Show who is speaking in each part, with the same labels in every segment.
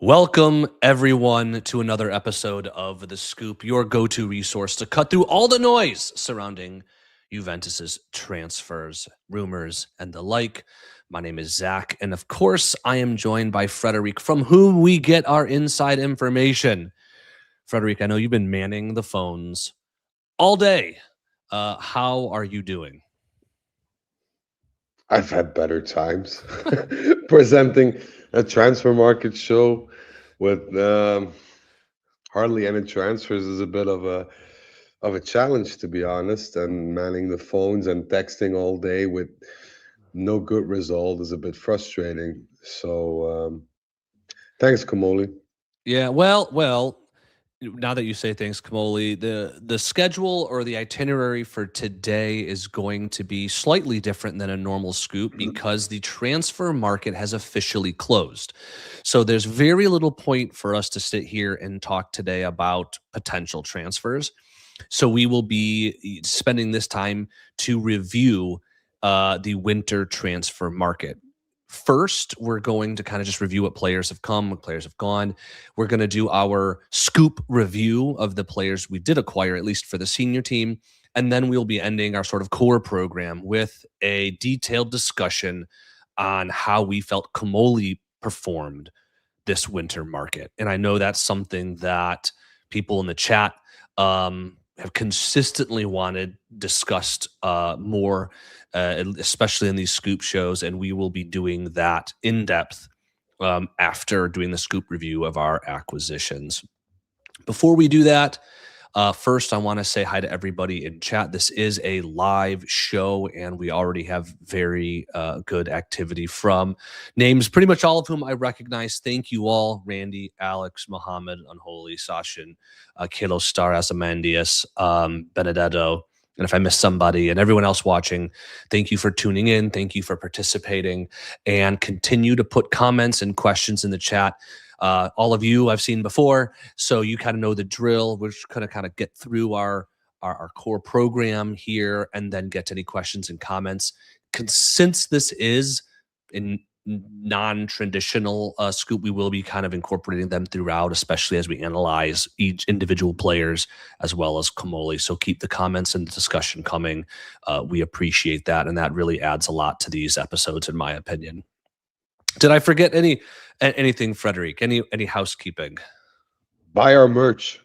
Speaker 1: Welcome, everyone, to another episode of The Scoop, your go-to resource to cut through all the noise surrounding Juventus's transfers, rumors, and the like. My name is Zach, and of course, I am joined by Frederic, from whom we get our inside information. Frederic, I know you've been manning the phones all day. How are you doing?
Speaker 2: I've had better times presenting a transfer market show with hardly any transfers is a bit of a challenge, to be honest. And manning the phones and texting all day with no good result is a bit frustrating. So thanks, Comolli.
Speaker 1: Yeah, well, now that you say things, Comolli, the schedule or the itinerary for today is going to be slightly different than a normal scoop because the transfer market has officially closed. So there's very little point for us to sit here and talk today about potential transfers. So we will be spending this time to review the winter transfer market. First, we're going to kind of just review what players have come, what players have gone. We're going to do our scoop review of the players we did acquire, at least for the senior team. And then we'll be ending our sort of core program with a detailed discussion on how we felt Comolli performed this winter market. And I know that's something that people in the chat have consistently wanted discussed more, especially in these scoop shows. And we will be doing that in depth after doing the scoop review of our acquisitions. Before we do that, first, I want to say hi to everybody in chat. This is a live show, and we already have very good activity from names, pretty much all of whom I recognize. Thank you all: Randy, Alex, Mohammed, Unholy, Sashin, Kilo Star, Asamandius, Benedetto. And if I missed somebody, and everyone else watching, thank you for tuning in. Thank you for participating, and continue to put comments and questions in the chat. All of you I've seen before, so you kind of know the drill. We're just going to kind of get through our core program here and then get to any questions and comments. Since this is in non-traditional scoop, we will be kind of incorporating them throughout, especially as we analyze each individual players as well as Comolli. So keep the comments and the discussion coming. We appreciate that, and that really adds a lot to these episodes, in my opinion. Did I forget anything, Frederic? Any housekeeping?
Speaker 2: Buy our merch.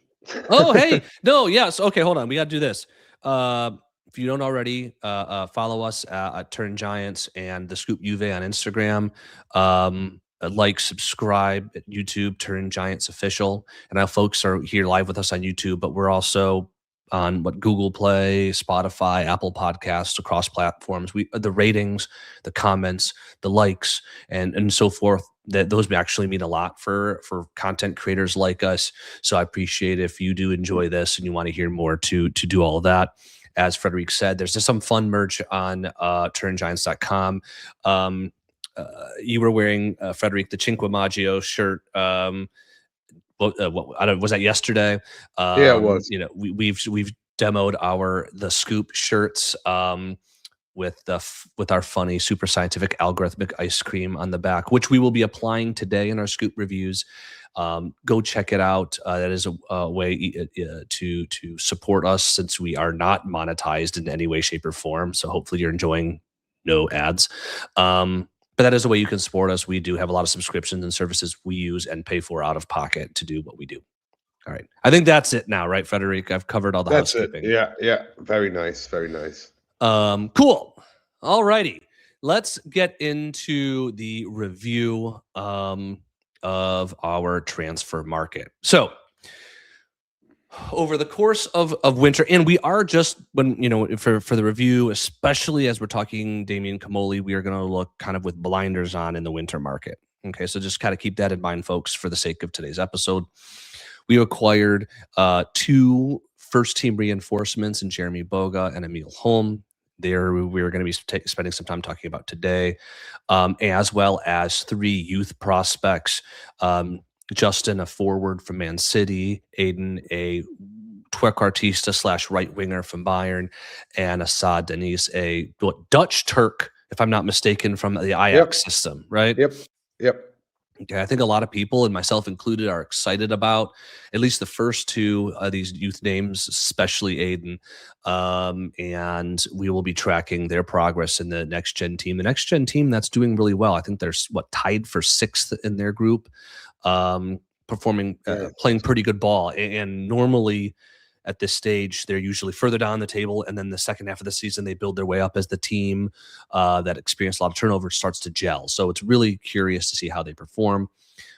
Speaker 1: Oh, hey, no, yes, okay, hold on. We got to do this. If you don't already, follow us at Turn Giants and the Scoop Juve on Instagram. Like, subscribe at YouTube, Turn Giants Official. And now folks are here live with us on YouTube, but we're also on Google Play, Spotify, Apple Podcasts, across platforms. The ratings, the comments, the likes, and so forth. Those actually mean a lot for content creators like us. So I appreciate if you do enjoy this and you want to hear more to do all of that. As Frederic said, there's just some fun merch on turngiants.com. You were wearing, Frederic, the Cinque Maggio shirt. Was that yesterday?
Speaker 2: Yeah, it was.
Speaker 1: You know, we've demoed the Scoop shirts with our funny super scientific algorithmic ice cream on the back, which we will be applying today in our Scoop reviews. Go check it out. That is a way to support us, since we are not monetized in any way, shape, or form. So hopefully you're enjoying no ads. But that is a way you can support us. We do have a lot of subscriptions and services we use and pay for out of pocket to do what we do. All right. I think that's it now, right, Frederic? I've covered all the
Speaker 2: That's it.
Speaker 1: housekeeping.
Speaker 2: Yeah. Very nice. Very nice.
Speaker 1: Cool. All righty. Let's get into the review of our transfer market. So over the course of winter, and we are just for the review, especially as we're talking Damien Comolli, we are going to look kind of with blinders on in the winter market. Okay, so just kind of keep that in mind, folks, for the sake of today's episode. We acquired 2 first-team reinforcements in Jeremie Boga and Emil Holm. There we were going to be spending some time talking about today, as well as 3 youth prospects. Justin, a forward from Man City, Aiden, a Twerkartista / right winger from Bayern, and Assad Denise, a Dutch Turk, if I'm not mistaken, from the Ajax system, right?
Speaker 2: Yep.
Speaker 1: Okay, I think a lot of people, and myself included, are excited about at least the first two of these youth names, especially Aiden. And we will be tracking their progress in the next gen team. The next gen team that's doing really well. I think they're tied for sixth in their group, performing,
Speaker 2: Yeah,
Speaker 1: playing pretty good ball. And normally, at this stage, they're usually further down the table, and then the second half of the season, they build their way up as the team that experienced a lot of turnover starts to gel. So it's really curious to see how they perform.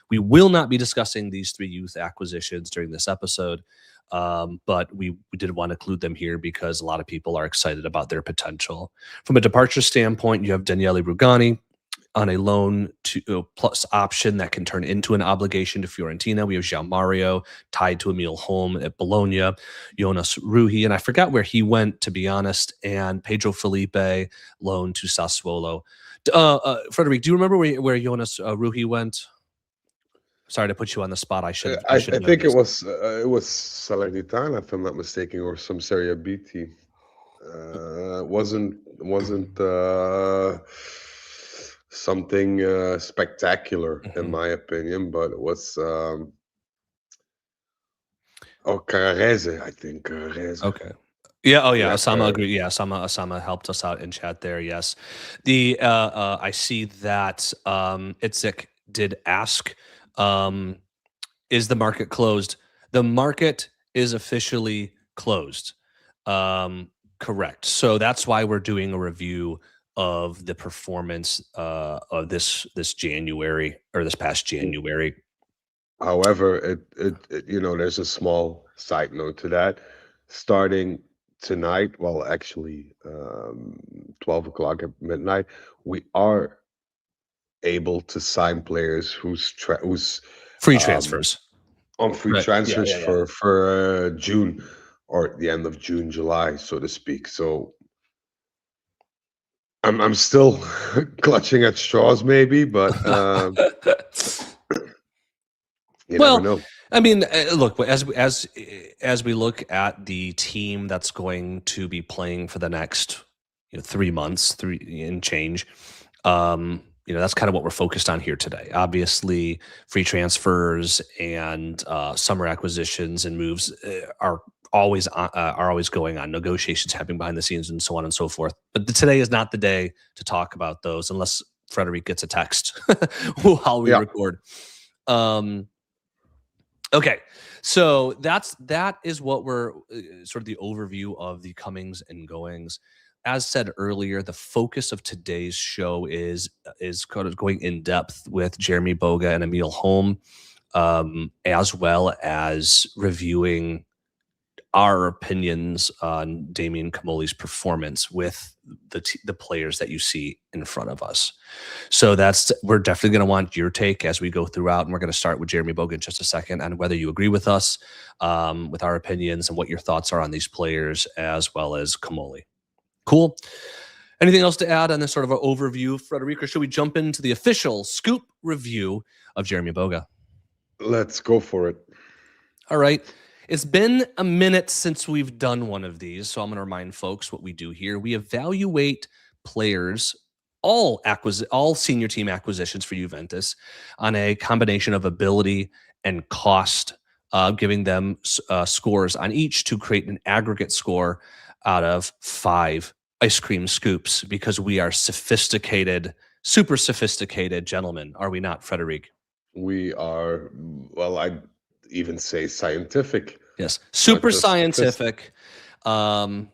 Speaker 1: We will not be discussing these three youth acquisitions during this episode, but we did want to include them here because a lot of people are excited about their potential. From a departure standpoint, you have Daniele Rugani on a loan to plus option that can turn into an obligation to Fiorentina. We have João Mario tied to Emil Holm at Bologna, Jonas Rui, and I forgot where he went, to be honest, and Pedro Felipe loaned to Sassuolo. Frederic, do you remember where Jonas Rui went? Sorry to put you on the spot. I should
Speaker 2: I
Speaker 1: know
Speaker 2: think
Speaker 1: this.
Speaker 2: it was Salernitana, if I'm not mistaken, or some Serie B team. Wasn't something spectacular in my opinion, but it was Carrese, I think. Carrese.
Speaker 1: Okay. Yeah. Oh, yeah.
Speaker 2: Yeah,
Speaker 1: Osama agreed. Yeah, Osama helped us out in chat there. Yes. The I see that Itzik did ask, is the market closed? The market is officially closed. Correct. So that's why we're doing a review of the performance of this January, or this past January.
Speaker 2: However, it there's a small side note to that. Starting tonight, well, actually, 12 o'clock at midnight, we are able to sign players who's
Speaker 1: Free transfers.
Speaker 2: on free
Speaker 1: Right.
Speaker 2: transfers
Speaker 1: Yeah.
Speaker 2: for June, or the end of June, July, so to speak. So I'm still clutching at straws, maybe, but you never know.
Speaker 1: I mean, look, as we look at the team that's going to be playing for the next 3 months, three and change, that's kind of what we're focused on here today. Obviously, free transfers and summer acquisitions and moves are always going on. Negotiations happening behind the scenes and so on and so forth. But today is not the day to talk about those unless Frederic gets a text while we record. Okay, so that is what we're sort of the overview of the comings and goings. As said earlier, the focus of today's show is kind of going in depth with Jeremie Boga and Emil Holm, as well as reviewing our opinions on Damien Comolli's performance with the players that you see in front of us. So we're definitely going to want your take as we go throughout, and we're going to start with Jeremie Boga in just a second, and whether you agree with us, with our opinions, and what your thoughts are on these players, as well as Comolli. Cool. Anything else to add on this sort of an overview, Frederic, or should we jump into the official scoop review of Jeremie Boga?
Speaker 2: Let's go for it.
Speaker 1: All right. It's been a minute since we've done one of these, so I'm going to remind folks what we do here. We evaluate players, all senior team acquisitions for Juventus, on a combination of ability and cost, giving them scores on each to create an aggregate score out of 5 ice cream scoops, because we are sophisticated, super sophisticated gentlemen, are we not, Frederic?
Speaker 2: We are, well, I'd even say scientific.
Speaker 1: Yes, super scientific, because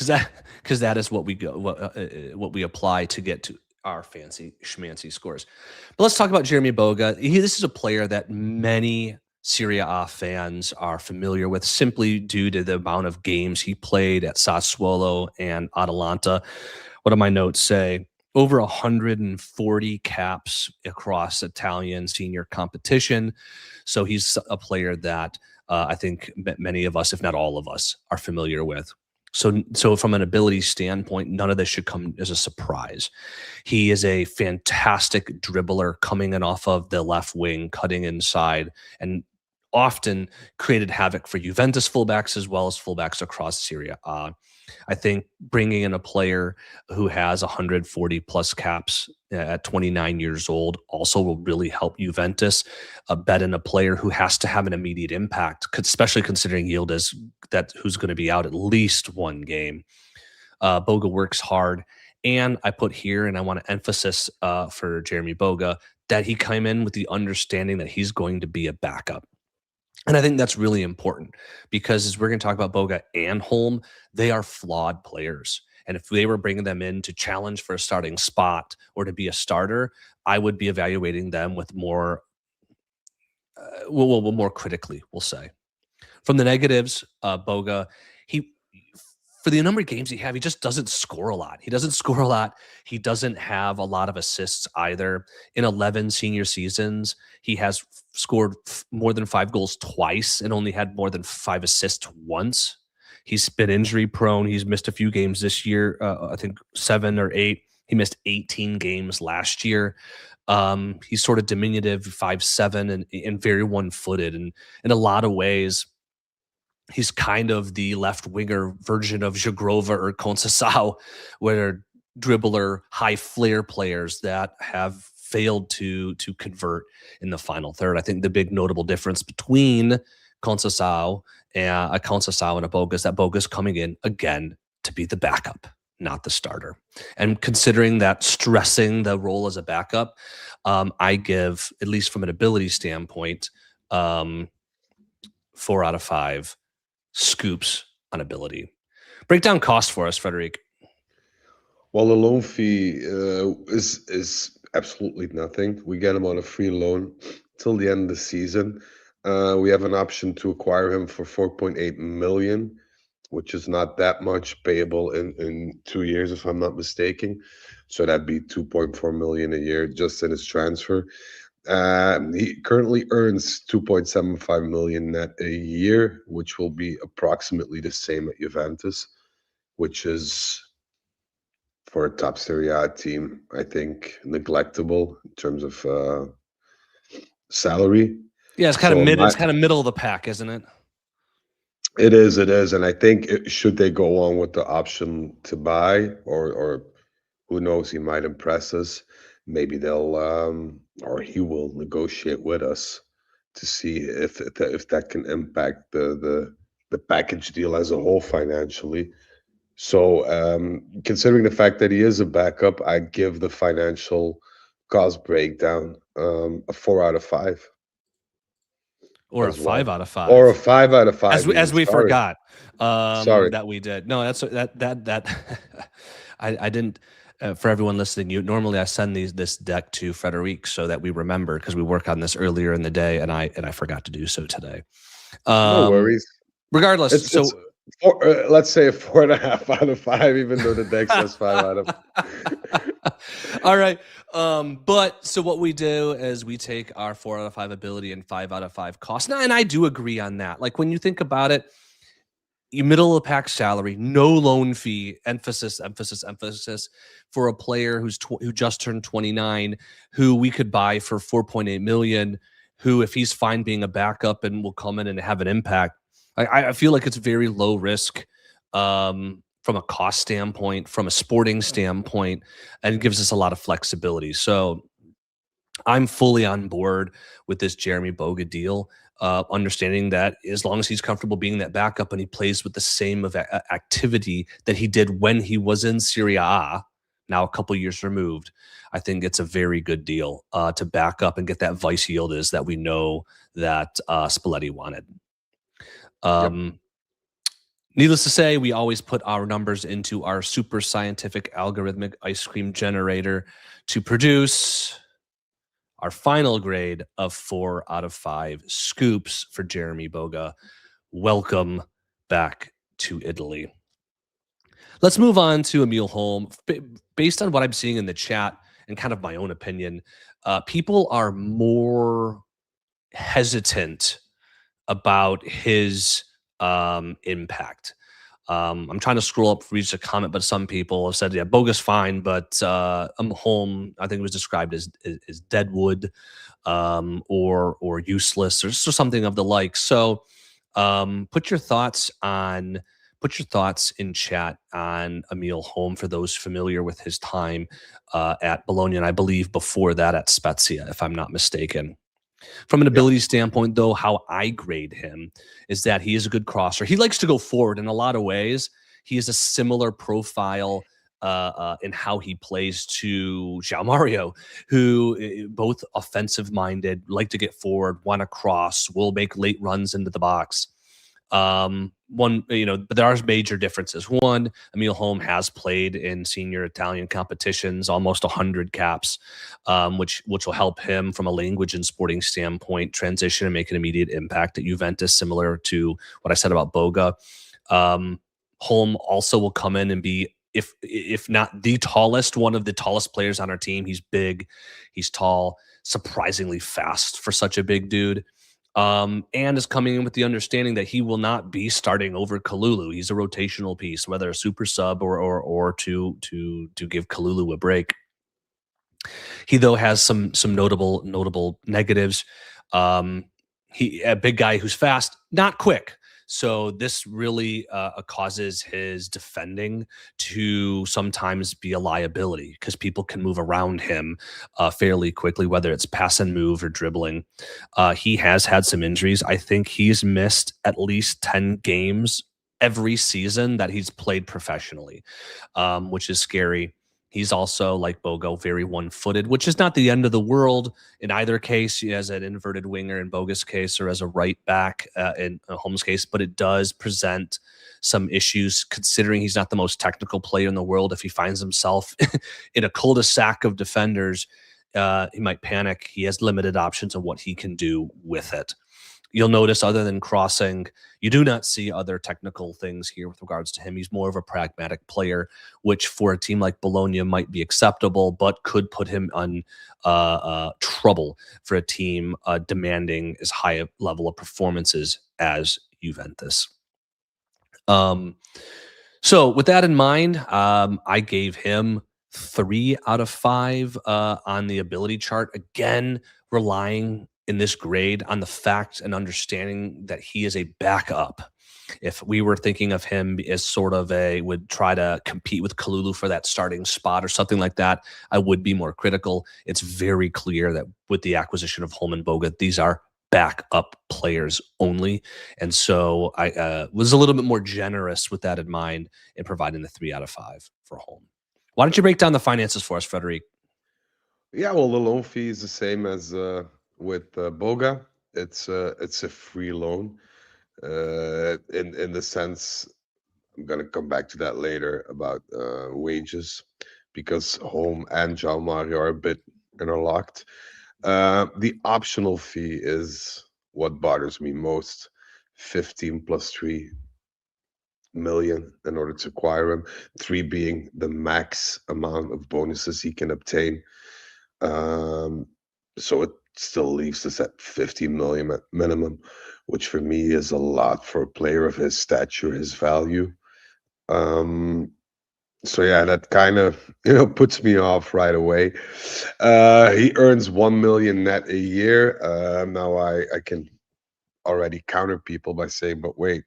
Speaker 1: that is what what we apply to get to our fancy schmancy scores. But let's talk about Jeremie Boga. This is a player that many Serie A fans are familiar with, simply due to the amount of games he played at Sassuolo and Atalanta. What do my notes say? Over 140 caps across Italian senior competition. So he's a player that I think many of us, if not all of us, are familiar with. So from an ability standpoint, none of this should come as a surprise. He is a fantastic dribbler coming in off of the left wing, cutting inside, and often created havoc for Juventus fullbacks as well as fullbacks across Serie A. I think bringing in a player who has 140 plus caps at 29 years old also will really help Juventus. Bet in a player who has to have an immediate impact, especially considering Yildiz that who's going to be out at least one game. Boga works hard, and I put here, and I want to emphasis for Jeremie Boga that he came in with the understanding that he's going to be a backup. And I think that's really important because as we're going to talk about Boga and Holm, they are flawed players. And if they were bringing them in to challenge for a starting spot or to be a starter, I would be evaluating them with more, more critically, we'll say. From the negatives, Boga, he for the number of games he just doesn't score a lot. He doesn't score a lot. He doesn't have a lot of assists either. In 11 senior seasons, he has scored more than 5 goals twice and only had more than 5 assists once. He's been injury prone. He's missed a few games this year, I think 7 or 8. He missed 18 games last year. He's sort of diminutive, 5'7", and very one-footed. And in a lot of ways, he's kind of the left winger version of Jagrova or Conceição, where dribbler, high flair players that have failed to convert in the final third. I think the big notable difference between Conceição and a Boga is that Boga's coming in again to be the backup, not the starter. And considering that stressing the role as a backup, I give, at least from an ability standpoint, 4 out of 5 scoops on ability. Break down cost for us, Frederic.
Speaker 2: Well, the loan fee is absolutely nothing. We get him on a free loan till the end of the season. We have an option to acquire him for 4.8 million, which is not that much, payable in 2 years, if I'm not mistaken. So that'd be 2.4 million a year just in his transfer. He currently earns 2.75 million net a year, which will be approximately the same at Juventus, which is, for a top Serie A team, I think neglectable in terms of salary.
Speaker 1: Yeah, it's kind of it's kind of middle of the pack, isn't it?
Speaker 2: It is, and I think should they go on with the option to buy, or who knows, he might impress us. Maybe they'll or he will negotiate with us to see if that can impact the package deal as a whole financially. So considering the fact that he is a backup, I give the financial cost breakdown a 4 out of 5.
Speaker 1: Or a 5 out of 5.
Speaker 2: Or a 5 out of 5.
Speaker 1: As we forgot.
Speaker 2: Sorry.
Speaker 1: That we did. No, that I didn't. For everyone listening, normally I send this deck to Frederic so that we remember, because we work on this earlier in the day, and I forgot to do so today.
Speaker 2: No worries.
Speaker 1: Regardless,
Speaker 2: it's let's say a 4.5 out of 5, even though the deck says 5 out of.
Speaker 1: All right. But so what we do is we take our 4 out of 5 ability and 5 out of 5 cost. Now, and I do agree on that. Like when you think about it, you middle of the pack salary, no loan fee, emphasis for a player who just turned 29, who we could buy for 4.8 million, who, if he's fine being a backup and will come in and have an impact, I feel like it's very low risk from a cost standpoint, from a sporting standpoint, and it gives us a lot of flexibility. So I'm fully on board with this Jeremie Boga deal. Understanding that as long as he's comfortable being that backup and he plays with the same activity that he did when he was in Serie A, now a couple years removed, I think it's a very good deal to back up and get that vice Yildiz that we know that Spalletti wanted.
Speaker 2: Yep.
Speaker 1: Needless to say, we always put our numbers into our super scientific algorithmic ice cream generator to produce our final grade of 4 out of 5 scoops for Jeremie Boga. Welcome back to Italy. Let's move on to Emil Holm. Based on what I'm seeing in the chat and kind of my own opinion, people are more hesitant about his impact. I'm trying to scroll up for each a comment, but some people have said, yeah, Boga's fine, but Holm, I think it was described as deadwood or useless or something of the like. So put your thoughts on Put your thoughts in chat on Emil Holm for those familiar with his time at Bologna, and I believe before that at Spezia, if I'm not mistaken. From an
Speaker 2: Yeah.
Speaker 1: ability standpoint, though, how I grade him is that he is a good crosser. He likes to go forward in a lot of ways. He is a similar profile in how he plays to João Mario, who both offensive minded, like to get forward, want to cross, will make late runs into the box. One, but there are major differences. One, Emil Holm has played in senior Italian competitions, almost 100 caps, which will help him from a language and sporting standpoint transition and make an immediate impact at Juventus, similar to what I said about Boga. Holm also will come in and be, if not the tallest, one of the tallest players on our team. He's big, he's tall, surprisingly fast for such a big dude. And is coming in with the understanding that he will not be starting over Kalulu. He's a rotational piece, whether a super sub or to give Kalulu a break. He though has some notable negatives. He a big guy who's fast, not quick. So this really causes his defending to sometimes be a liability because people can move around him fairly quickly, whether it's pass and move or dribbling. He has had some injuries. I think he's missed at least 10 games every season that he's played professionally, which is scary. He's also, like Bogo, very one-footed, which is not the end of the world in either case, as an inverted winger in Boga's case or as a right back in Holm's case, but it does present some issues considering he's not the most technical player in the world. If he finds himself in a cul-de-sac of defenders, he might panic. He has limited options on what he can do with it. You'll notice, other than crossing, you do not see other technical things here with regards to him. He's more of a pragmatic player, which for a team like Bologna might be acceptable, but could put him on trouble for a team demanding as high a level of performances as Juventus. So with that in mind, I gave him 3 out of 5 on the ability chart. Again, relying in this grade on the fact and understanding that he is a backup. If we were thinking of him as sort of would try to compete with Kalulu for that starting spot or something like that, I would be more critical. It's very clear that with the acquisition of Holm and Boga, these are backup players only. And so I was a little bit more generous with that in mind in providing the 3 out of 5 for Holm. Why don't you break down the finances for us, Frederic?
Speaker 2: Yeah, well, the loan fee is the same as with Boga. It's a free loan. In the sense, I'm gonna come back to that later about wages, because Holm and João Mario are a bit interlocked. The optional fee is what bothers me most. 15 plus 3 million in order to acquire him. 3 being the max amount of bonuses he can obtain. So it still leaves us at 50 million at minimum, which for me is a lot for a player of his stature, his value. So yeah, that kind of puts me off right away. He earns 1 million net a year. Now I can already counter people by saying, but wait,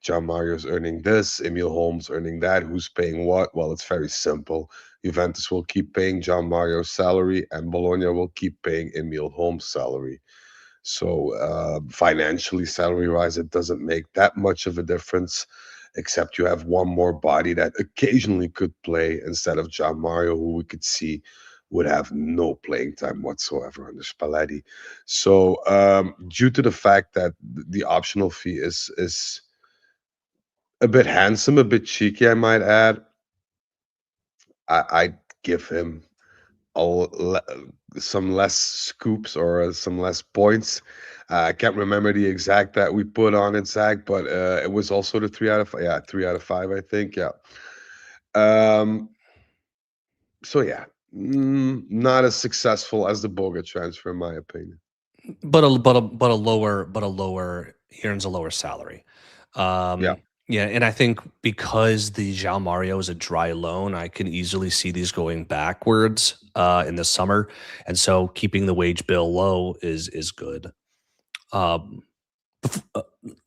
Speaker 2: João Mario's earning this, Emil Holm's earning that. Who's paying what? Well, it's very simple. Juventus will keep paying João Mario's salary, and Bologna will keep paying Emil Holm's salary. So financially, salary-wise, it doesn't make that much of a difference, except you have one more body that occasionally could play instead of João Mario, who we could see would have no playing time whatsoever under Spalletti. So due to the fact that the optional fee is a bit handsome, a bit cheeky, I might add, I'd give him some less scoops or some less points. I can't remember the exact that we put on it, Zach, but it was also the 3 out of 5. Yeah, 3 out of 5, I think. Yeah. So yeah, not as successful as the Boga transfer, in my opinion.
Speaker 1: But a lower, he earns a lower salary.
Speaker 2: Yeah.
Speaker 1: Yeah, and I think because the João Mario is a dry loan, I can easily see these going backwards in the summer, and so keeping the wage bill low is good.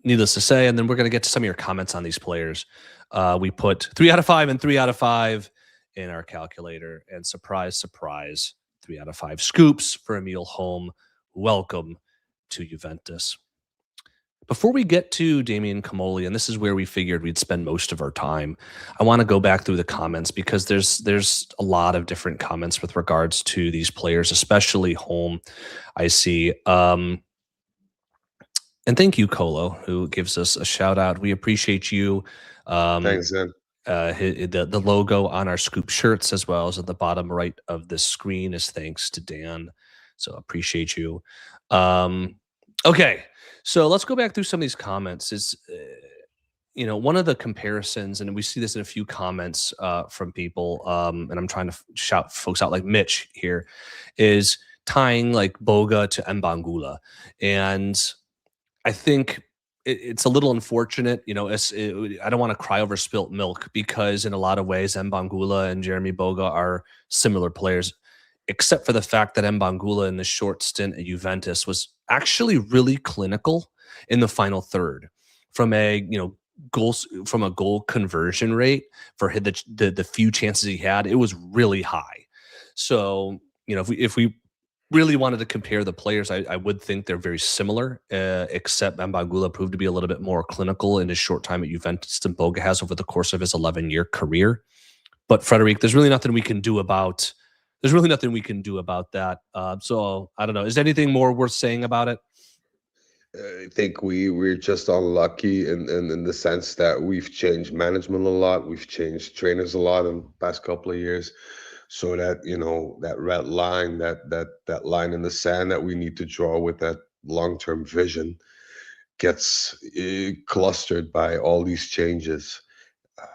Speaker 1: Needless to say, and then we're going to get to some of your comments on these players. We put 3 out of 5 and 3 out of 5 in our calculator, and surprise, surprise, 3 out of 5 scoops for Emil Holm. Welcome to Juventus. Before we get to Damien Comolli, and this is where we figured we'd spend most of our time, I want to go back through the comments because there's a lot of different comments with regards to these players, especially Holm. I see. And thank you, Colo, who gives us a shout out. We appreciate you.
Speaker 2: Thanks, Zen.
Speaker 1: The logo on our scoop shirts, as well as at the bottom right of the screen, is thanks to Dan. So appreciate you. Okay, so let's go back through some of these comments. Is one of the comparisons, and we see this in a few comments from people, and I'm trying to shout folks out like Mitch here, is tying like Boga to Mbangula. And I think it's a little unfortunate, I don't want to cry over spilt milk because in a lot of ways, Mbangula and Jeremie Boga are similar players, except for the fact that Mbangula in the short stint at Juventus was actually really clinical in the final third from a, goal conversion rate for the few chances he had. It was really high. So, if we really wanted to compare the players, I would think they're very similar, except Mbangula proved to be a little bit more clinical in his short time at Juventus than Boga has over the course of his 11-year career. But Frederic, there's really nothing we can do about that. So I don't know. Is there anything more worth saying about it?
Speaker 2: I think we're just unlucky in the sense that we've changed management a lot, we've changed trainers a lot in the past couple of years, so that that red line, that line in the sand that we need to draw with that long-term vision gets clustered by all these changes,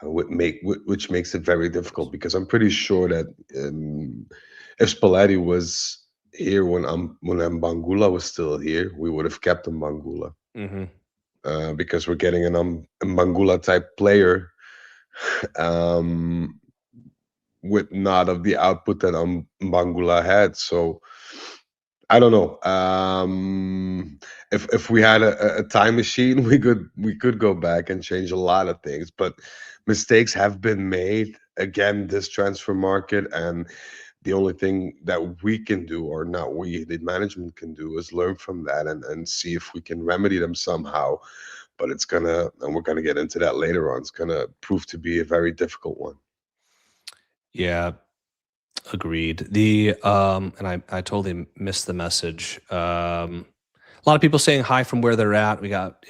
Speaker 2: which makes it very difficult. Because I'm pretty sure that if Spalletti was here when Mbangula was still here, we would have kept Mbangula. Because we're getting an Mbangula type player with not of the output that Mbangula had. So I don't know. If we had a time machine, we could go back and change a lot of things. But mistakes have been made again this transfer market, and the only thing that we can do, or not we, the management can do, is learn from that and see if we can remedy them somehow. But and we're gonna get into that later on, it's gonna prove to be a very difficult one.
Speaker 1: Yeah, agreed. And I totally missed the message. A lot of people saying hi from where they're at. We got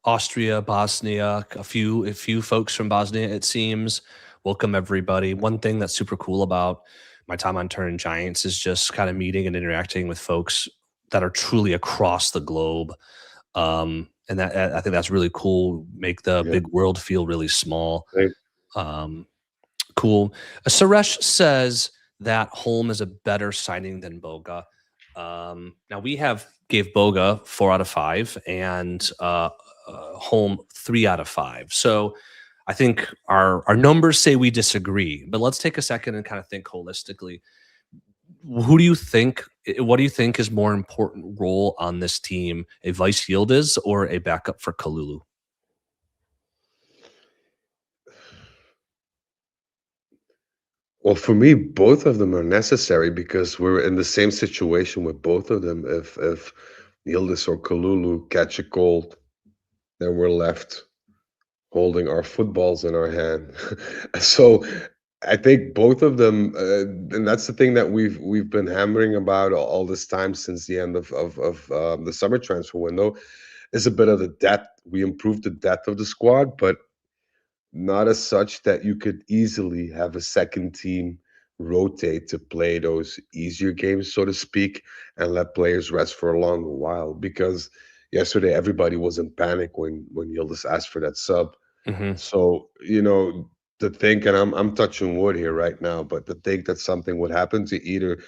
Speaker 1: Austria, Bosnia, a few folks from Bosnia, it seems. Welcome, everybody. One thing that's super cool about my time on Turn Giants is just kind of meeting and interacting with folks that are truly across the globe. And that I think that's really cool. Make the big world feel really small.
Speaker 2: Right.
Speaker 1: Cool. Suresh says that Holm is a better signing than Boga. Now we gave Boga 4 out of 5 and Holm 3 out of 5. So I think our numbers say we disagree, but let's take a second and kind of think holistically. What do you think is more important role on this team, a Vice Yildiz or a backup for Kalulu?
Speaker 2: Well, for me, both of them are necessary because we're in the same situation with both of them. If Yildiz or Kalulu catch a cold, then we're left holding our footballs in our hand. So I think both of them, and that's the thing that we've been hammering about all this time since the end of the summer transfer window, is a bit of the depth. We improved the depth of the squad, but not as such that you could easily have a second team rotate to play those easier games, so to speak, and let players rest for a longer while. Because yesterday everybody was in panic when Yildiz asked for that sub. So to think, and I'm touching wood here right now, but to think that something would happen to either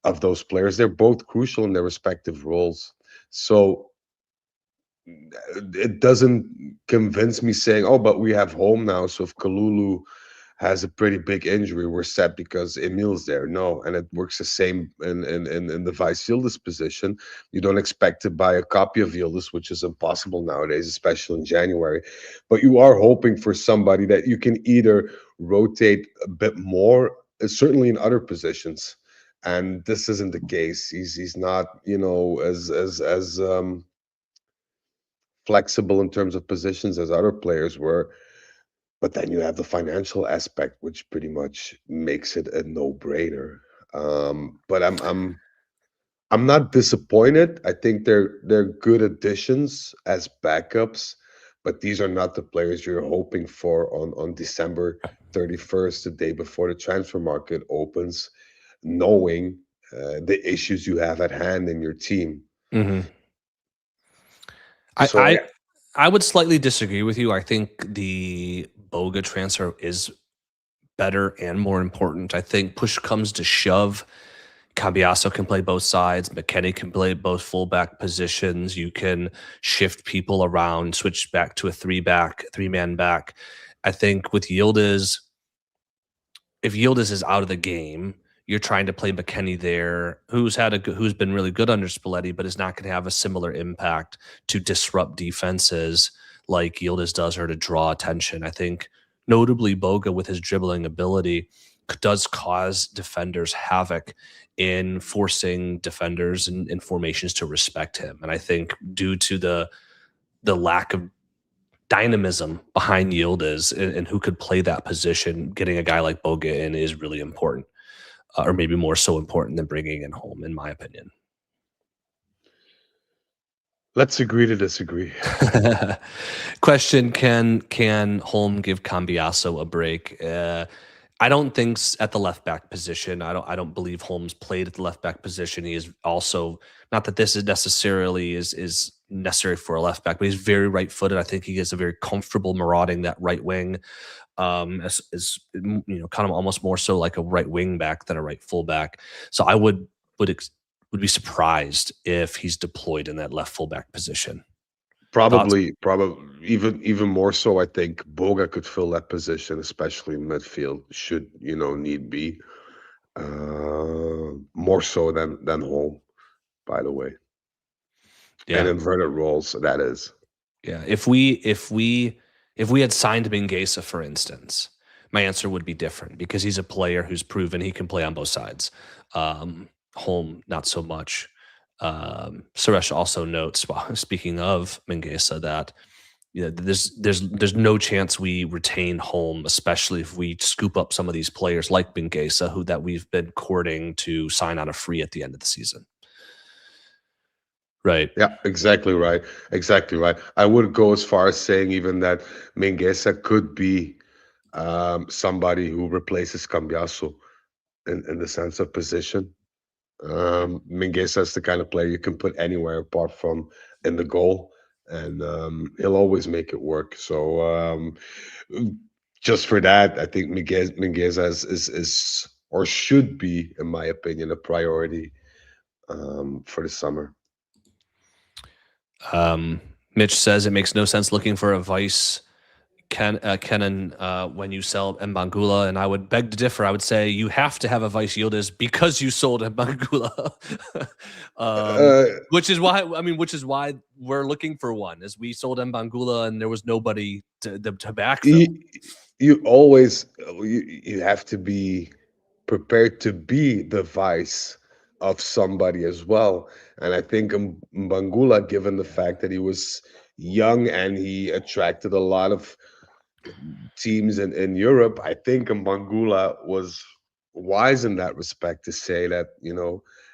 Speaker 2: of those players, they're both crucial in their respective roles. So it doesn't convince me saying, oh, but we have Holm now, so if Kalulu has a pretty big injury, we're set because Emil's there. No, and it works the same in the vice Yildiz position. You don't expect to buy a copy of Yildiz, which is impossible nowadays, especially in January. But you are hoping for somebody that you can either rotate a bit more, certainly in other positions. And this isn't the case. He's not, as flexible in terms of positions as other players were. But then you have the financial aspect, which pretty much makes it a no-brainer. But I'm not disappointed. I think they're good additions as backups, but these are not the players you're hoping for on December 31st, the day before the transfer market opens, knowing the issues you have at hand in your team.
Speaker 1: Mm-hmm.
Speaker 2: So
Speaker 1: I
Speaker 2: yeah,
Speaker 1: I would slightly disagree with you. I think the Boga transfer is better and more important. I think push comes to shove, Cambiaso can play both sides. McKennie can play both fullback positions. You can shift people around, switch back to a three-man back. I think with Yildiz, if Yildiz is out of the game, you're trying to play McKennie there, who's been really good under Spalletti, but is not going to have a similar impact to disrupt defenses like Yildiz does, or to draw attention. I think notably Boga, with his dribbling ability, does cause defenders havoc in forcing defenders and formations to respect him. And I think due to the lack of dynamism behind Yildiz and who could play that position, getting a guy like Boga in is really important, or maybe more so important than bringing in Holm, in my opinion.
Speaker 2: let's agree to disagree.
Speaker 1: Question: Can Holm give Cambiaso a break? I don't think at the left back position. I don't believe Holmes played at the left back position. He is also, not that this is necessarily is necessary for a left back, but he's very right footed. I think he is a very comfortable marauding that right wing. As kind of almost more so like a right wing back than a right full back. So I would be surprised if he's deployed in that left fullback position. Thoughts?
Speaker 2: Probably even more so. I think Boga could fill that position, especially in midfield, should need be. More so than Holm, by the way, and
Speaker 1: Yeah,
Speaker 2: inverted roles. That is.
Speaker 1: yeah. If we had signed Mingueza, for instance, my answer would be different because he's a player who's proven he can play on both sides. Holm, not so much. Suresh also notes, well, speaking of Mingueza, that there's no chance we retain Holm, especially if we scoop up some of these players like Mingueza, who that we've been courting to sign on a free at the end of the season. Right.
Speaker 2: Yeah, exactly right. Exactly right. I would go as far as saying even that Mingueza could be somebody who replaces Cambiaso in the sense of position. Mingueza is the kind of player you can put anywhere apart from in the goal, and he'll always make it work. So just for that, I think Mingueza is or should be, in my opinion, a priority for the summer.
Speaker 1: Mitch says it makes no sense looking for a vice Kenan when you sell Mbangula, and I would beg to differ. I would say you have to have a vice Yildiz because you sold Mbangula,
Speaker 2: Uh,
Speaker 1: which is why we're looking for one. As we sold Mbangula and there was nobody to backfill.
Speaker 2: you, you always you have to be prepared to be the vice of somebody as well. And I think Mbangula, given the fact that he was young and he attracted a lot of teams in Europe, I think Mbangula was wise in that respect to say that,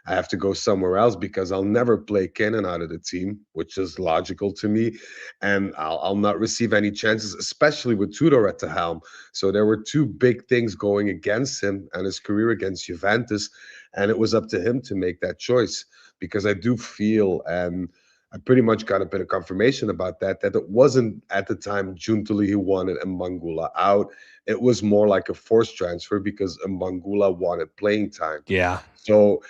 Speaker 2: I have to go somewhere else because I'll never play Kenan out of the team, which is logical to me. And I'll not receive any chances, especially with Tudor at the helm. So there were two big things going against him and his career against Juventus. And it was up to him to make that choice because I do feel, and I pretty much got a bit of confirmation about that, that it wasn't at the time Juntuli who wanted Mbangula out. It was more like a forced transfer because Mbangula wanted playing time.
Speaker 1: Yeah.
Speaker 2: So,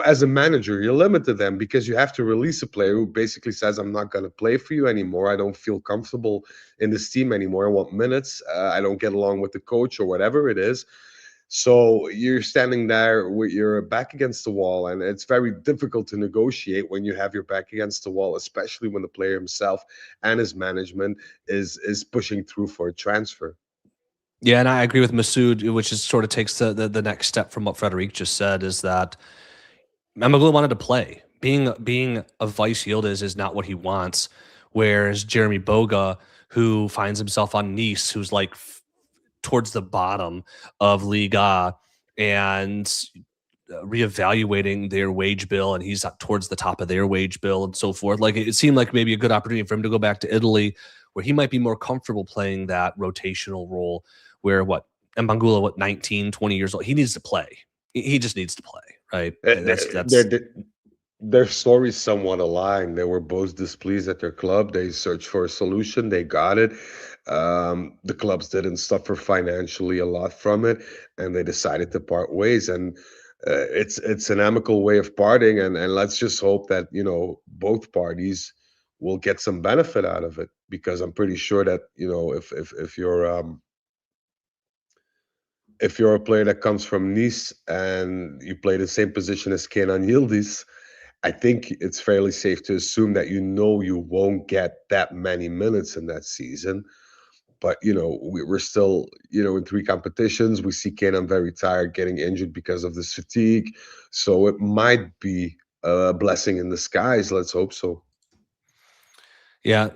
Speaker 2: as a manager, you're limited then because you have to release a player who basically says, I'm not going to play for you anymore. I don't feel comfortable in this team anymore. I want minutes. I don't get along with the coach or whatever it is. So you're standing there with your back against the wall, and it's very difficult to negotiate when you have your back against the wall, especially when the player himself and his management is pushing through for a transfer.
Speaker 1: Yeah, and I agree with Masood, which is sort of takes the next step from what Frederic just said, is that Mamagula wanted to play. Being a vice Yildiz is not what he wants. Whereas Jeremie Boga, who finds himself on Nice, who's like towards the bottom of Liga, and reevaluating their wage bill, and he's towards the top of their wage bill and so forth. Like, it seemed like maybe a good opportunity for him to go back to Italy, where he might be more comfortable playing that rotational role. Where Mbangula, 19, 20 years old, he needs to play. He just needs to play, right? That's
Speaker 2: Their stories somewhat aligned. They were both displeased at their club. They searched for a solution. They got it. The clubs didn't suffer financially a lot from it, and they decided to part ways. And it's an amicable way of parting. And let's just hope that both parties will get some benefit out of it, because I'm pretty sure that if you're a player that comes from Nice and you play the same position as Kenan Yildiz, I think it's fairly safe to assume that you won't get that many minutes in that season. But we're still in three competitions. We see Kenan very tired, getting injured because of the fatigue. So it might be a blessing in disguise. Let's hope so.
Speaker 1: Yeah.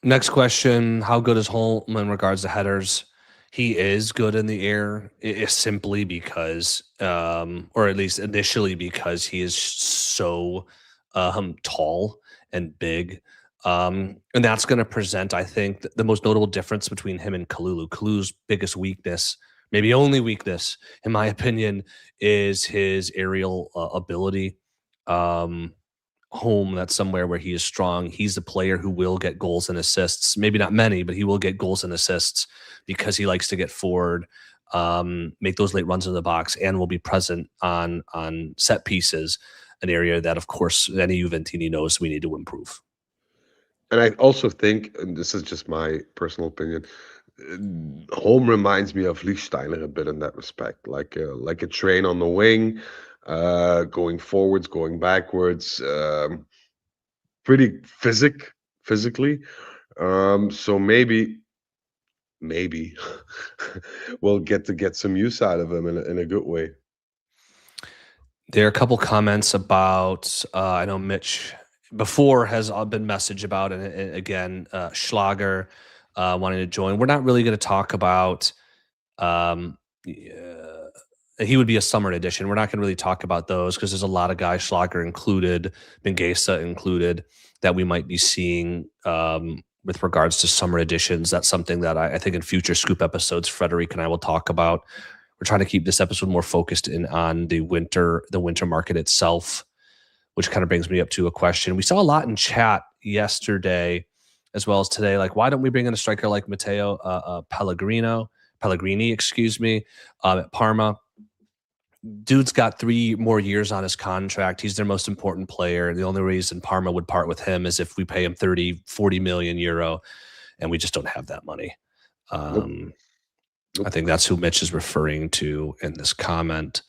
Speaker 1: Next question: how good is Holm in regards to headers? He is good in the air, simply because, or at least initially, because he is so tall and big. And that's going to present, I think, the most notable difference between him and Kalulu. Kalulu's biggest weakness, maybe only weakness, in my opinion, is his aerial ability. Home, that's somewhere where he is strong. He's a player who will get goals and assists. Maybe not many, but he will get goals and assists because he likes to get forward, make those late runs in the box, and will be present on set pieces, an area that, of course, any Juventini knows we need to improve.
Speaker 2: And I also think, and this is just my personal opinion, Holm reminds me of Lichtsteiner a bit in that respect, like a train on the wing, going forwards, going backwards, pretty physically. So maybe we'll get some use out of him in a good way.
Speaker 1: There are a couple comments about, I know Mitch before has been messaged about, and again, Schlager wanting to join. We're not really going to talk about, he would be a summer edition. We're not going to really talk about those because there's a lot of guys, Schlager included, Bengesa included, that we might be seeing with regards to summer editions. That's something that I think in future Scoop episodes, Frederic and I will talk about. We're trying to keep this episode more focused in on the winter market itself, which kind of brings me up to a question. We saw a lot in chat yesterday as well as today. Like, why don't we bring in a striker like Matteo Pellegrini, excuse me, at Parma? Dude's got 3 more years on his contract. He's their most important player. The only reason Parma would part with him is if we pay him 30, 40 million euro, and we just don't have that money.
Speaker 2: Nope.
Speaker 1: I think that's who Mitch is referring to in this comment.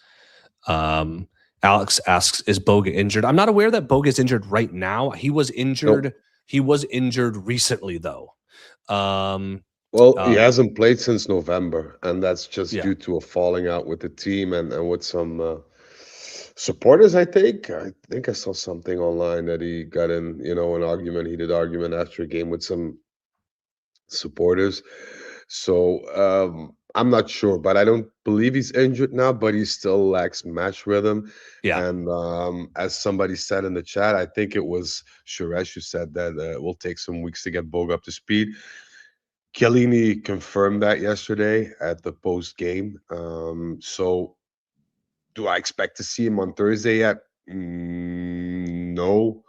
Speaker 1: Alex asks, is Boga injured? I'm not aware that Boga is injured right now. He was injured.
Speaker 2: Nope.
Speaker 1: He was injured recently, though.
Speaker 2: Well, he hasn't played since November, and that's just
Speaker 1: Yeah.
Speaker 2: due to a falling out with the team and with some supporters. I think I saw something online that he got in, an argument, heated argument after a game with some supporters. So I'm not sure, but I don't believe he's injured now, but he still lacks match rhythm.
Speaker 1: Yeah.
Speaker 2: And as somebody said in the chat, I think it was Suresh who said that it will take some weeks to get Boga up to speed. Chiellini confirmed that yesterday at the post game. So do I expect to see him on Thursday yet? No.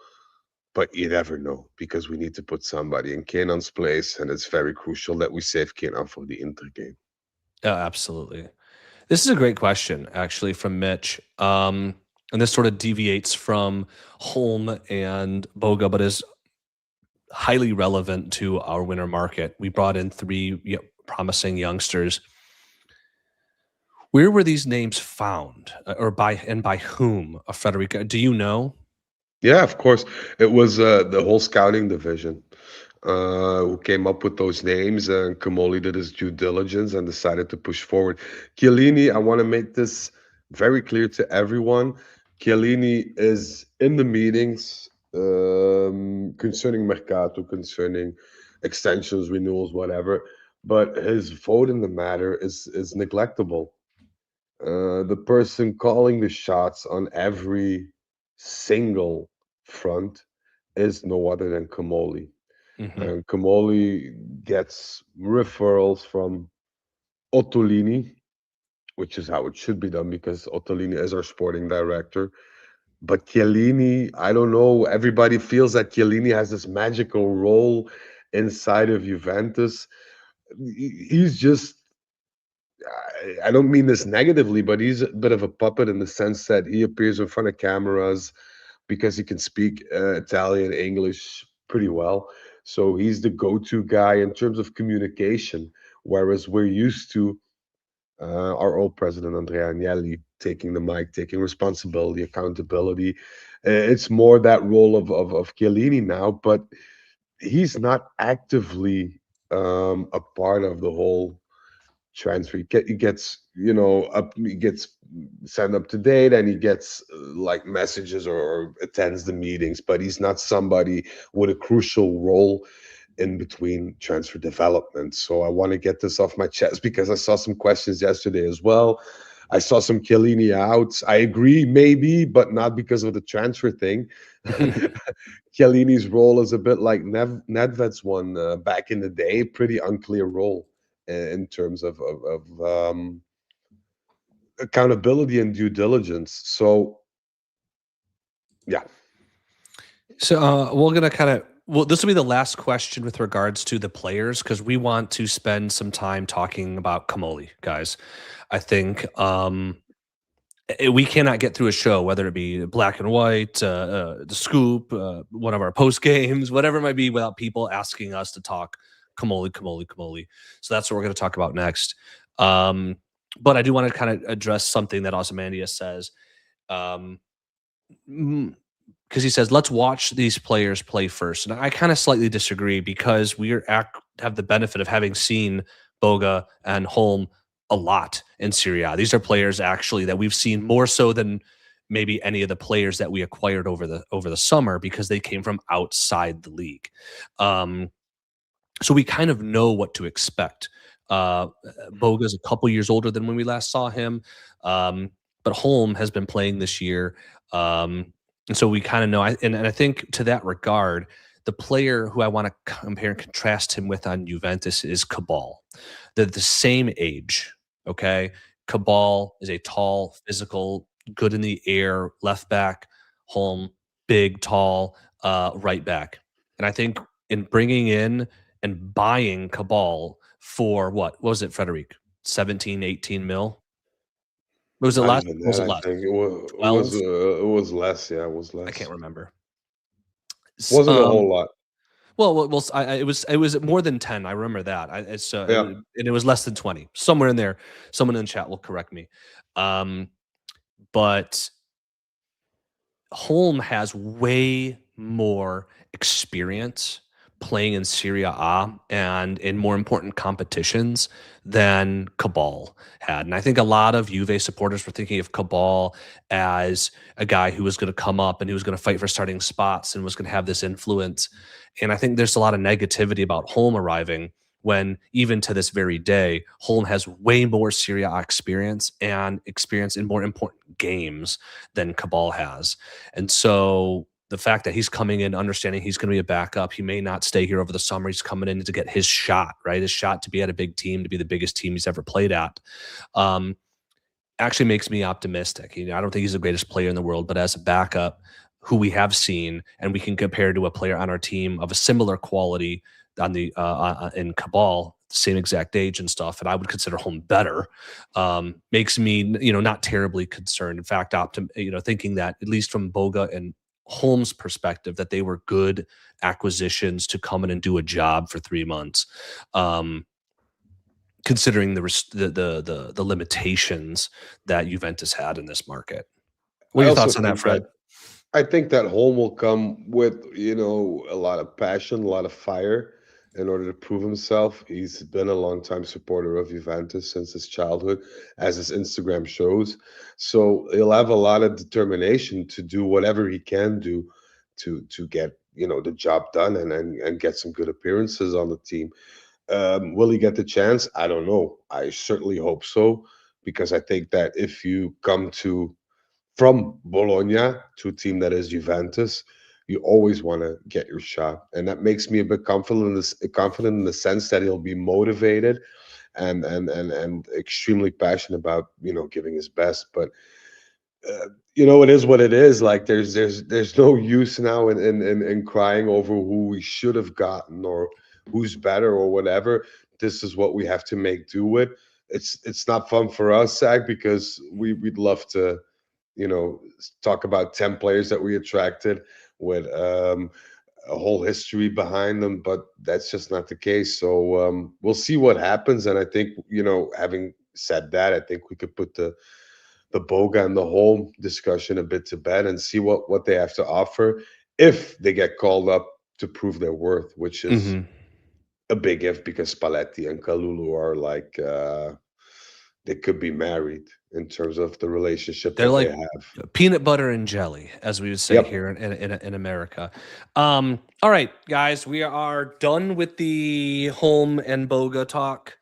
Speaker 2: but you never know because we need to put somebody in Kenan's place, and it's very crucial that we save Kenan for the Inter game.
Speaker 1: Absolutely. This is a great question, actually, from Mitch. And this sort of deviates from Holm and Boga, but is highly relevant to our winter market. We brought in three promising youngsters. Where were these names found, or by whom? Frederica, do you know?
Speaker 2: Yeah, of course. It was the whole scouting division who came up with those names, and Comolli did his due diligence and decided to push forward. Chiellini, I want to make this very clear to everyone. Chiellini is in the meetings concerning Mercato, concerning extensions, renewals, whatever, but his vote in the matter is neglectable. The person calling the shots on every single front is no other than Comolli.
Speaker 1: Hmm.
Speaker 2: And Comolli gets referrals from Ottolini, which is how it should be done because Ottolini is our sporting director. But Chiellini, I don't know. Everybody feels that Chiellini has this magical role inside of Juventus. He's just I don't mean this negatively, but he's a bit of a puppet in the sense that he appears in front of cameras because he can speak Italian, English pretty well. So he's the go-to guy in terms of communication, whereas we're used to our old president Andrea Agnelli taking the mic, taking responsibility, accountability. It's more that role of Chiellini now, but he's not actively a part of the whole transfer. He gets, up. He gets sent up to date, and he gets like messages or attends the meetings. But he's not somebody with a crucial role in between transfer development. So I want to get this off my chest because I saw some questions yesterday as well. I saw some Chiellini outs. I agree, maybe, but not because of the transfer thing. Chiellini's role is a bit like Nedved's one back in the day, pretty unclear role in terms of accountability and due diligence. So, yeah.
Speaker 1: So we're gonna kind of this will be the last question with regards to the players because we want to spend some time talking about Comolli, guys. I think we cannot get through a show, whether it be black and white, the scoop, one of our post games, whatever it might be, without people asking us to talk Comolli, Comolli, Comolli. So that's what we're going to talk about next. But I do want to kind of address something that Ozymandias says. Um, because he says, let's watch these players play first. And I kind of slightly disagree because have the benefit of having seen Boga and Holm a lot in Serie A. These are players actually that we've seen more so than maybe any of the players that we acquired over the summer because they came from outside the league. So we kind of know what to expect. Boga's a couple years older than when we last saw him, but Holm has been playing this year. And so we kind of know, and I think to that regard, the player who I want to compare and contrast him with on Juventus is Cabal. They're the same age, okay? Cabal is a tall, physical, good in the air left back. Holm, big, tall right back. And I think in bringing in and buying Cabal for what was it, Frederic? 17, 18 mil? Was it
Speaker 2: Not
Speaker 1: less?
Speaker 2: even
Speaker 1: Was
Speaker 2: that.
Speaker 1: it
Speaker 2: I
Speaker 1: less?
Speaker 2: think it was
Speaker 1: 12?
Speaker 2: it was less. Yeah, it was
Speaker 1: I can't
Speaker 2: less.
Speaker 1: remember.
Speaker 2: Wasn't a whole lot.
Speaker 1: Well, it was more than 10. I remember that.
Speaker 2: Yeah.
Speaker 1: And it was less than 20. Somewhere in there. Someone in the chat will correct me. But Holm has way more experience playing in Serie A and in more important competitions than Cabal had. And I think a lot of Juve supporters were thinking of Cabal as a guy who was going to come up and who was going to fight for starting spots and was going to have this influence. And I think there's a lot of negativity about Holm arriving when even to this very day, Holm has way more Serie A experience and experience in more important games than Cabal has. And so the fact that he's coming in, understanding he's going to be a backup, he may not stay here over the summer. He's coming in to get his shot, right? His shot to be at a big team, to be the biggest team he's ever played at. Actually makes me optimistic. I don't think he's the greatest player in the world, but as a backup, who we have seen, and we can compare to a player on our team of a similar quality on the in Cabal, same exact age and stuff, and I would consider Holm better, makes me not terribly concerned. In fact, thinking that at least from Boga and Holm's perspective, that they were good acquisitions to come in and do a job for 3 months. Considering the limitations that Juventus had in this market. What are your thoughts on that, Fred?
Speaker 2: I think that Holm will come with, a lot of passion, a lot of fire in order to prove himself. He's been a long-time supporter of Juventus since his childhood, as his Instagram shows. So he'll have a lot of determination to do whatever he can do to get, the job done and get some good appearances on the team. Will he get the chance? I don't know. I certainly hope so, because I think that if you come from Bologna to a team that is Juventus, you always want to get your shot, and that makes me a bit confident in the sense that he'll be motivated and extremely passionate about giving his best. But it is what it is. Like there's no use now in crying over who we should have gotten or who's better or whatever. This is what we have to make do with. It's not fun for us, Zach, because we'd love to talk about 10 players that we attracted with a whole history behind them, but that's just not the case. So we'll see what happens. And I think, having said that, I think we could put the Boga and the Holm discussion a bit to bed and see what they have to offer if they get called up to prove their worth, which is a big if, because Spalletti and Kalulu are like they could be married in terms of the relationship
Speaker 1: They're
Speaker 2: that
Speaker 1: like
Speaker 2: they have.
Speaker 1: Peanut butter and jelly, as we would say here in America. All right, guys, we are done with the Holm and Boga talk.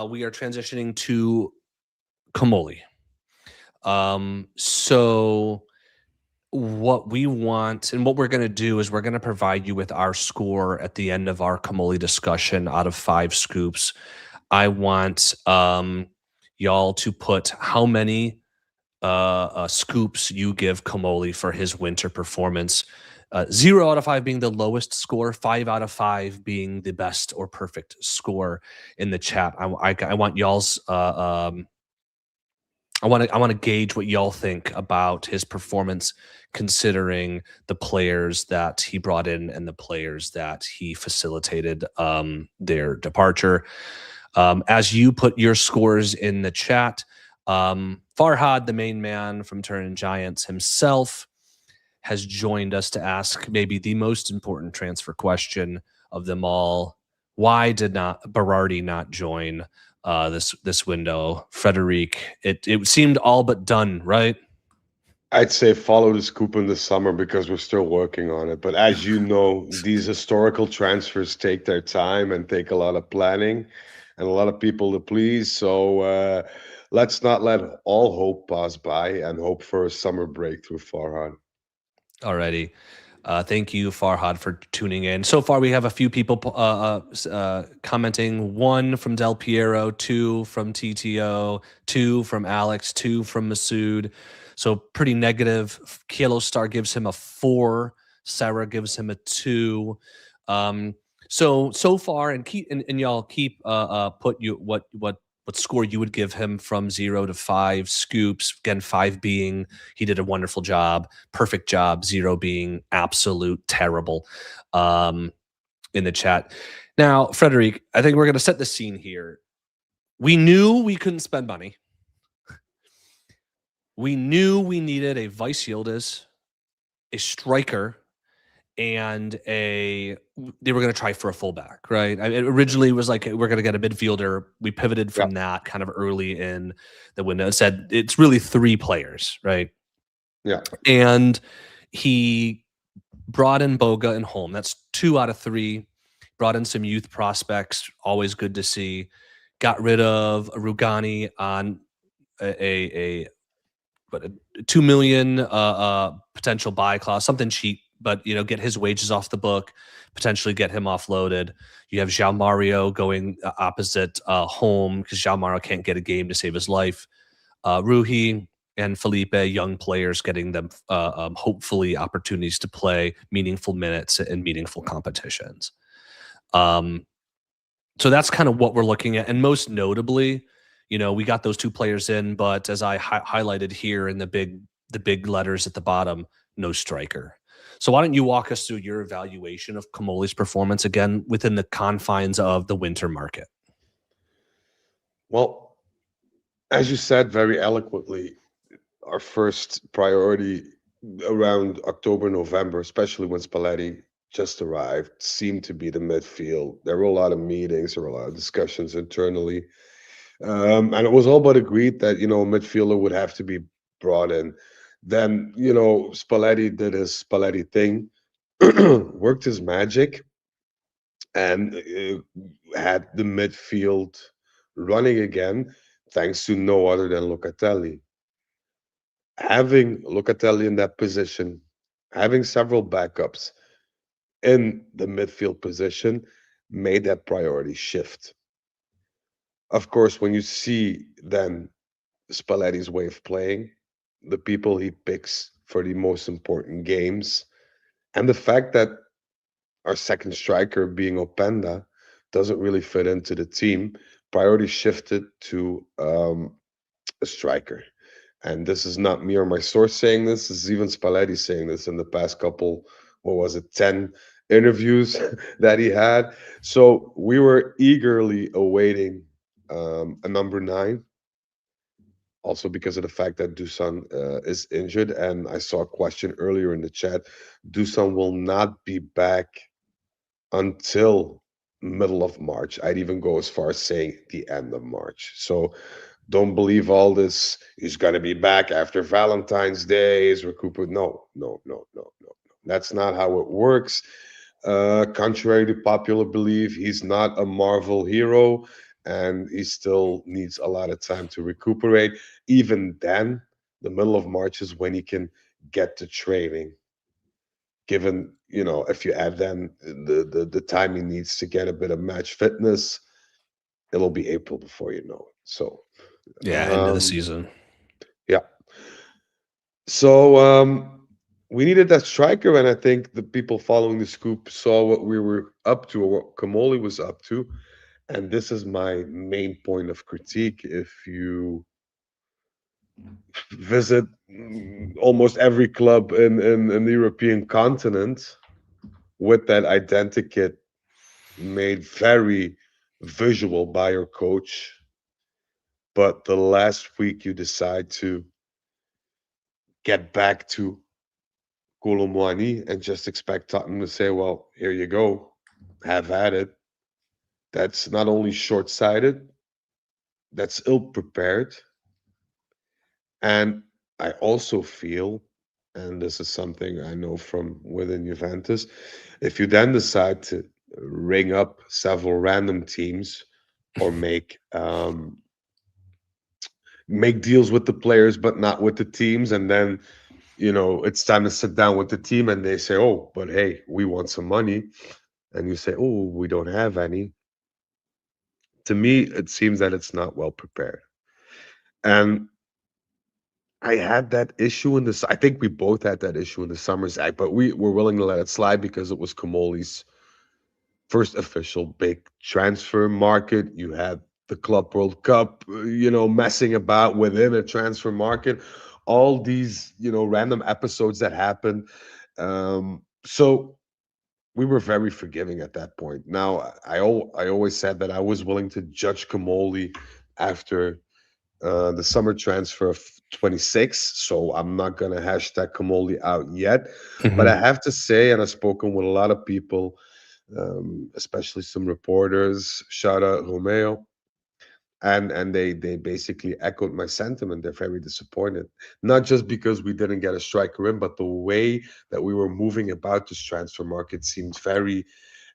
Speaker 1: We are transitioning to Comolli. So what we want and what we're going to do is we're going to provide you with our score at the end of our Comolli discussion out of 5 scoops. I want y'all to put how many scoops you give Comolli for his winter performance. 0 out of 5 being the lowest score, 5 out of 5 being the best or perfect score in the chat. I want y'all's I want to gauge what y'all think about his performance, considering the players that he brought in and the players that he facilitated their departure. As you put your scores in the chat, Farhad, the main man from Turning Giants himself, has joined us to ask maybe the most important transfer question of them all. Why did Berardi not join this window? Frederic, it seemed all but done, right?
Speaker 2: I'd say follow the scoop in the summer because we're still working on it. But as you know, these historical transfers take their time and take a lot of planning and a lot of people to please. So let's not let all hope pass by and hope for a summer breakthrough, Farhad.
Speaker 1: Alrighty. Thank you, Farhad, for tuning in. So far, we have a few people commenting. 1 from Del Piero, 2 from TTO, 2 from Alex, 2 from Masood. So pretty negative. Kielo Star gives him a 4. Sarah gives him a 2. So far, and y'all keep put you what score you would give him from 0 to 5 scoops. Again, 5 being he did a wonderful job, perfect job, 0 being absolute terrible in the chat. Now, Frederic, I think we're going to set the scene here. We knew we couldn't spend money. We knew we needed a Vice Yildiz, a striker, and they were going to try for a fullback, right? It originally was like, we're going to get a midfielder. We pivoted from that kind of early in the window and said it's really 3 players, right?
Speaker 2: Yeah.
Speaker 1: And he brought in Boga and Holm. That's 2 out of 3. Brought in some youth prospects, always good to see. Got rid of Rugani on a 2 million potential buy clause, something cheap, but get his wages off the book, potentially get him offloaded. You have João Mario going opposite Holm because João Mario can't get a game to save his life. Ruhi, and Felipe, young players, getting them hopefully opportunities to play meaningful minutes in meaningful competitions. Um, so that's kind of what we're looking at, and most notably, we got those two players in, but as I highlighted here in the big letters at the bottom, no striker. So why don't you walk us through your evaluation of Comolli's performance again within the confines of the winter market?
Speaker 2: Well, as you said very eloquently, our first priority around October, November, especially when Spalletti just arrived, seemed to be the midfield. There were a lot of meetings, there were a lot of discussions internally. And it was all but agreed that, a midfielder would have to be brought in. Then, Spalletti did his Spalletti thing, worked his magic, and had the midfield running again, thanks to no other than Locatelli. Having Locatelli in that position, having several backups in the midfield position made that priority shift. Of course, when you see then Spalletti's way of playing, the people he picks for the most important games, and the fact that our second striker being Openda doesn't really fit into the team, priority shifted to a striker. And this is not me or my source saying this. This is even Spalletti saying this in the past couple, what was it, 10 interviews that he had. So we were eagerly awaiting a number nine, also because of the fact that Dusan is injured. And I saw a question earlier in the chat. Dusan will not be back until middle of March. I'd even go as far as saying the end of March. So don't believe all this. He's going to be back after Valentine's Day. Is recuperate? No, no, no, no, no, no. That's not how it works. Contrary to popular belief, he's not a Marvel hero, and he still needs a lot of time to recuperate. Even then, the middle of March is when he can get to training. Given, if you add then the time he needs to get a bit of match fitness, it'll be April before you know it. So
Speaker 1: Yeah, end of the
Speaker 2: um,
Speaker 1: season.
Speaker 2: yeah. So we needed that striker, and I think the people following the scoop saw what we were up to, or what Comolli was up to. And this is my main point of critique. If you visit almost every club in the European continent with that identikit made very visual by your coach, but the last week you decide to get back to Colomwani and just expect Tottenham to say, well, here you go, have at it. That's not only short sighted, that's ill prepared. And I also feel, and this is something I know from within Juventus, if you then decide to ring up several random teams or make deals with the players but not with the teams, and then it's time to sit down with the team and they say, oh, but hey, we want some money, and you say, oh, we don't have any. To me, it seems that it's not well prepared. And I had that issue in this. I think we both had that issue in the Summers Act, but we were willing to let it slide because it was Comolli's first official big transfer market. You had the Club World Cup, messing about within a transfer market. All these, random episodes that happened. So we were very forgiving at that point. Now, I always said that I was willing to judge Comolli after the summer transfer of 26. So I'm not going to hashtag Comolli out yet. But I
Speaker 1: Mhm.
Speaker 2: have to say, and I've spoken with a lot of people, especially some reporters, shout out Romeo. And they basically echoed my sentiment. They're very disappointed, not just because we didn't get a striker in, but the way that we were moving about this transfer market seemed very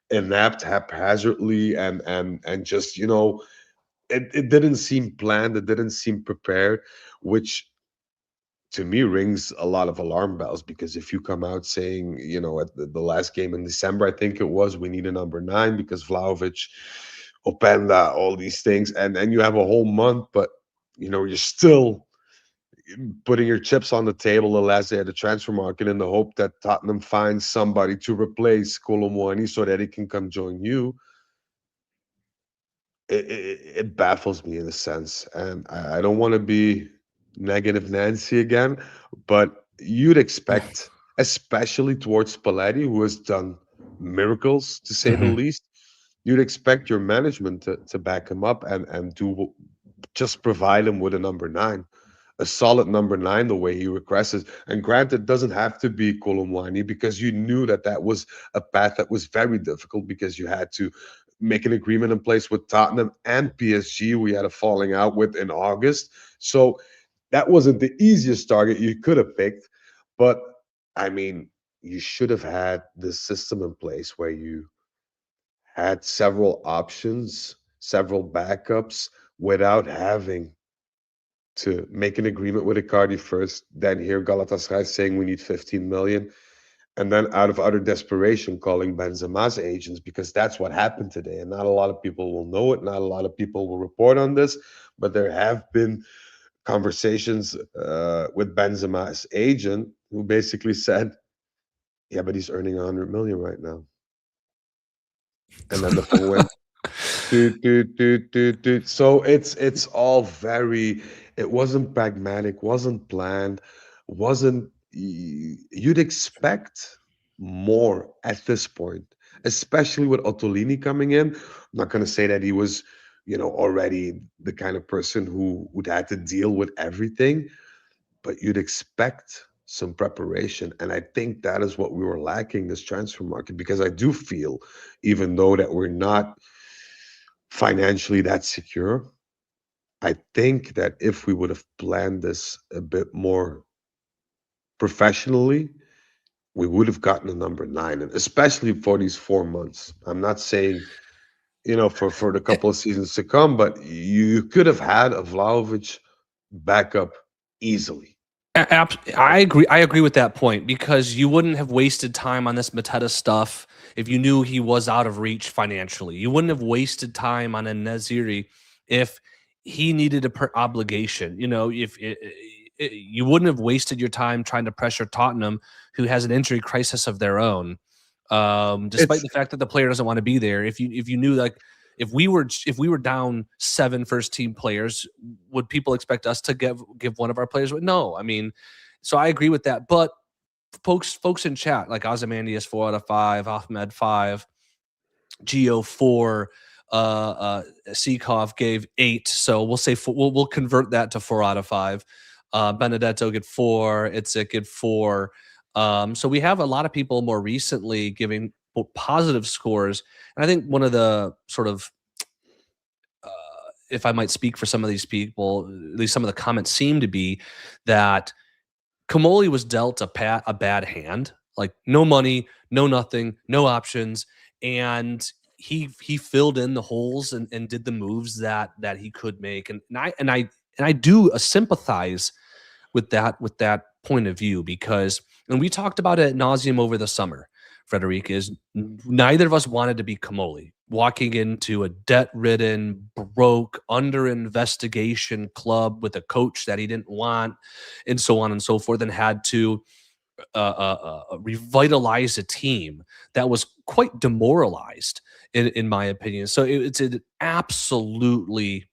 Speaker 2: inept, haphazardly, and just it didn't seem planned. It didn't seem prepared, which to me rings a lot of alarm bells. Because if you come out saying, at the last game in December, I think it was, we need a number nine because Vlahovic, Openda, all these things, and you have a whole month, but you're still putting your chips on the table the last day of the transfer market in the hope that Tottenham finds somebody to replace Colomwani so that he can come join you, it baffles me in a sense. And I don't want to be negative Nancy again, but you'd expect, especially towards Spalletti, who has done miracles to say the
Speaker 1: Mhm.
Speaker 2: least, you'd expect your management to back him up and do just provide him with a number nine, a solid number nine, the way he requests. And granted, it doesn't have to be Colomwani because you knew that that was a path that was very difficult because you had to make an agreement in place with Tottenham and PSG. We had a falling out with in August. So that wasn't the easiest target you could have picked. But I mean, you should have had this system in place where you had several options, several backups without having to make an agreement with Icardi first, then hear Galatasaray saying we need 15 million, and then out of utter desperation calling Benzema's agents because that's what happened today. And not a lot of people will know it, not a lot of people will report on this, but there have been conversations with Benzema's agent who basically said, yeah, but he's earning 100 million right now. And then the phone went doot. So it's all very. It wasn't pragmatic, wasn't planned, wasn't. You'd expect more at this point, especially with Ottolini coming in. I'm not going to say that he was, already the kind of person who would have to deal with everything, but you'd expect some preparation. And I think that is what we were lacking this transfer market because I do feel, even though that we're not financially that secure, I think that if we would have planned this a bit more professionally, we would have gotten a number nine, and especially for these 4 months. I'm not saying, for the couple of seasons to come, but you could have had a Vlahovic backup easily.
Speaker 1: I agree. I agree with that point because you wouldn't have wasted time on this Mateta stuff if you knew he was out of reach financially. You wouldn't have wasted time on a Naziri if he needed a obligation. If you wouldn't have wasted your time trying to pressure Tottenham, who has an injury crisis of their own, despite
Speaker 2: It's
Speaker 1: the fact that the player doesn't want to be there. If you knew, like, if we were down seven first team players, would people expect us to give one of our players? No, I mean, so I agree with that. But folks in chat like Ozymandias 4 out of 5, Ahmed 5, Geo 4, Seekov gave 8. So we'll say we'll convert that to 4 out of 5. Benedetto get 4. Itzik get 4. So we have a lot of people more recently giving positive scores, and I think one of the sort of if I might speak for some of these people, at least some of the comments seem to be that Comolli was dealt a bad hand, like no money, no nothing, no options, and he filled in the holes and did the moves that he could make, and I do sympathize with that point of view because, and we talked about it ad nauseum over the summer, Frederic, is neither of us wanted to be Comolli walking into a debt-ridden, broke, under investigation club with a coach that he didn't want, and so on and so forth, and had to revitalize a team that was quite demoralized, in my opinion. So it's an absolutely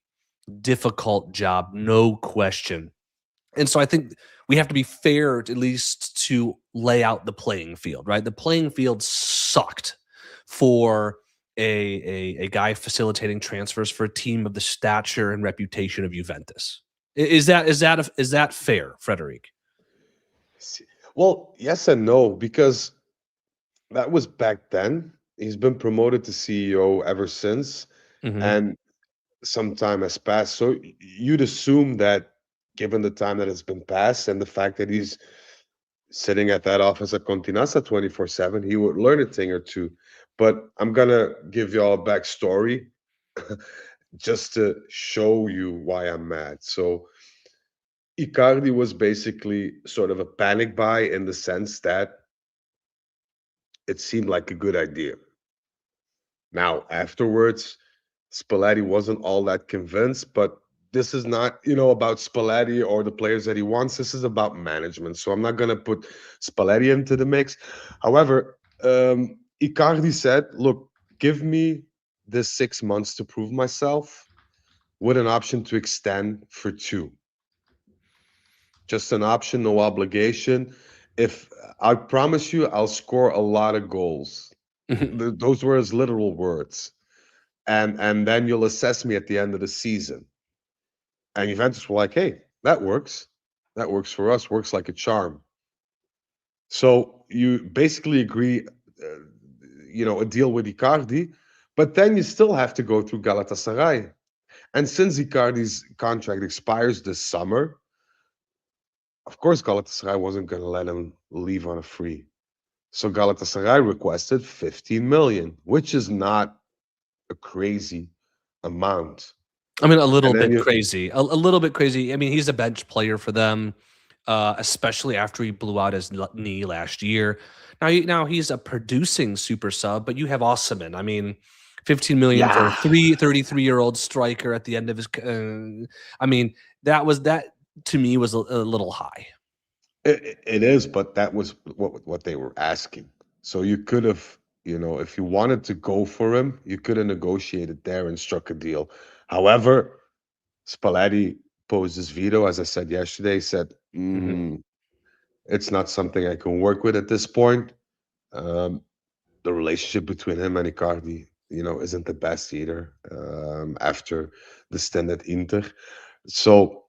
Speaker 1: difficult job, no question. And so I think we have to be fair, at least, to lay out the playing field, right? The playing field sucked for a guy facilitating transfers for a team of the stature and reputation of Juventus. Is that fair, Frederic?
Speaker 2: well, yes and no, because that was back then. He's been promoted to CEO ever since,
Speaker 1: Hmm.
Speaker 2: and some time has passed. So you'd assume that, given the time that has been passed and the fact that he's sitting at that office at Continasa 24/7, he would learn a thing or two. But I'm gonna give y'all a backstory just to show you why I'm mad. So Icardi was basically sort of a panic buy in the sense that it seemed like a good idea. Now, afterwards, Spalletti wasn't all that convinced, but This is not, about Spalletti or the players that he wants. This is about management. So I'm not going to put Spalletti into the mix. However, Icardi said, look, give me this 6 months to prove myself with an option to extend for two. Just an option, no obligation. If I promise you, I'll score a lot of goals.
Speaker 1: Mhm.
Speaker 2: Those were his literal words. And then you'll assess me at the end of the season. And Juventus were like, hey, that works. That works for us, works like a charm. So you basically agree, a deal with Icardi, but then you still have to go through Galatasaray. And since Icardi's contract expires this summer, of course, Galatasaray wasn't going to let him leave on a free. So Galatasaray requested 15 million, which is not a crazy amount.
Speaker 1: I mean, a little
Speaker 2: And then
Speaker 1: bit
Speaker 2: you,
Speaker 1: crazy. A little bit crazy. I mean, he's a bench player for them, especially after he blew out his knee last year. Now he's a producing super sub, but you have Osman. I mean, 15 million for a
Speaker 2: yeah,
Speaker 1: 33-year-old striker at the end of his. I mean, that to me was a little high.
Speaker 2: it is, but that was what they were asking. So you could have, if you wanted to go for him, you could have negotiated there and struck a deal. However, Spalletti posed his veto, as I said yesterday, said,
Speaker 1: Mhm.
Speaker 2: it's not something I can work with at this point. Um, the relationship between him and Icardi, isn't the best either after the stint at Inter. So,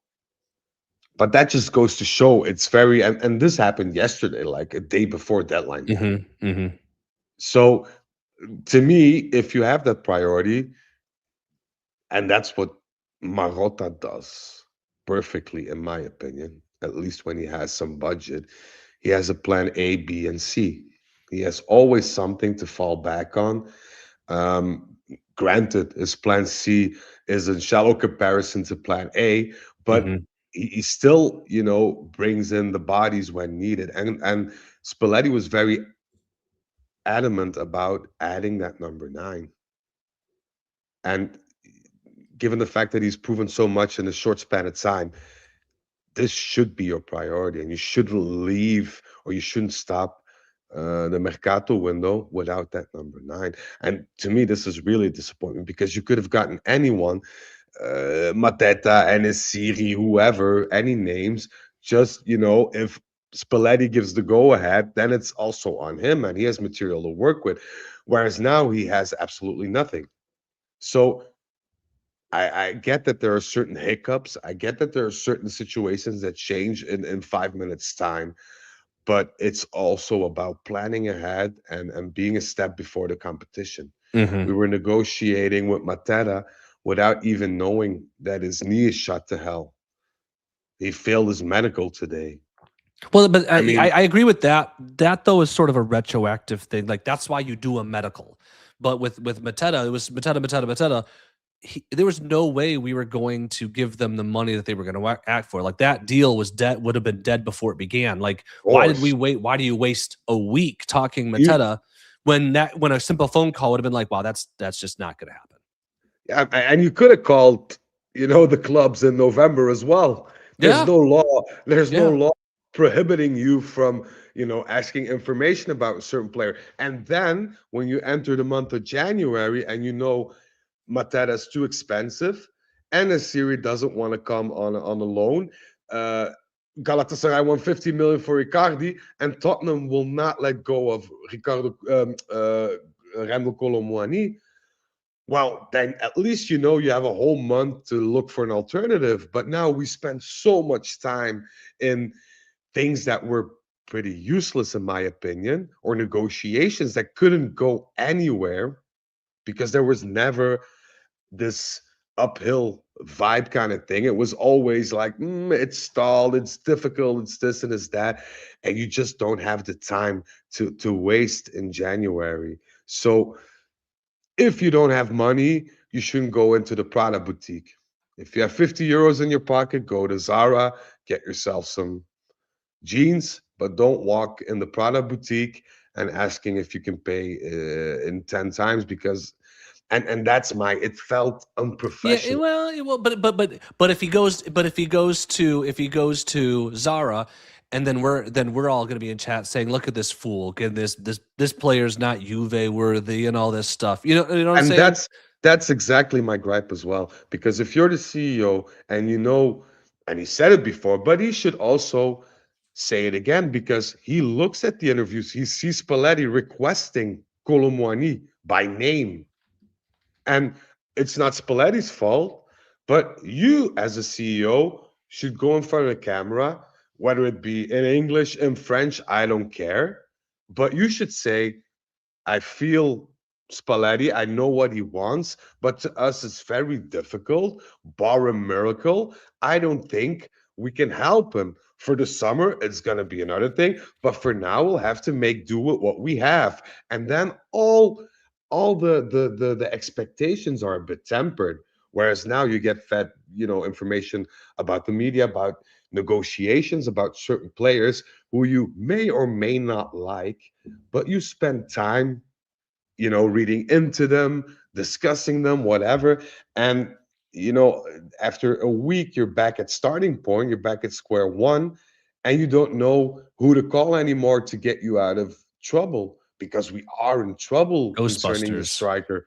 Speaker 2: but that just goes to show it's very, and this happened yesterday, like a day before deadline day.
Speaker 1: Mhm. Mhm.
Speaker 2: So, to me, if you have that priority, and that's what Marotta does perfectly, in my opinion, at least when he has some budget, he has a plan A, B, and C. He has always something to fall back on. Um, Granted, his plan C is in shallow comparison to plan A, but
Speaker 1: Mhm.
Speaker 2: he still, brings in the bodies when needed. And Spalletti was very adamant about adding that number nine. And given the fact that he's proven so much in a short span of time, this should be your priority, and you shouldn't leave or you shouldn't stop the mercato window without that number nine. And to me, this is really a disappointment because you could have gotten anyone, Mateta, Enesiri, whoever, any names. Just if Spalletti gives the go ahead, then it's also on him, and he has material to work with. Whereas now he has absolutely nothing. So I get that there are certain hiccups. I get that there are certain situations that change in 5 minutes time, but it's also about planning ahead and being a step before the competition.
Speaker 1: Mhm.
Speaker 2: We were negotiating with Matera without even knowing that his knee is shot to hell. He failed his medical today.
Speaker 1: Well, but
Speaker 2: I
Speaker 1: I
Speaker 2: mean,
Speaker 1: I agree with that. That though is sort of a retroactive thing. Like that's why you do a medical. But with Mateta, it was Mateta. There was no way we were going to give them the money that they were going to act for. Like that deal was dead, would have been dead before it began. Like,
Speaker 2: of
Speaker 1: why did we
Speaker 2: course,
Speaker 1: wait? Why do you waste a week talking
Speaker 2: you
Speaker 1: Mateta when a simple phone call would have been like, wow, that's just not going to happen.
Speaker 2: yeah, and you could have called, the clubs in November as well. There's
Speaker 1: Yeah,
Speaker 2: no law. There's no
Speaker 1: yeah.
Speaker 2: law prohibiting you from, asking information about a certain player. And then when you enter the month of January and Matera's too expensive, and Asiri doesn't want to come on a loan. Uh, Galatasaray won 50 million for Icardi, and Tottenham will not let go of Ricardo Randall Colomwani. Well, then at least you have a whole month to look for an alternative. But now we spend so much time in things that were pretty useless, in my opinion, or negotiations that couldn't go anywhere because there was never this uphill vibe kind of thing. It was always like, it's stalled, it's difficult, it's this and it's that. And you just don't have the time to waste in January. So if you don't have money, you shouldn't go into the Prada boutique. If you have 50 euros in your pocket, go to Zara, get yourself some jeans, but don't walk in the Prada boutique and asking if you can pay in 10 times because And that's my, it felt
Speaker 1: Yeah,
Speaker 2: unprofessional.
Speaker 1: well, but if he goes to Zara, and then we're all going to be in chat saying, "Look at this fool! Again, this player's not Juve worthy," and all this stuff. You know what I'm
Speaker 2: And
Speaker 1: saying?
Speaker 2: that's exactly my gripe as well. Because if you're the CEO and you know, and he said it before, but he should also say it again because he looks at the interviews. He sees Spalletti requesting Colomwani by name. And it's not Spalletti's fault, but you as a CEO should go in front of the camera, whether it be in English, in French, I don't care. But you should say, I feel Spalletti. I know what he wants, but to us, it's very difficult. Bar a miracle, I don't think we can help him. For the summer, it's going to be another thing, but for now, we'll have to make do with what we have, and then all the expectations are a bit tempered. Whereas now you get fed, information about the media, about negotiations, about certain players who you may or may not like, but you spend time, reading into them, discussing them, whatever. And, after a week, you're back at starting point, you're back at square one, and you don't know who to call anymore to get you out of trouble because we are in trouble concerning the
Speaker 1: Ghostbusters.
Speaker 2: striker.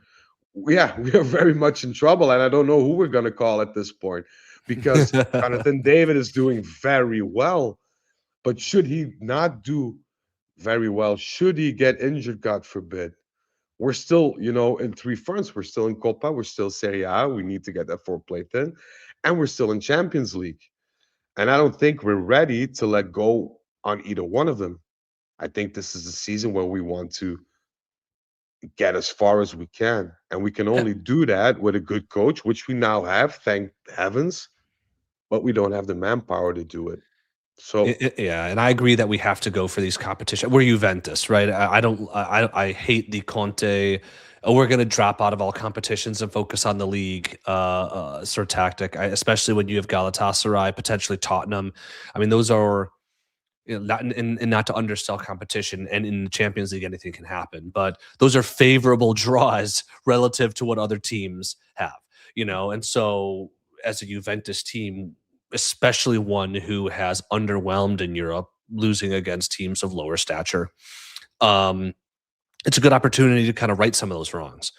Speaker 2: Yeah, we are very much in trouble, and I don't know who we're going to call at this point because Jonathan David is doing very well. But should he not do very well, should he get injured, God forbid, we're still, in three fronts. We're still in Copa. We're still Serie A. We need to get that four plate in. And we're still in Champions League. And I don't think we're ready to let go on either one of them. I think this is a season where we want to get as far as we can. And we can only do that with a good coach, which we now have, thank heavens, but we don't have the manpower to do it. So,
Speaker 1: Yeah, and I agree that we have to go for these competitions. We're Juventus, right? I don't. I hate the Conte. "Oh, we're going to drop out of all competitions and focus on the league," sort of tactic. Especially when you have Galatasaray, potentially Tottenham. I mean, those are, not and not to undersell competition. And in the Champions League, anything can happen. But those are favorable draws relative to what other teams have. And so as a Juventus team, especially one who has underwhelmed in Europe, losing against teams of lower stature, um, it's a good opportunity to kind of right some of those wrongs.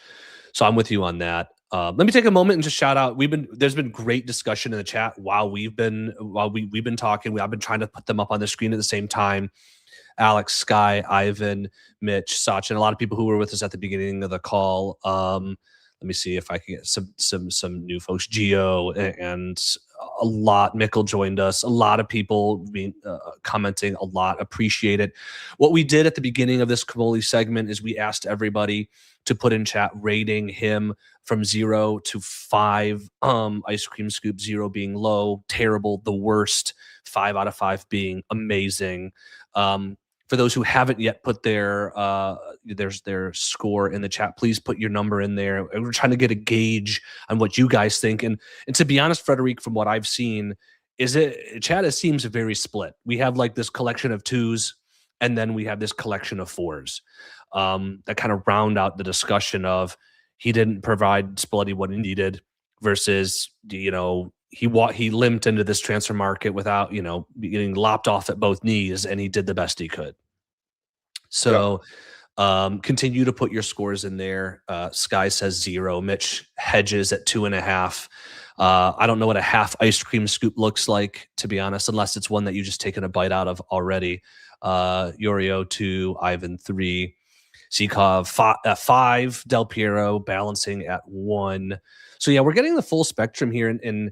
Speaker 1: So I'm with you on that. Let me take a moment and just shout out. There's been great discussion in the chat while we've been talking. I've been trying to put them up on the screen at the same time. Alex, Sky, Ivan, Mitch, Sachin, a lot of people who were with us at the beginning of the call. Let me see if I can get some new folks. Geo and a lot. Mikkel joined us. A lot of people commenting. A lot. Appreciate it. What we did at the beginning of this Comolli segment is we asked everybody to put in chat rating him from 0 to 5. Ice cream scoop, 0 being low, terrible, the worst, 5 out of 5 being amazing. For those who haven't yet put their score in the chat, please put your number in there. We're trying to get a gauge on what you guys think. And to be honest, Frederic, from what I've seen, chat seems very split. We have like this collection of 2s, and then we have this collection of 4s that kind of round out the discussion of he didn't provide Spalletti what he needed versus he limped into this transfer market without getting lopped off at both knees, and he did the best he could.
Speaker 2: yeah.
Speaker 1: So continue to put your scores in there. Sky says 0. Mitch hedges at 2.5. I don't know what a half ice cream scoop looks like, to be honest, unless it's one that you just taken a bite out of already. Yorio 2, Ivan 3, Zikov 5, Del Piero balancing at 1. So yeah, we're getting the full spectrum here, and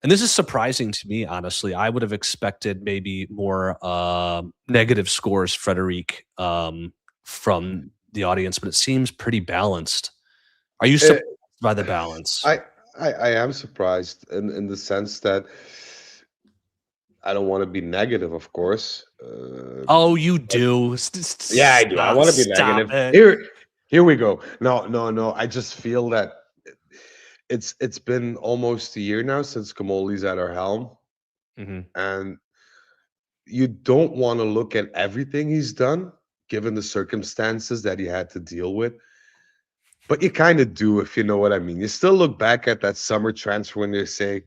Speaker 1: this is surprising to me, honestly. I would have expected maybe more negative scores, Frederic, from the audience, but it seems pretty balanced. Are you
Speaker 2: Eh,
Speaker 1: surprised by the balance?
Speaker 2: I, I am surprised in the sense that I don't want to be negative, of course.
Speaker 1: Oh, you
Speaker 2: But
Speaker 1: do.
Speaker 2: yeah, I do. I want to be
Speaker 1: Stop
Speaker 2: negative.
Speaker 1: it.
Speaker 2: Here we go. No, no, no. I just feel that it's been almost a year now since Comolli's at our helm,
Speaker 1: Hmm.
Speaker 2: and you don't want to look at everything he's done, given the circumstances that he had to deal with. But you kind of do, if you know what I mean. You still look back at that summer transfer when you say,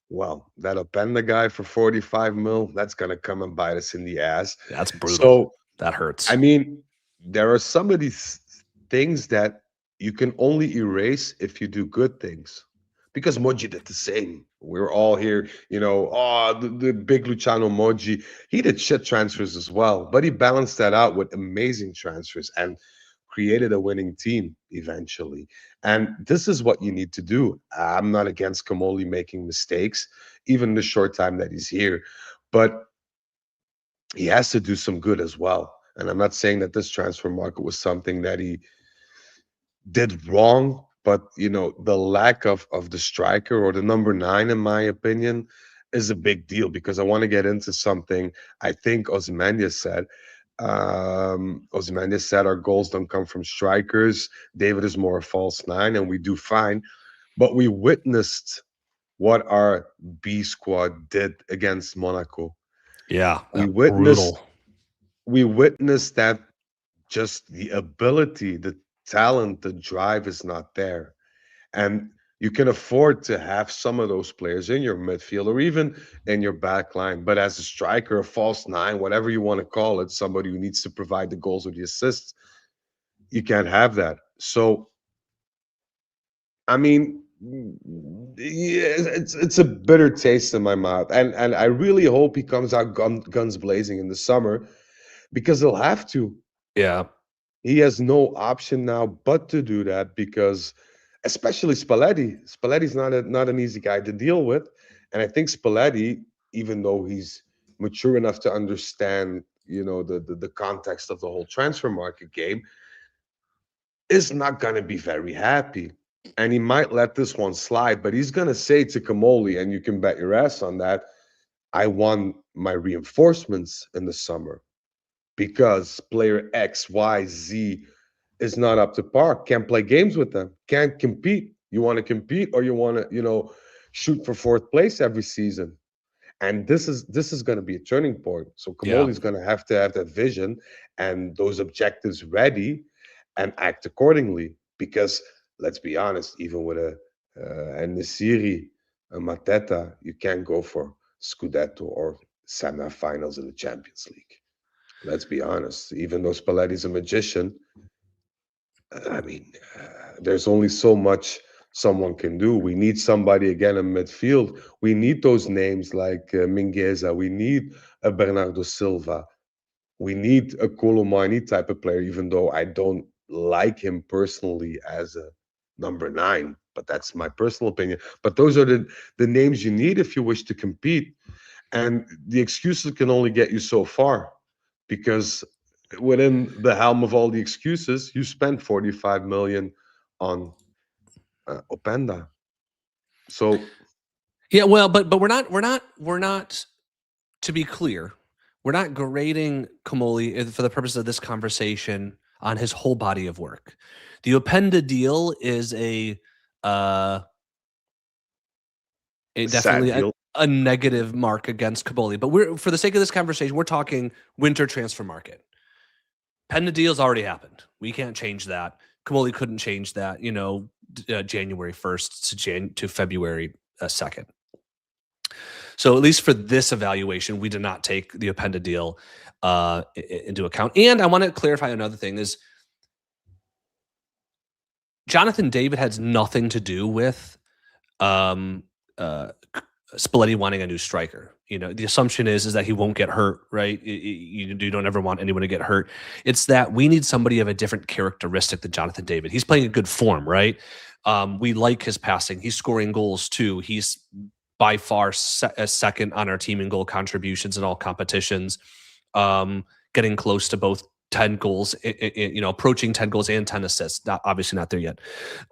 Speaker 2: well, that Openda guy for 45 mil, that's going to come and bite us in the ass.
Speaker 1: That's brutal.
Speaker 2: So,
Speaker 1: That
Speaker 2: I
Speaker 1: hurts.
Speaker 2: mean, there are some of these things that you can only erase if you do good things. Because Moji did the same. We're all here, oh, the big Luciano Moji. He did shit transfers as well, but he balanced that out with amazing transfers and created a winning team eventually. And this is what you need to do. I'm not against Comolli making mistakes, even the short time that he's here, but he has to do some good as well. And I'm not saying that this transfer market was something that he did wrong, but the lack of the striker or the number 9, in my opinion, is a big deal because I want to get into something I think Ozymandias said. Ozymandias said our goals don't come from strikers. David is more a false 9, and we do fine. But we witnessed what our B squad did against Monaco.
Speaker 1: Yeah,
Speaker 2: We
Speaker 1: brutal.
Speaker 2: witnessed we witnessed that just the ability, the talent, the drive is not there. And you can afford to have some of those players in your midfield or even in your back line. But as a striker, a false 9, whatever you want to call it, somebody who needs to provide the goals or the assists, you can't have that. So, I mean, yeah, it's a bitter taste in my mouth. And I really hope he comes out guns blazing in the summer because he'll have to.
Speaker 1: Yeah.
Speaker 2: He has no option now but to do that because, especially Spalletti. Spalletti's not an easy guy to deal with, and I think Spalletti, even though he's mature enough to understand, the context of the whole transfer market game, is not going to be very happy, and he might let this one slide. But he's going to say to Comolli, and you can bet your ass on that, I want my reinforcements in the summer because player X, Y, Z is not up to par. Can't play games with them. Can't compete. You want to compete or you want to, shoot for fourth place every season. And this is going to be a turning point. So
Speaker 1: Yeah.
Speaker 2: Comolli's going to have that vision and those objectives ready and act accordingly. Because let's be honest, even with a Nesiri, a Mateta, you can't go for Scudetto or semi-finals in the Champions League. Let's be honest. Even though Spalletti's a magician, I mean, there's only so much someone can do. We need somebody again in midfield. We need those names like Mingueza. We need a Bernardo Silva. We need a Colomani type of player, even though I don't like him personally as a number 9. But that's my personal opinion. But those are the names you need if you wish to compete. And the excuses can only get you so far because within the helm of all the excuses, you spent 45 million on Openda. So
Speaker 1: Yeah, well, but we're not to be clear, we're not grading Comolli for the purpose of this conversation on his whole body of work. The Openda deal is uh
Speaker 2: sad
Speaker 1: definitely
Speaker 2: deal.
Speaker 1: a negative mark against Comolli. But we're for the sake of this conversation, we're talking winter transfer market. Penda deal's already happened. We can't change that. Comolli couldn't change that, January 1st to February 2nd. So at least for this evaluation, we did not take the Openda deal into account. And I want to clarify another thing is Jonathan David has nothing to do with Spalletti wanting a new striker. The assumption is that he won't get hurt, right? You don't ever want anyone to get hurt. It's that we need somebody of a different characteristic than Jonathan David. He's playing in good form, right? We like his passing. He's scoring goals too. He's by far second on our team in goal contributions in all competitions, getting close to both 10 goals, approaching 10 goals and 10 assists. Obviously not there yet.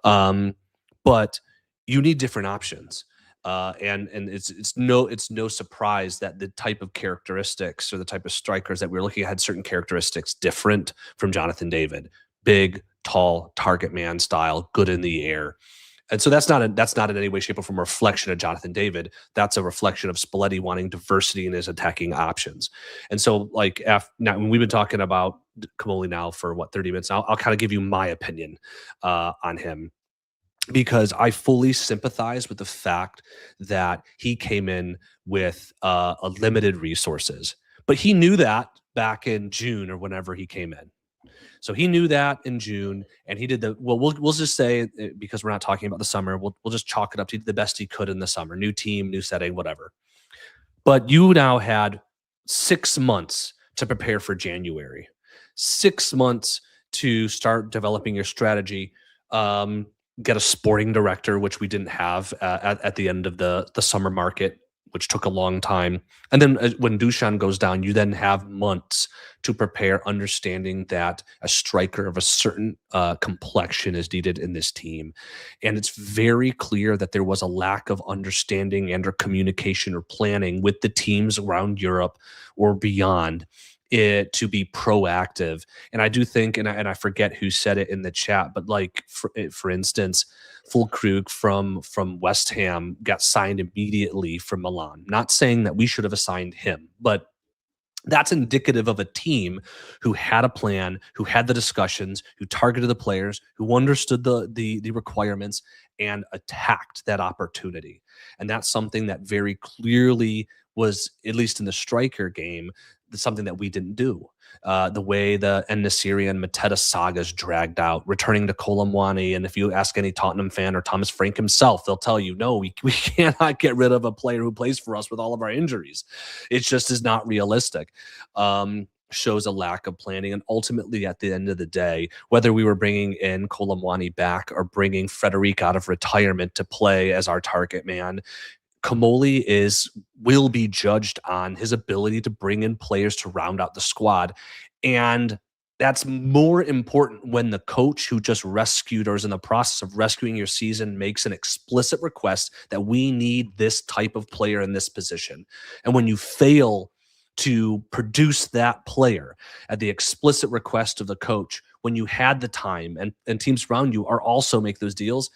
Speaker 1: But you need different options. And it's no surprise that the type of characteristics or the type of strikers that we're looking at had certain characteristics different from Jonathan David. Big, tall, target man style, good in the air. And so that's not in any way, shape, or form a reflection of Jonathan David. That's a reflection of Spalletti wanting diversity in his attacking options. And so, now we've been talking about Comolli now for 30 minutes. I'll kind of give you my opinion on him, because I fully sympathize with the fact that he came in with a limited resources, but he knew that back in June or whenever he came in. So he knew that in June, and he did we'll just say, because we're not talking about the summer, we'll just chalk it up. He did the best he could in the summer. New team, new setting, whatever. But you now had 6 months to prepare for January, 6 months to start developing your strategy. Get a sporting director, which we didn't have at the end of the summer market, which took a long time. And then when Dusan goes down, you then have months to prepare, understanding that a striker of a certain complexion is needed in this team. And it's very clear that there was a lack of understanding and or communication or planning with the teams around Europe or beyond to be proactive. And I do think, and I forget who said it in the chat, but like for instance, Fulkrug from West Ham got signed immediately from Milan. Not saying that we should have assigned him, but that's indicative of a team who had a plan, who had the discussions, who targeted the players, who understood the requirements and attacked that opportunity. And that's something that very clearly was, at least in the striker game, something that we didn't do. The way the En-Nesyri and Mateta sagas dragged out, returning to Colomwani. And if you ask any Tottenham fan or Thomas Frank himself, they'll tell you, no, we cannot get rid of a player who plays for us with all of our injuries. It just is not realistic. Shows a lack of planning. And ultimately, at the end of the day, whether we were bringing in Colomwani back or bringing Frederic out of retirement to play as our target man, Comolli will be judged on his ability to bring in players to round out the squad. And that's more important when the coach who just rescued or is in the process of rescuing your season makes an explicit request that we need this type of player in this position. And when you fail to produce that player at the explicit request of the coach, when you had the time and teams around you are also make those deals,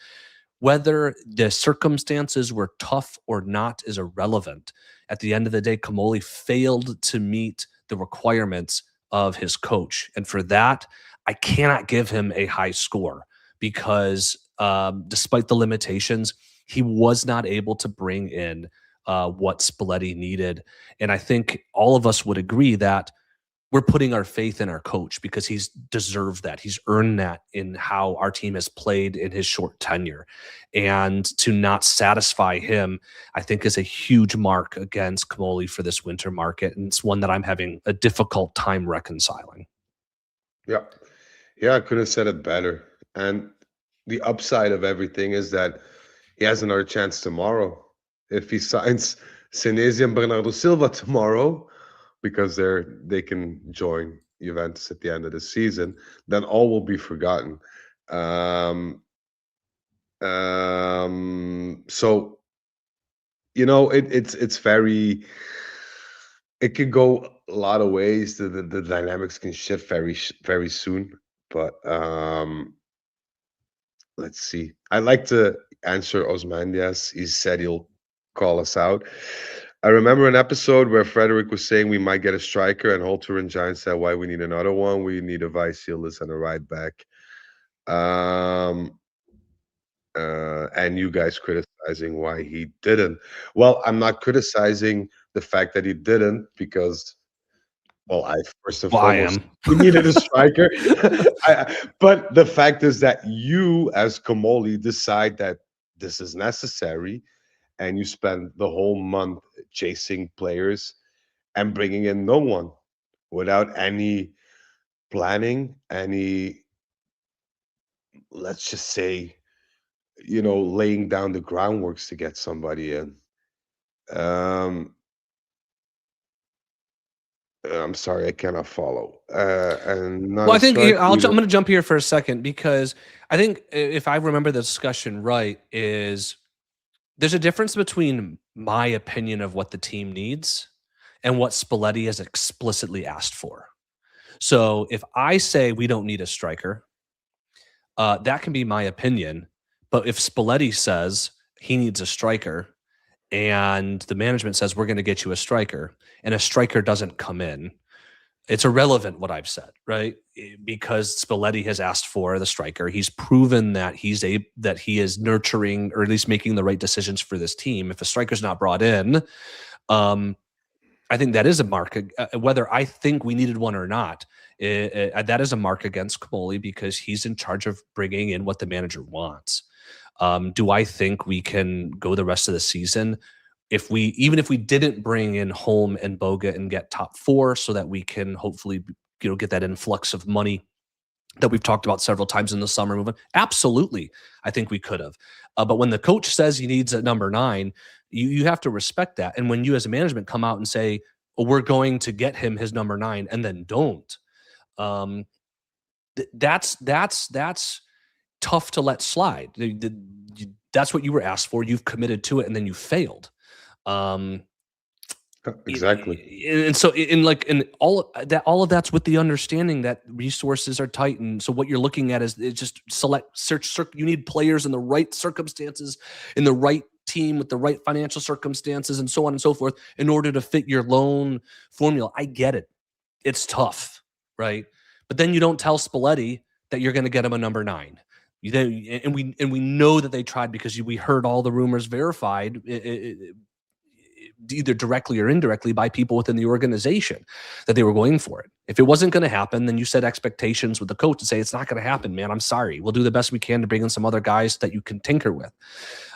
Speaker 1: whether the circumstances were tough or not is irrelevant. At the end of the day, Comolli failed to meet the requirements of his coach. And for that, I cannot give him a high score because despite the limitations, he was not able to bring in what Spalletti needed. And I think all of us would agree that we're putting our faith in our coach because he's deserved that. He's earned that in how our team has played in his short tenure. And to not satisfy him, I think is a huge mark against Comolli for this winter market. And it's one that I'm having a difficult time reconciling.
Speaker 2: Yeah. Yeah, I could have said it better. And the upside of everything is that he has another chance tomorrow. If he signs Senesi and Bernardo Silva tomorrow, because they can join Juventus at the end of the season, then all will be forgotten. So it's very, it could go a lot of ways. The dynamics can shift very soon. But let's see. I'd like to answer Osmandias. He said he'll call us out. I remember an episode where Frederic was saying we might get a striker, and Holter and Giant said, why we need another one? We need a vice Silas and a right back. And you guys criticizing why he didn't. Well, I'm not criticizing the fact that he didn't because, well, I first and foremost, we needed a striker. But the fact is that you, as Comolli, decide that this is necessary, and you spend the whole month chasing players and bringing in no one without any planning, let's just say, laying down the groundworks to get somebody in. I'm sorry, I cannot follow.
Speaker 1: Well, I think I'm going to jump here for a second because I think if I remember the discussion right, is there's a difference between my opinion of what the team needs and what Spalletti has explicitly asked for. So if I say we don't need a striker, that can be my opinion. But if Spalletti says he needs a striker and the management says we're going to get you a striker and a striker doesn't come in, It's irrelevant what I've said, right? Because Spalletti has asked for the striker. He's proven that that he is nurturing or at least making the right decisions for this team. If a striker's not brought in, I think that is a mark. Whether I think we needed one or not, that is a mark against Comolli because he's in charge of bringing in what the manager wants. Do I think we can go the rest of the season even if we didn't bring in Holm and Boga and get top 4 so that we can hopefully get that influx of money that we've talked about several times in the summer movement? Absolutely. I think we could have. But when the coach says he needs a number 9, you have to respect that. And when you as a management come out and say, oh, we're going to get him his number 9 and then don't, that's tough to let slide. That's what you were asked for. You've committed to it and then you failed.
Speaker 2: Exactly.
Speaker 1: And so all of that's with the understanding that resources are tight. And so what you're looking at is just search. You need players in the right circumstances, in the right team with the right financial circumstances, and so on and so forth in order to fit your loan formula. I get it. It's tough, right? But then you don't tell Spalletti that you're going to get him a number 9. And we know that they tried because we heard all the rumors verified, either directly or indirectly by people within the organization that they were going for it. If it wasn't going to happen, then you set expectations with the coach and say, it's not going to happen, man. I'm sorry. We'll do the best we can to bring in some other guys that you can tinker with.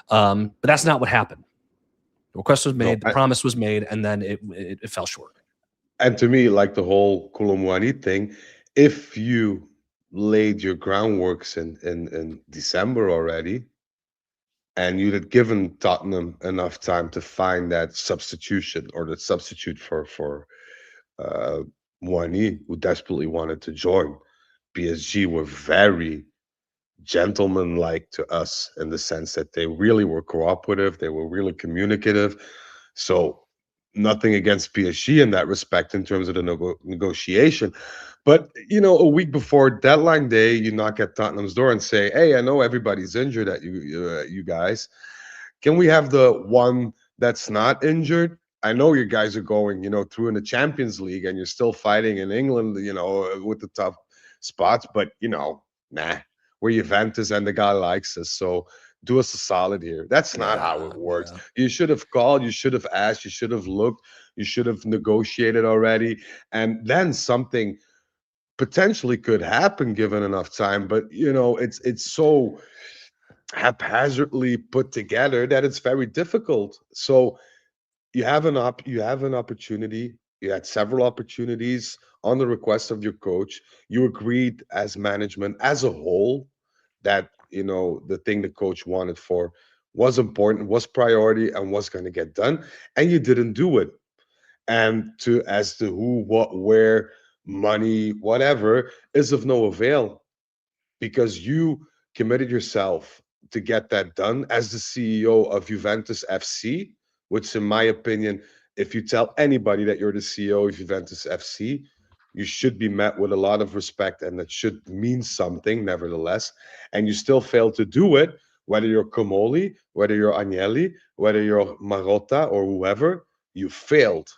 Speaker 1: But that's not what happened. The request was made, the promise was made, and then it fell short.
Speaker 2: And to me, like the whole Colomwani thing, if you laid your groundworks in December already, and you'd have given Tottenham enough time to find that substitution or the substitute for Moani, who desperately wanted to join. PSG were very gentlemanlike to us in the sense that they really were cooperative, they were really communicative. So nothing against PSG in that respect in terms of the negotiation. But, a week before deadline day, you knock at Tottenham's door and say, hey, I know everybody's injured at you guys. Can we have the one that's not injured? I know you guys are going, through in the Champions League and you're still fighting in England, with the tough spots. But, nah, we're Juventus and the guy likes us. So do us a solid here. That's not how it works. Yeah. You should have called, you should have asked, you should have looked, you should have negotiated already. And then something potentially could happen given enough time, but it's so haphazardly put together that it's very difficult. So you have an opportunity. You had several opportunities on the request of your coach. You agreed as management as a whole that the thing the coach wanted for was important, was priority, and was going to get done, and you didn't do it. And as to who, what, where, money, whatever, is of no avail because you committed yourself to get that done as the CEO of Juventus FC, which in my opinion, if you tell anybody that you're the CEO of Juventus FC, you should be met with a lot of respect and that should mean something nevertheless. And you still fail to do it, whether you're Comolli, whether you're Agnelli, whether you're Marotta or whoever, you failed.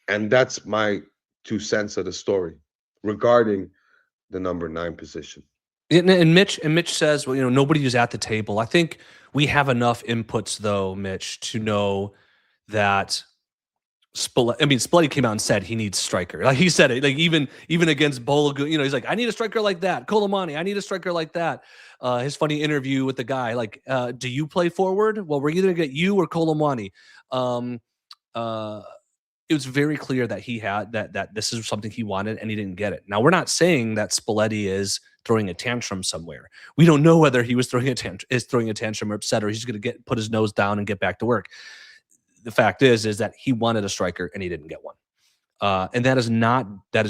Speaker 2: And that's my 2 cents of the story regarding the number 9 position.
Speaker 1: And Mitch says, well, nobody is at the table. I think we have enough inputs though, Mitch, to know that Spalletti came out and said he needs striker. Like he said it, like even against Boga, he's like, I need a striker like that. Colomani, I need a striker like that. His funny interview with the guy, like, do you play forward? Well, we're either gonna get you or Colomani. It was very clear that he had that this is something he wanted and he didn't get it. Now, we're not saying that Spalletti is throwing a tantrum somewhere. We don't know whether he was throwing a tantrum or upset, or he's going to put his nose down and get back to work. The fact is that he wanted a striker and he didn't get one. And that is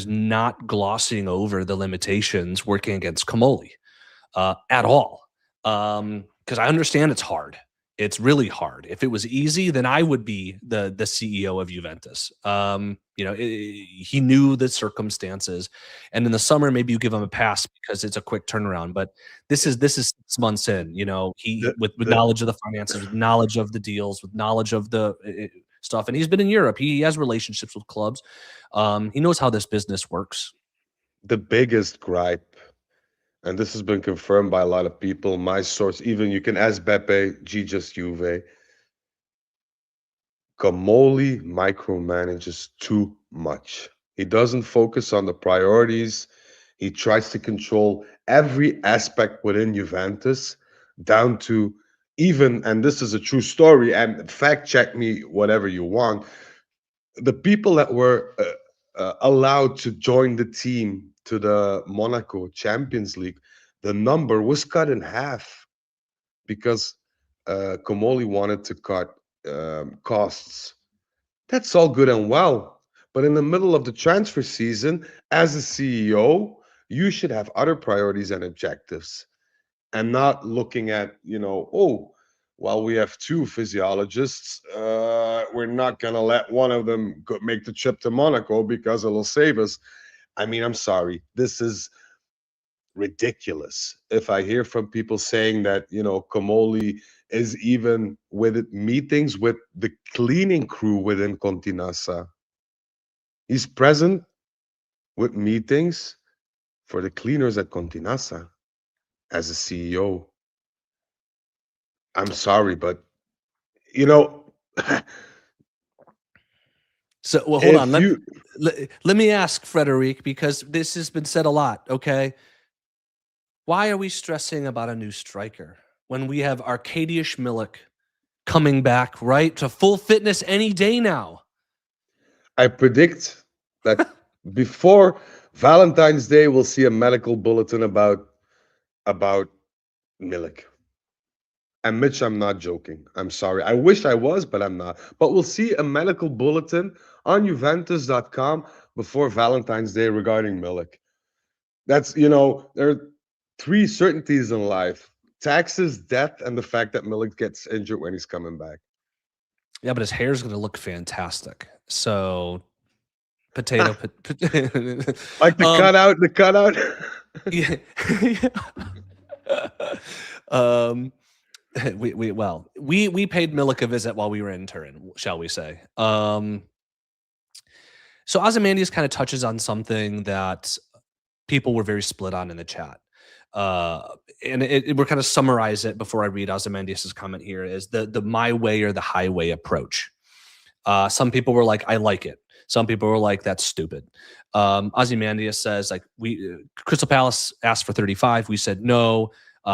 Speaker 1: not glossing over the limitations working against Comolli at all. Because I understand it's hard. It's really hard. If it was easy, then I would be the CEO of Juventus. He knew the circumstances, and in the summer, maybe you give him a pass because it's a quick turnaround. But this is 6 months in. With knowledge of the finances, with knowledge of the deals, with knowledge of the stuff. And he's been in Europe. He has relationships with clubs. He knows how this business works.
Speaker 2: The biggest gripe, and this has been confirmed by a lot of people, my source, even you can ask Beppe, G just Juve, Comolli micromanages too much. He doesn't focus on the priorities. He tries to control every aspect within Juventus, down to even, and this is a true story, and fact check me whatever you want, the people that were allowed to join the team to the Monaco Champions League, the number was cut in half because Comolli wanted to cut costs. That's all good and well. But in the middle of the transfer season, as a CEO, you should have other priorities and objectives and not looking at, oh, well, we have two physiologists. We're not going to let one of them make the trip to Monaco because it'll save us. I mean, I'm sorry. This is ridiculous. If I hear from people saying that, Comolli is even with meetings with the cleaning crew within Continassa. He's present with meetings for the cleaners at Continassa as a CEO. I'm sorry, but you know,
Speaker 1: So, well, hold on.
Speaker 2: if you
Speaker 1: Let me ask Frederic, because this has been said a lot. Okay, why are we stressing about a new striker when we have Arkadiusz Milik coming back, right, to full fitness any day now?
Speaker 2: I predict that before Valentine's Day, we'll see a medical bulletin about Milik. And Mitch, I'm not joking. I'm sorry. I wish I was, but I'm not. But we'll see a medical bulletin on Juventus.com before Valentine's Day regarding Milik. That's, there are three certainties in life: taxes, death, and the fact that Milik gets injured when he's coming back.
Speaker 1: Yeah, but his hair is going to look fantastic. So, potato.
Speaker 2: Like the cutout.
Speaker 1: Yeah. We paid Milik a visit while we were in Turin, shall we say? So Ozymandias kind of touches on something that people were very split on in the chat. And we're kind of summarize it before I read Ozymandias' comment here is the my way or the highway approach. Some people were like, I like it. Some people were like, that's stupid. Ozymandias says, like, Crystal Palace asked for 35. We said no.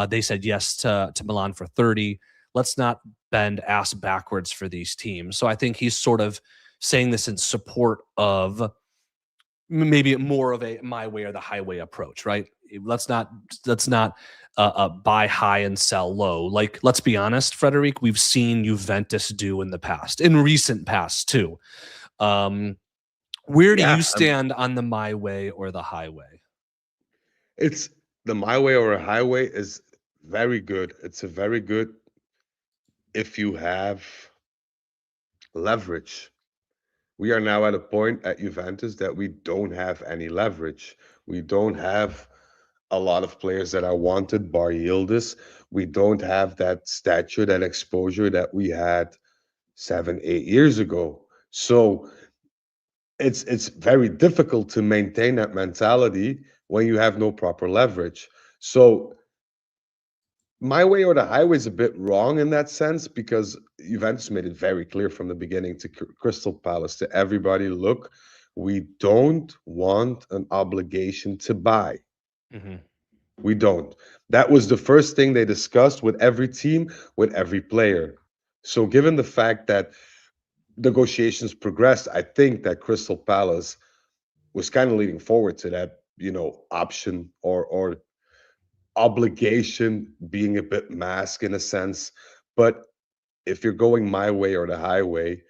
Speaker 1: They said yes to Milan for 30. Let's not bend ass backwards for these teams. So I think he's sort of saying this in support of maybe more of a my way or the highway approach, right? Let's not buy high and sell low. Like, let's be honest, Frederic, we've seen Juventus do in the past, in recent past too. Where do you stand on the my way or the highway?
Speaker 2: It's the my way or a highway is very good. It's a very good if you have leverage. We are now at a point at Juventus that we don't have any leverage. We don't have a lot of players that are wanted, bar Yildiz. We don't have that stature, that exposure that we had 7, 8 years ago. So it's very difficult to maintain that mentality when you have no proper leverage. So my way or the highway is a bit wrong in that sense because Juventus made it very clear from the beginning to Crystal Palace, to everybody, look, we don't want an obligation to buy. Mm-hmm. We don't. That was the first thing they discussed with every team, with every player. So given the fact that negotiations progressed, I think that Crystal Palace was kind of leading forward to that, option or obligation being a bit masked in a sense. But if you're going my way or the highway,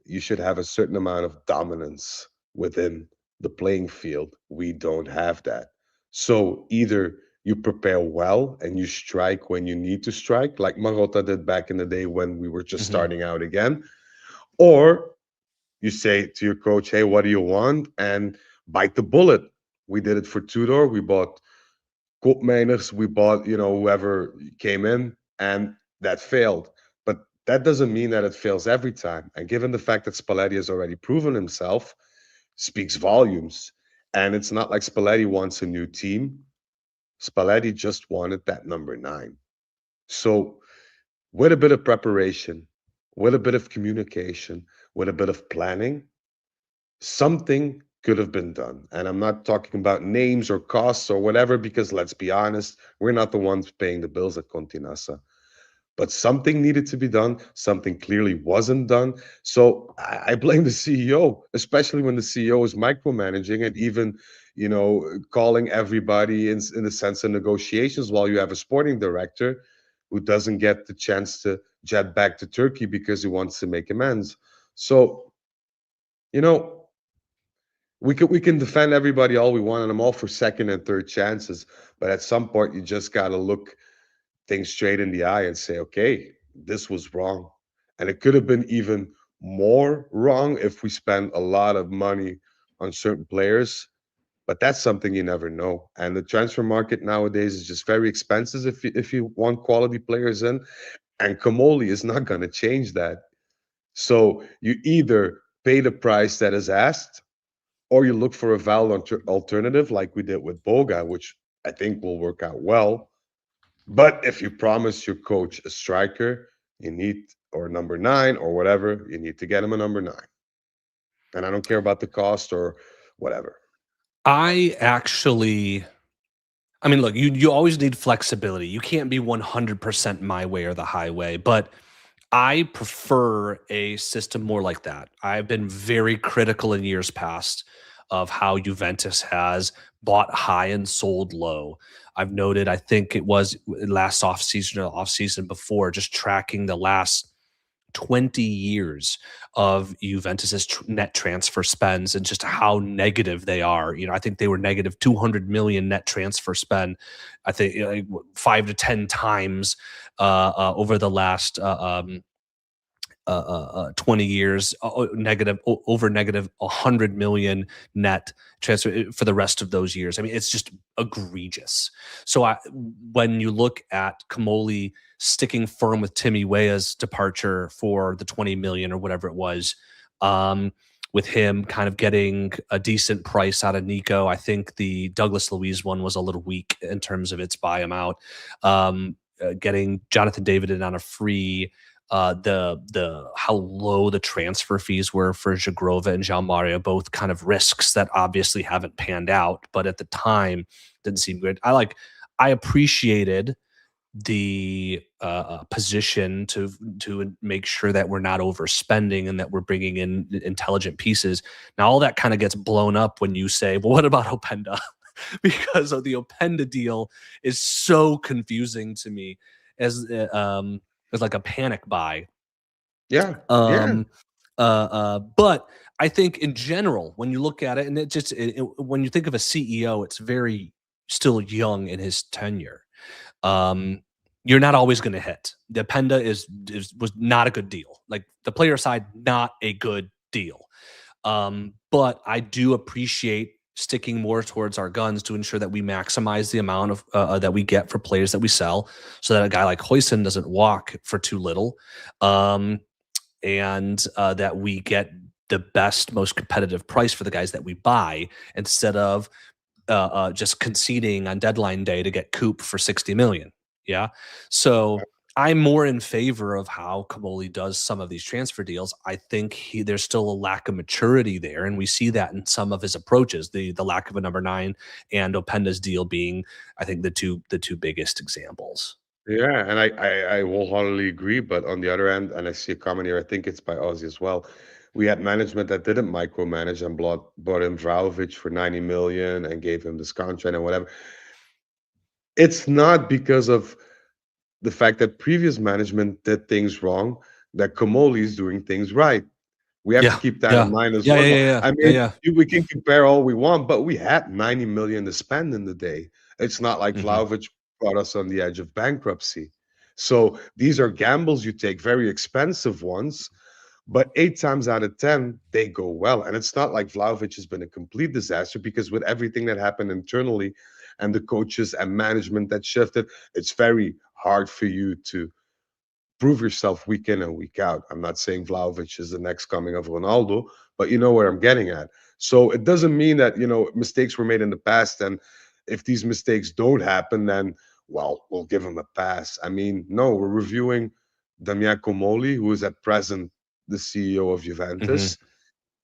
Speaker 2: you should have a certain amount of dominance within the playing field. We don't have that. So either you prepare well and you strike when you need to strike, like Marotta did back in the day when we were just starting out again, or you say to your coach, hey, what do you want? And bite the bullet. We did it for Tudor. We bought Koopmeiners, we bought, whoever came in, and that failed. But that doesn't mean that it fails every time. And given the fact that Spalletti has already proven himself, speaks volumes. And it's not like Spalletti wants a new team. Spalletti just wanted that number 9. So, with a bit of preparation, with a bit of communication, with a bit of planning, something could have been done. And I'm not talking about names or costs or whatever, because let's be honest, we're not the ones paying the bills at Continassa. But something needed to be done. Something clearly wasn't done. So I blame the CEO, especially when the CEO is micromanaging and even, calling everybody in the sense of negotiations, while you have a sporting director who doesn't get the chance to jet back to Turkey because he wants to make amends. So, you know, we can defend everybody all we want, and I'm all for second and third chances. But at some point, you just got to look things straight in the eye and say, okay, this was wrong. And it could have been even more wrong if we spent a lot of money on certain players. But that's something you never know. And the transfer market nowadays is just very expensive if you want quality players in. And Comolli is not going to change that. So you either pay the price that is asked, or you look for a valid alternative like we did with Boga, which I think will work out well. But if you promise your coach a striker, you need, or number 9 or whatever, you need to get him a number 9. And I don't care about the cost or whatever.
Speaker 1: I actually, I mean, look, you always need flexibility. You can't be 100% my way or the highway, but I prefer a system more like that. I've been very critical in years past of how Juventus has bought high and sold low. I've noted, I think it was last offseason or offseason before, just tracking the last 20 years of Juventus's net transfer spends and just how negative they are. I think they were negative 200 million net transfer spend. I think 5 to 10 times over the last 20 years, negative, over negative 100 million net transfer for the rest of those years. I mean, it's just egregious. So when you look at Comolli sticking firm with Timmy Weah's departure for the 20 million or whatever it was, with him kind of getting a decent price out of Nico, I think the Douglas Luiz one was a little weak in terms of its buy him out. Getting Jonathan David in on a free, the how low the transfer fees were for Jagrova and Jean Mario, both kind of risks that obviously haven't panned out, but at the time didn't seem good. I appreciated the position to make sure that we're not overspending and that we're bringing in intelligent pieces. Now all that kind of gets blown up when you say, well, what about Openda? Because of the Openda deal is so confusing to me as like a panic buy.
Speaker 2: Yeah. Yeah.
Speaker 1: But I think in general, when you look at it, and when you think of a CEO, it's very still young in his tenure. You're not always going to hit. The Penda was not a good deal. Like the player side, not a good deal. But I do appreciate sticking more towards our guns to ensure that we maximize the amount of that we get for players that we sell, so that a guy like Huijsen doesn't walk for too little, and that we get the best, most competitive price for the guys that we buy, instead of just conceding on deadline day to get Coop for 60 million. Yeah. So I'm more in favor of how Comolli does some of these transfer deals. I think there's still a lack of maturity there, and we see that in some of his approaches. The lack of a number 9 and Openda's deal being, I think, the two biggest examples.
Speaker 2: Yeah, and I wholeheartedly agree. But on the other end, and I see a comment here, I think it's by Ozzy as well. We had management that didn't micromanage and brought in Vlahovic for 90 million and gave him this contract and whatever. It's not because of the fact that previous management did things wrong that Comolli is doing things right. We have to
Speaker 1: Yeah,
Speaker 2: keep that in
Speaker 1: yeah,
Speaker 2: mind as
Speaker 1: yeah, yeah,
Speaker 2: well.
Speaker 1: yeah,
Speaker 2: I
Speaker 1: yeah,
Speaker 2: mean,
Speaker 1: yeah.
Speaker 2: we can compare all we want, but we had 90 million to spend in the day. It's not like
Speaker 1: Hmm.
Speaker 2: Vlahovic brought us on the edge of bankruptcy. So these are gambles you take, very expensive ones, but 8 times out of 10, they go well. And it's not like Vlahovic has been a complete disaster, because with everything that happened internally and the coaches and management that shifted, it's very hard for you to prove yourself week in and week out. I'm not saying Vlahovic is the next coming of Ronaldo, but you know where I'm getting at. So it doesn't mean that, mistakes were made in the past. And if these mistakes don't happen, then, well, we'll give him a pass. I mean, no, we're reviewing Damien Comolli, who is at present the CEO of
Speaker 1: Hmm.
Speaker 2: Juventus.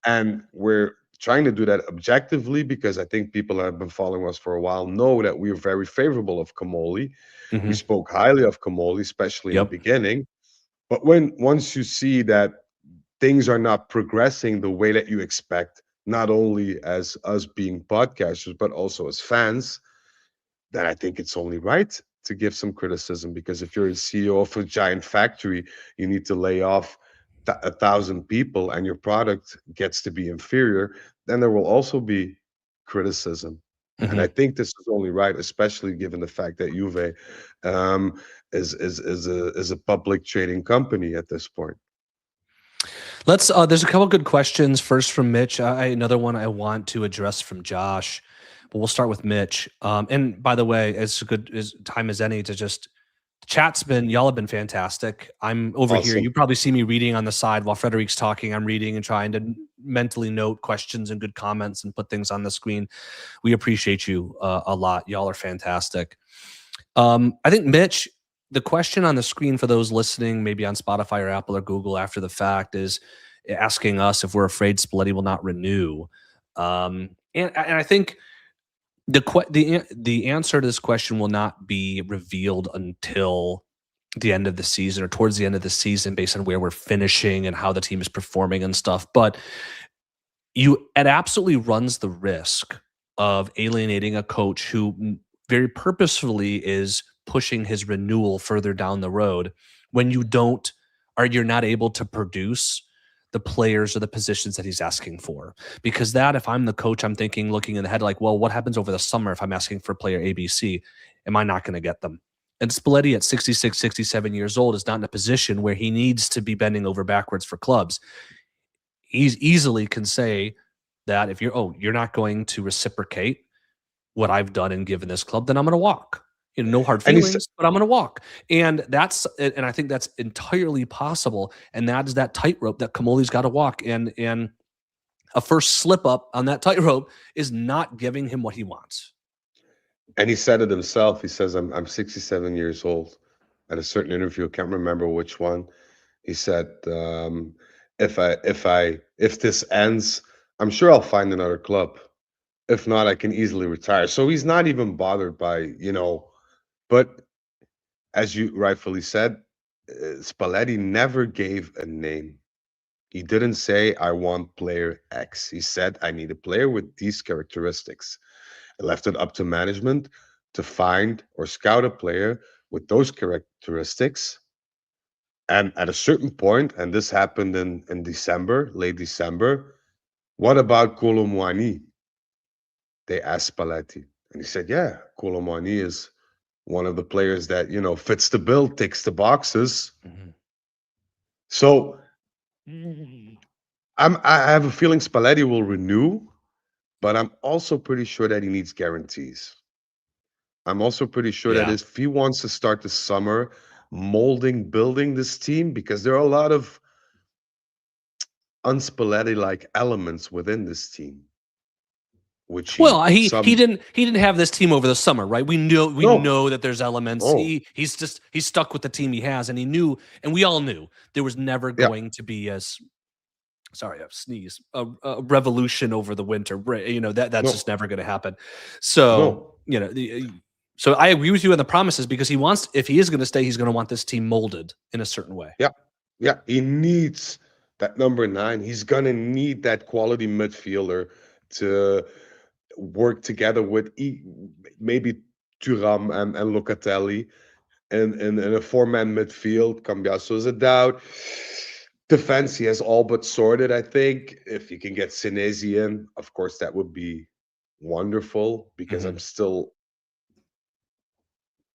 Speaker 2: And we're trying to do that objectively because I think people that have been following us for a while know that we're very favorable of Comolli. We
Speaker 1: Hmm.
Speaker 2: spoke highly of Comolli, especially in the
Speaker 1: Yep.
Speaker 2: beginning. But once you see that things are not progressing the way that you expect, not only as us being podcasters, but also as fans, then I think it's only right to give some criticism. Because if you're a CEO of a giant factory, you need to lay off 1,000 people and your product gets to be inferior, then there will also be criticism. And I
Speaker 1: Hmm.
Speaker 2: think this is only right, especially given the fact that Juve um, is a public trading company at this point.
Speaker 1: Let's. There's a couple good questions. First from Mitch. Another one I want to address from Josh, but we'll start with Mitch. And by the way, it's a good as time as any to just chat's been y'all have been fantastic. I'm over here.
Speaker 2: Awesome.
Speaker 1: You probably see me reading on the side while Frederick's talking. I'm reading and trying to mentally note questions and good comments and put things on the screen. We appreciate you a lot. Y'all are fantastic. I think Mitch, the question on the screen for those listening, maybe on Spotify or Apple or Google after the fact, is asking us if we're afraid Spalletti will not renew. And I think the answer to this question will not be revealed until the end of the season or towards the end of the season based on where we're finishing and how the team is performing and stuff. But it absolutely runs the risk of alienating a coach who very purposefully is pushing his renewal further down the road when you're not able to produce the players or the positions that he's asking for. Because that, if I'm the coach, I'm thinking, looking ahead, like, well, what happens over the summer if I'm asking for player ABC? Am I not going to get them? And Spalletti at 66, 67 years old is not in a position where he needs to be bending over backwards for clubs. He easily can say that if you're not going to reciprocate what I've done and given this club, then I'm going to walk. No hard
Speaker 2: And he's
Speaker 1: feelings, but I'm going to walk. And I think that's entirely possible. And that is that tightrope that Comolli's got to walk. And a first slip up on that tightrope is not giving him what he wants.
Speaker 2: And he said it himself. He says, I'm 67 years old. At a certain interview, I can't remember which one. He said, if this ends, I'm sure I'll find another club. If not, I can easily retire. So he's not even bothered by, but as you rightfully said, Spalletti never gave a name. He didn't say, I want player X. He said, I need a player with these characteristics. I left it up to management to find or scout a player with those characteristics. And at a certain point, and this happened in December, late December, what about Colomwani? They asked Spalletti. And he said, yeah, Colomwani is one of the players that, fits the bill, ticks the boxes.
Speaker 1: Mhm.
Speaker 2: So I have a feeling Spalletti will renew, but I'm also pretty sure that he needs guarantees. I'm also pretty sure that
Speaker 1: Yeah.
Speaker 2: if he wants to start the summer molding, building this team, because there are a lot of unspalletti like elements within this team, which
Speaker 1: Well,
Speaker 2: he
Speaker 1: he
Speaker 2: some
Speaker 1: didn't have this team over the summer, right? We
Speaker 2: no,
Speaker 1: know that there's elements.
Speaker 2: no,
Speaker 1: He's stuck with the team he has, and he knew, and we all knew there was never
Speaker 2: yeah,
Speaker 1: going to be as sorry, I've sneezed a revolution over the winter break. That's just
Speaker 2: no,
Speaker 1: never going to happen. So
Speaker 2: no,
Speaker 1: so I agree with you on the promises because if he is going to stay, he's going to want this team molded in a certain way.
Speaker 2: yeah, yeah. He needs that number 9. He's gonna need that quality midfielder to work together with maybe Thuram and Locatelli. And in a 4-man midfield, Cambiaso is a doubt. Defense, he has all but sorted, I think. If you can get Senesi in, of course, that would be wonderful because I'm
Speaker 1: Mhm.
Speaker 2: still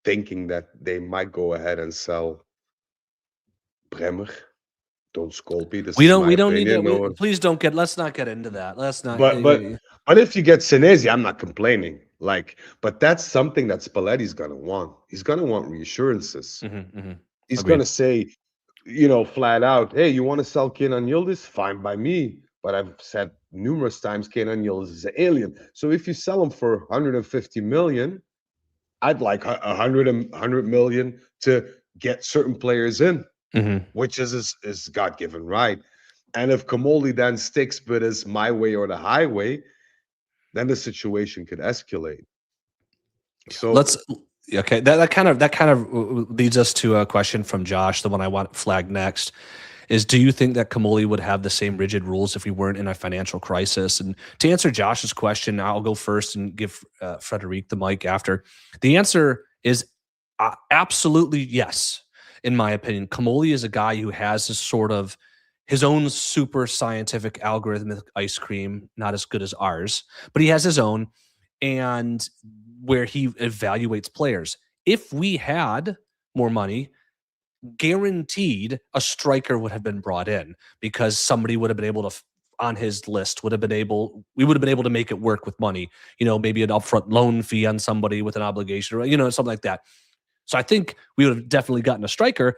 Speaker 2: thinking that they might go ahead and sell Bremer. Don't scold me. This is my
Speaker 1: We don't need to.
Speaker 2: opinion. No one,
Speaker 1: Please don't get. Let's not get into that. Let's not.
Speaker 2: but but but if you get Senesi, I'm not complaining. Like, but that's something that Spalletti's gonna want. He's gonna want reassurances.
Speaker 1: Mhm, mhm.
Speaker 2: He's
Speaker 1: Agreed.
Speaker 2: gonna say, flat out, hey, you want to sell Kenan Yildiz? Fine by me. But I've said numerous times Kenan Yildiz is an alien. So if you sell him for 150 million, I'd like 100 million to get certain players in,
Speaker 1: Mm-hmm.
Speaker 2: which is his God-given right. And if Comolli then sticks but is my way or the highway, then the situation could escalate. So
Speaker 1: Let's okay. That kind of leads us to a question from Josh, the one I want flagged next. Is do you think that Comolli would have the same rigid rules if we weren't in a financial crisis? And to answer Josh's question, I'll go first and give Frederic the mic after. The answer is absolutely yes, in my opinion. Comolli is a guy who has this sort of his own super scientific algorithmic ice cream, not as good as ours, but he has his own, and where he evaluates players. If we had more money, guaranteed a striker would have been brought in because somebody would have been able to on his list would have been able we would have been able to make it work with money, maybe an upfront loan fee on somebody with an obligation, or something like that. So I think we would have definitely gotten a striker,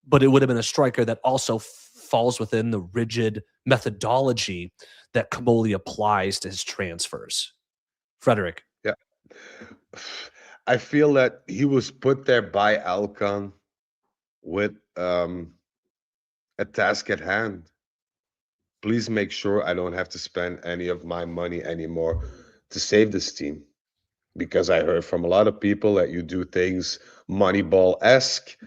Speaker 1: but it would have been a striker that also falls within the rigid methodology that Comolli applies to his transfers. Frederic.
Speaker 2: yeah, I feel that he was put there by Alcon with a task at hand. Please make sure I don't have to spend any of my money anymore to save this team. Because I heard from a lot of people that you do things Moneyball-esque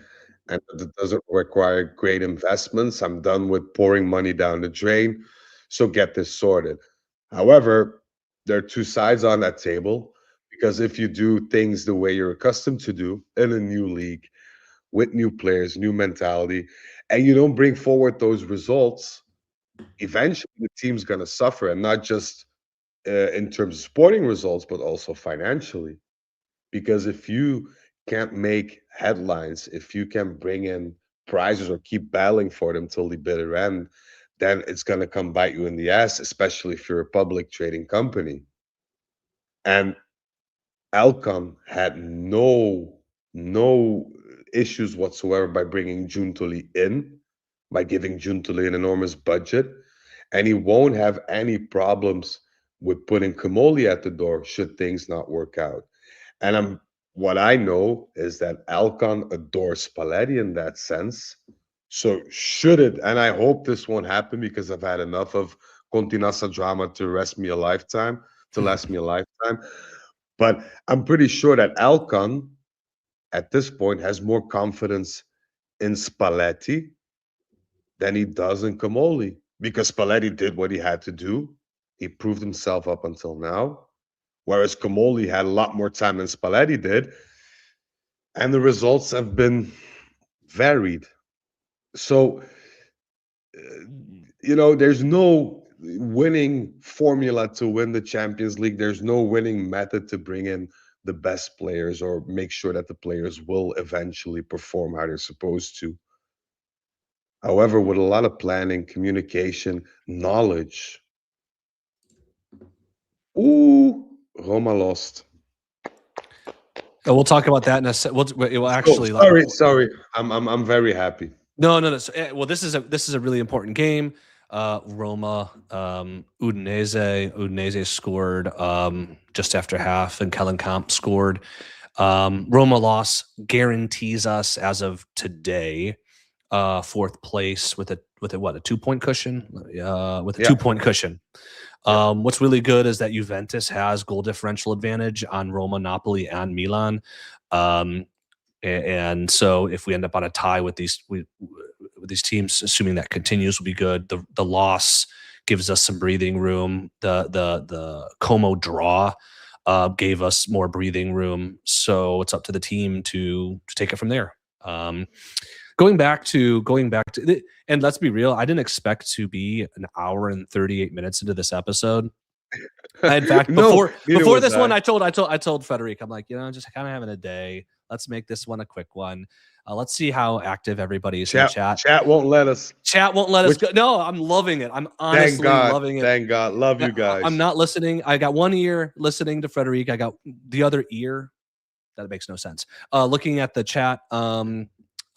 Speaker 2: and it doesn't require great investments. I'm done with pouring money down the drain. So get this sorted. However, there are two sides on that table because if you do things the way you're accustomed to do in a new league with new players, new mentality, and you don't bring forward those results, eventually the team's going to suffer, and not just in terms of sporting results, but also financially. Because if you can't make headlines, if you can bring in prizes or keep battling for them till the bitter end, then it's going to come bite you in the ass, especially if you're a public trading company. And Alcon had no issues whatsoever by bringing Juntoli in, by giving Juntoli an enormous budget, and he won't have any problems with putting Comolli at the door should things not work out. And what I know is that Alcon adores Spalletti in that sense. So should it, and I hope this won't happen because I've had enough of Continassa drama to last me a lifetime. But I'm pretty sure that Alcon at this point has more confidence in Spalletti than he does in Comolli because Spalletti did what he had to do. He proved himself up until now, whereas Comolli had a lot more time than Spalletti did, and the results have been varied. So, there's no winning formula to win the Champions League. There's no winning method to bring in the best players or make sure that the players will eventually perform how they're supposed to. However, with a lot of planning, communication, knowledge, Roma lost.
Speaker 1: We'll talk about that in a sec. We'll actually
Speaker 2: Sorry. I'm very happy.
Speaker 1: No. Well, this is a really important game. Roma, Udinese. Udinese scored just after half, and Kellen Kamp scored. Roma loss guarantees us as of today fourth place with a 2-point cushion. With a 2-point cushion. What's really good is that Juventus has goal differential advantage on Roma, Napoli, and Milan. And so if we end up on a tie with these teams, assuming that continues, will be good. The loss gives us some breathing room. The Como draw gave us more breathing room. So it's up to the team to take it from there. Going back to and let's be real, I didn't expect to be an hour and 38 minutes into this episode. In fact, before this one, I told Frederic, I'm like, just kind of having a day. Let's make this one a quick one. Let's see how active everybody is in the chat.
Speaker 2: Chat won't let us.
Speaker 1: Chat won't let us go. No, I'm loving it. I'm honestly loving it.
Speaker 2: Thank God. Love you guys.
Speaker 1: I'm not listening. I got one ear listening to Frederic. I got the other ear. That makes no sense. Looking at the chat,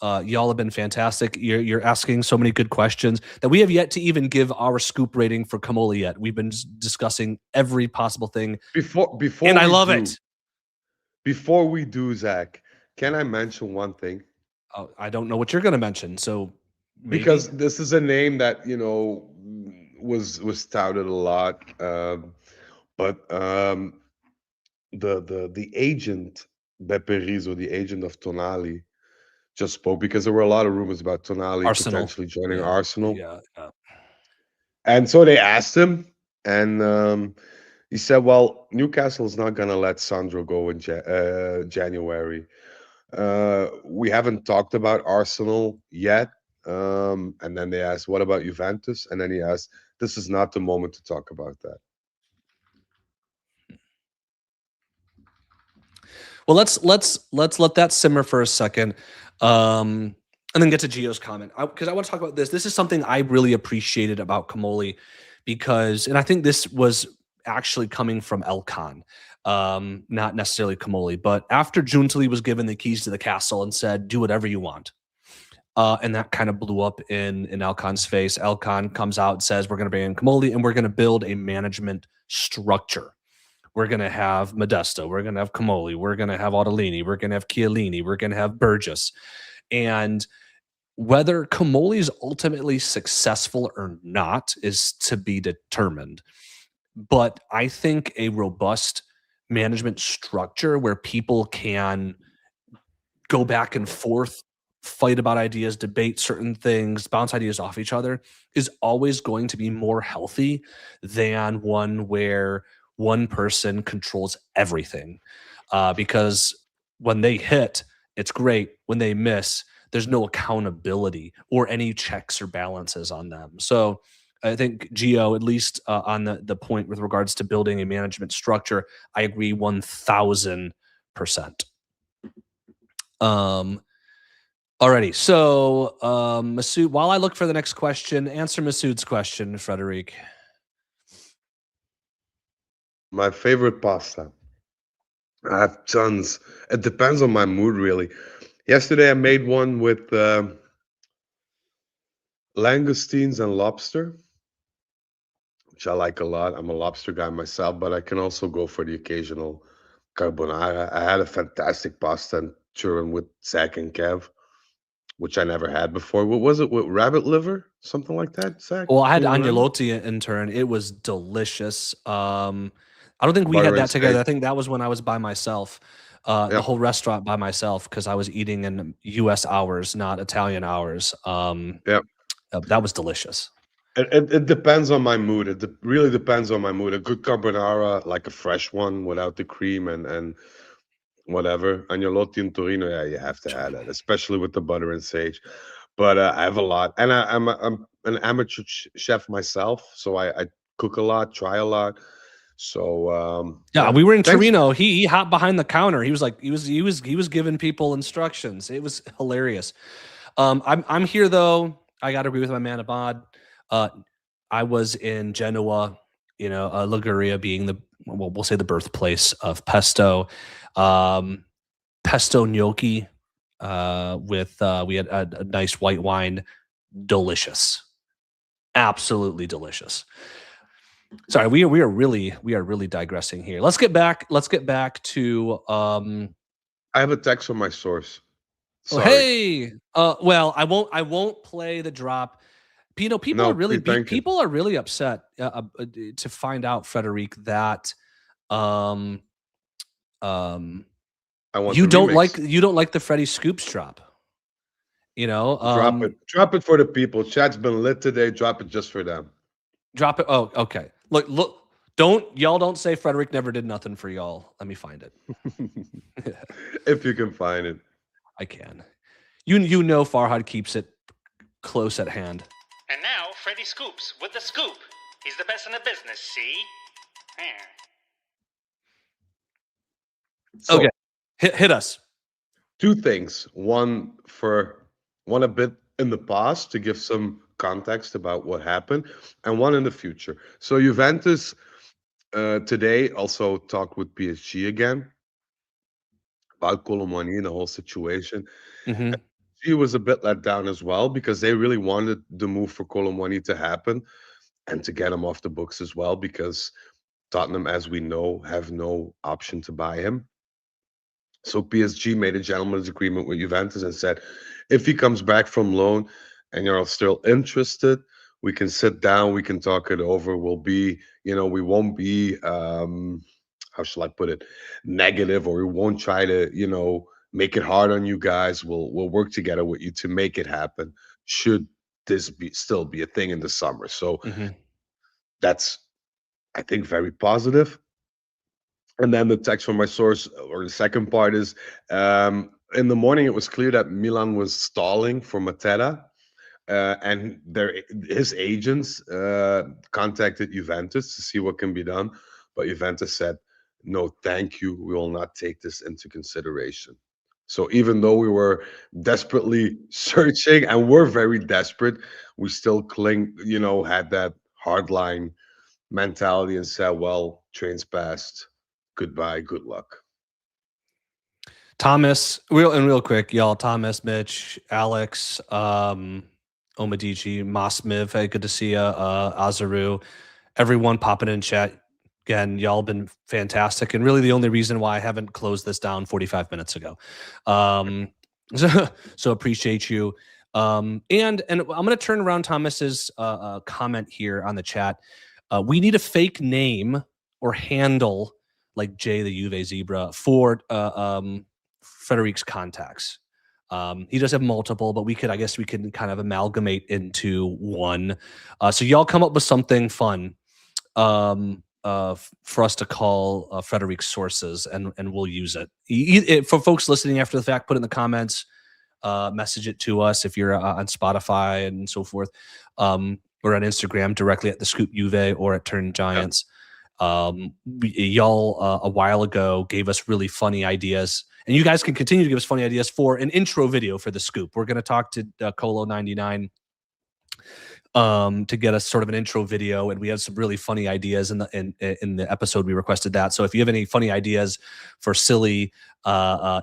Speaker 1: Y'all have been fantastic. You're asking so many good questions that we have yet to even give our scoop rating for Comolli yet. We've been discussing every possible thing,
Speaker 2: Before
Speaker 1: and I
Speaker 2: we
Speaker 1: love
Speaker 2: do,
Speaker 1: it.
Speaker 2: Zach, can I mention one thing?
Speaker 1: I don't know what you're going to mention, so maybe.
Speaker 2: Because this is a name that was touted a lot, but the agent Beppe Rizzo, the agent of Tonali, just spoke because there were a lot of rumors about Tonali
Speaker 1: Arsenal.
Speaker 2: potentially joining
Speaker 1: Yeah.
Speaker 2: Arsenal,
Speaker 1: Yeah.
Speaker 2: and so they asked him, and he said, "Well, Newcastle is not going to let Sandro go in January. We haven't talked about Arsenal yet." And then they asked, "What about Juventus?" And then he asked, "This is not the moment to talk about that."
Speaker 1: Well, let's let that simmer for a second, and then get to Gio's comment, because I want to talk about this. This is something I really appreciated about Comolli, because, and I think this was actually coming from Elkan, not necessarily Comolli, but after Giuntoli was given the keys to the castle and said, "Do whatever you want," and that kind of blew up in Elkan's face. Elkan comes out and says, "We're going to bring in Comolli, and we're going to build a management structure. We're going to have Modesto. We're going to have Comolli. We're going to have Ottolini. We're going to have Chiellini. We're going to have Burgess." And whether Comolli is ultimately successful or not is to be determined. But I think a robust management structure where people can go back and forth, fight about ideas, debate certain things, bounce ideas off each other is always going to be more healthy than one where one person controls everything. Because when they hit, it's great. When they miss, there's no accountability or any checks or balances on them. So I think Gio, at least on the point with regards to building a management structure, I agree 1000%. Alrighty. So, Masood, while I look for the next question, answer Masood's question, Frederic.
Speaker 2: My favorite pasta. I have tons. It depends on my mood, really. Yesterday, I made one with langoustines and lobster, which I like a lot. I'm a lobster guy myself, but I can also go for the occasional carbonara. I had a fantastic pasta and churro with Zach and Kev, which I never had before. What was it? With rabbit liver? Something like that, Zach?
Speaker 1: Well, I had
Speaker 2: Can you remember?
Speaker 1: agnolotti in turn. It was delicious. I don't think we had
Speaker 2: Butter and
Speaker 1: that together. I
Speaker 2: sage.
Speaker 1: think that was when I was by myself. The
Speaker 2: Yeah.
Speaker 1: whole restaurant by myself because I was eating in U.S. hours, not Italian hours.
Speaker 2: Yeah.
Speaker 1: That was delicious.
Speaker 2: It depends on my mood. Really depends on my mood. A good carbonara, like a fresh one without the cream and whatever. Agnolotti in Torino, yeah, you have to add it, especially with the butter and sage. But I have a lot, and I'm an amateur chef myself, so I cook a lot, try a lot. So
Speaker 1: Yeah,
Speaker 2: yeah,
Speaker 1: we were in
Speaker 2: thanks.
Speaker 1: Torino. He hopped behind the counter. He was like he was giving people instructions. It was hilarious. I'm here though. I got to agree with my man Abad. I was in Genoa, Liguria being we'll say the birthplace of pesto. Pesto gnocchi with we had a nice white wine, delicious, absolutely delicious. Sorry, we are really digressing here. Let's get back to
Speaker 2: I have a text from my source.
Speaker 1: oh
Speaker 2: Sorry.
Speaker 1: hey. Well, I won't play the drop. People are
Speaker 2: No,
Speaker 1: really
Speaker 2: thank you.
Speaker 1: people are really upset to find out, Frederic, that um um
Speaker 2: I want the remix.
Speaker 1: you don't like the Freddie Scoops drop. You know,
Speaker 2: Drop it. Drop it for the people. Chat's been lit today. Drop it just for them.
Speaker 1: drop it. Oh, okay. Look. Don't say Frederic never did nothing for y'all. Let me find it.
Speaker 2: If you can find it.
Speaker 1: I can. You know Farhad keeps it close at hand.
Speaker 3: And now, Freddie Scoops with the scoop. He's the best in the business, see?
Speaker 2: So,
Speaker 1: Okay. Hit us.
Speaker 2: two things. One a bit in the past to give some context about what happened, and one in the future. So Juventus today also talked with PSG again about Colomani and the whole situation.
Speaker 1: Mm-hmm.
Speaker 2: PSG was a bit let down as well because they really wanted the move for Colomwani to happen and to get him off the books as well because Tottenham, as we know, have no option to buy him. So PSG made a gentleman's agreement with Juventus and said, if he comes back from loan and you're still interested, we can sit down, we can talk it over. We'll be, we won't be, how shall I put it, negative, or we won't try to, make it hard on you guys. We'll work together with you to make it happen. Should this still be a thing in the summer? So that's, I think, very positive. And then the text from my source, or the second part is, in the morning it was clear that Milan was stalling for Matera, and his agents contacted Juventus to see what can be done, but Juventus said, "No, thank you. We will not take this into consideration." So even though we were desperately searching and we're very desperate, we still had that hardline mentality and said, "Well, train's passed. Goodbye. Good luck."
Speaker 1: Thomas, real quick, y'all. Thomas, Mitch, Alex, Omadici, Mosmiv, hey, good to see you. Azaru, everyone popping in chat. Again, y'all been fantastic, and really the only reason why I haven't closed this down 45 minutes ago. So appreciate you. And I'm going to turn around Thomas's comment here on the chat. We need a fake name or handle like Jay the Juve Zebra for Frederick's contacts. He does have multiple, but I guess we can kind of amalgamate into one. So y'all come up with something fun for us to call Frederick's sources, and we'll use it. For folks listening after the fact, put it in the comments, message it to us if you're on Spotify and so forth, or on Instagram directly at the Scoop Juve or at Turn Giants. Y'all a while ago gave us really funny ideas, and you guys can continue to give us funny ideas for an intro video for the Scoop. We're going to talk to Colo99 to get us sort of an intro video, and we have some really funny ideas in the episode. We requested that. So if you have any funny ideas for silly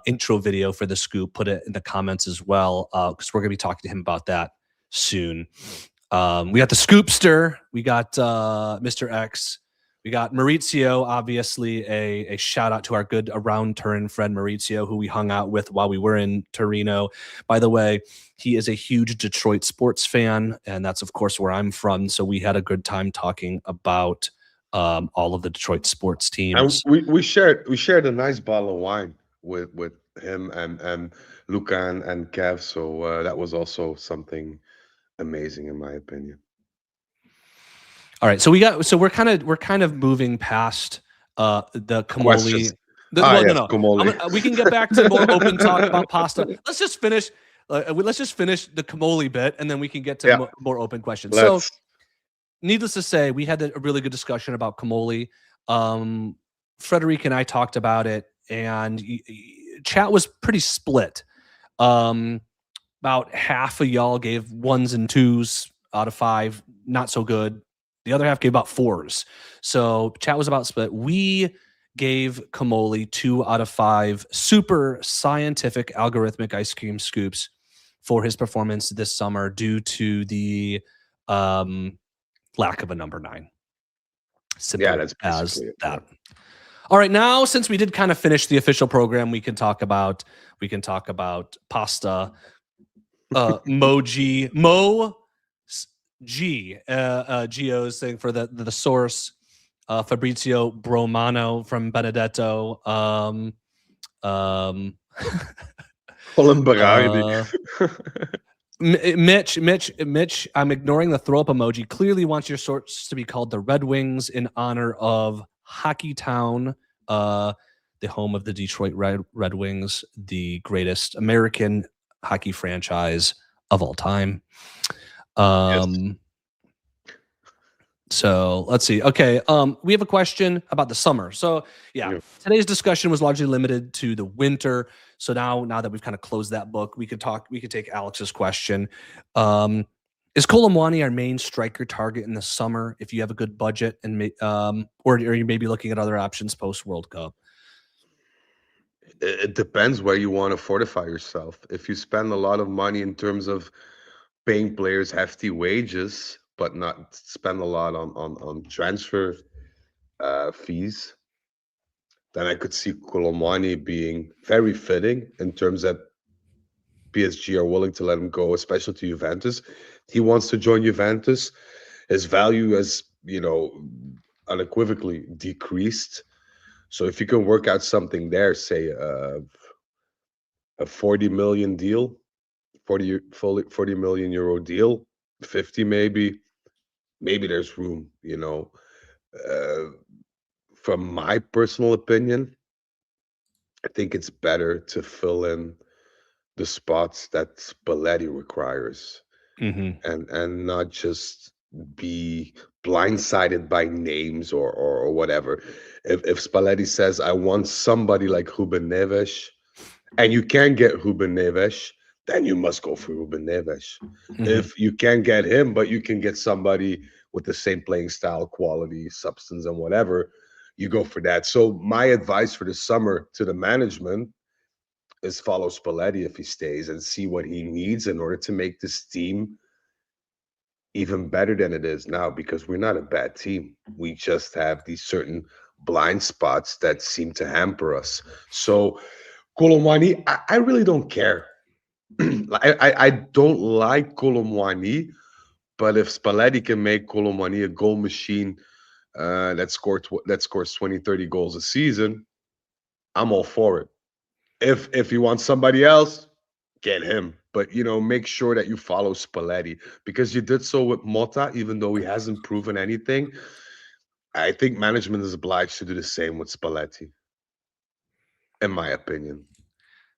Speaker 1: intro video for the Scoop, put it in the comments as well, because we're going to be talking to him about that soon. We got the Scoopster, we got Mr. X, we got Maurizio, obviously a shout out to our good around Turin friend Maurizio, who we hung out with while we were in Torino. By the way, he is a huge Detroit sports fan, and that's of course where I'm from. So we had a good time talking about all of the Detroit sports teams.
Speaker 2: And we shared a nice bottle of wine with him and Luca and Kev. So that was also something amazing in my opinion.
Speaker 1: All right, so we're kind of moving past the Comolli.
Speaker 2: Comolli.
Speaker 1: We can get back to more open talk about pasta. Let's just finish the Comolli bit, and then we can get to more open questions. So, needless to say, we had a really good discussion about Comolli. Frederick and I talked about it, and chat was pretty split. About half of y'all gave 1s and 2s out of 5, not so good. The other half gave about 4s. So chat was about split. We gave Comolli 2 out of 5 super scientific algorithmic ice cream scoops for his performance this summer due to the lack of a number 9. Simple
Speaker 2: that's
Speaker 1: as
Speaker 2: it,
Speaker 1: that. All right, now since we did kind of finish the official program, we can talk about pasta. Gio's thing for the source. Fabrizio Bromano from Benedetto.
Speaker 2: Holm Berardi.
Speaker 1: Mitch, I'm ignoring the throw up emoji. Clearly wants your source to be called the Red Wings in honor of Hockey Town, the home of the Detroit Red Wings, the greatest American hockey franchise of all time. So let's see. Okay. We have a question about the summer. So today's discussion was largely limited to the winter. So now that we've kind of closed that book, we could take Alex's question. Is Colomwani our main striker target in the summer if you have a good budget, and or you may be looking at other options post World Cup?
Speaker 2: it depends where you want to fortify yourself. If you spend a lot of money in terms of paying players hefty wages, but not spend a lot on transfer fees, then I could see Colomani being very fitting in terms that PSG are willing to let him go, especially to Juventus. He wants to join Juventus. His value has, unequivocally decreased. So if you can work out something there, say a 40 million deal, 40 million euro deal, 50 maybe there's room, Uh, from my personal opinion, I think it's better to fill in the spots that Spalletti requires
Speaker 1: Mm-hmm.
Speaker 2: and not just be blindsided by names or whatever. If Spalletti says, I want somebody like Ruben Neves, and you can get Ruben Neves, then you must go for Ruben Neves.
Speaker 1: Mm-hmm.
Speaker 2: If you can't get him, but you can get somebody with the same playing style, quality, substance, and whatever, you go for that. So my advice for the summer to the management is follow Spalletti if he stays and see what he needs in order to make this team even better than it is now, because we're not a bad team. We just have these certain blind spots that seem to hamper us. So Colomwani, I really don't care. I don't like Colomwani, but if Spalletti can make Colomwani a goal machine that scores 20, 30 goals a season, I'm all for it. If you want somebody else, get him. But make sure that you follow Spalletti, because you did so with Mota, even though he hasn't proven anything. I think management is obliged to do the same with Spalletti, in my opinion.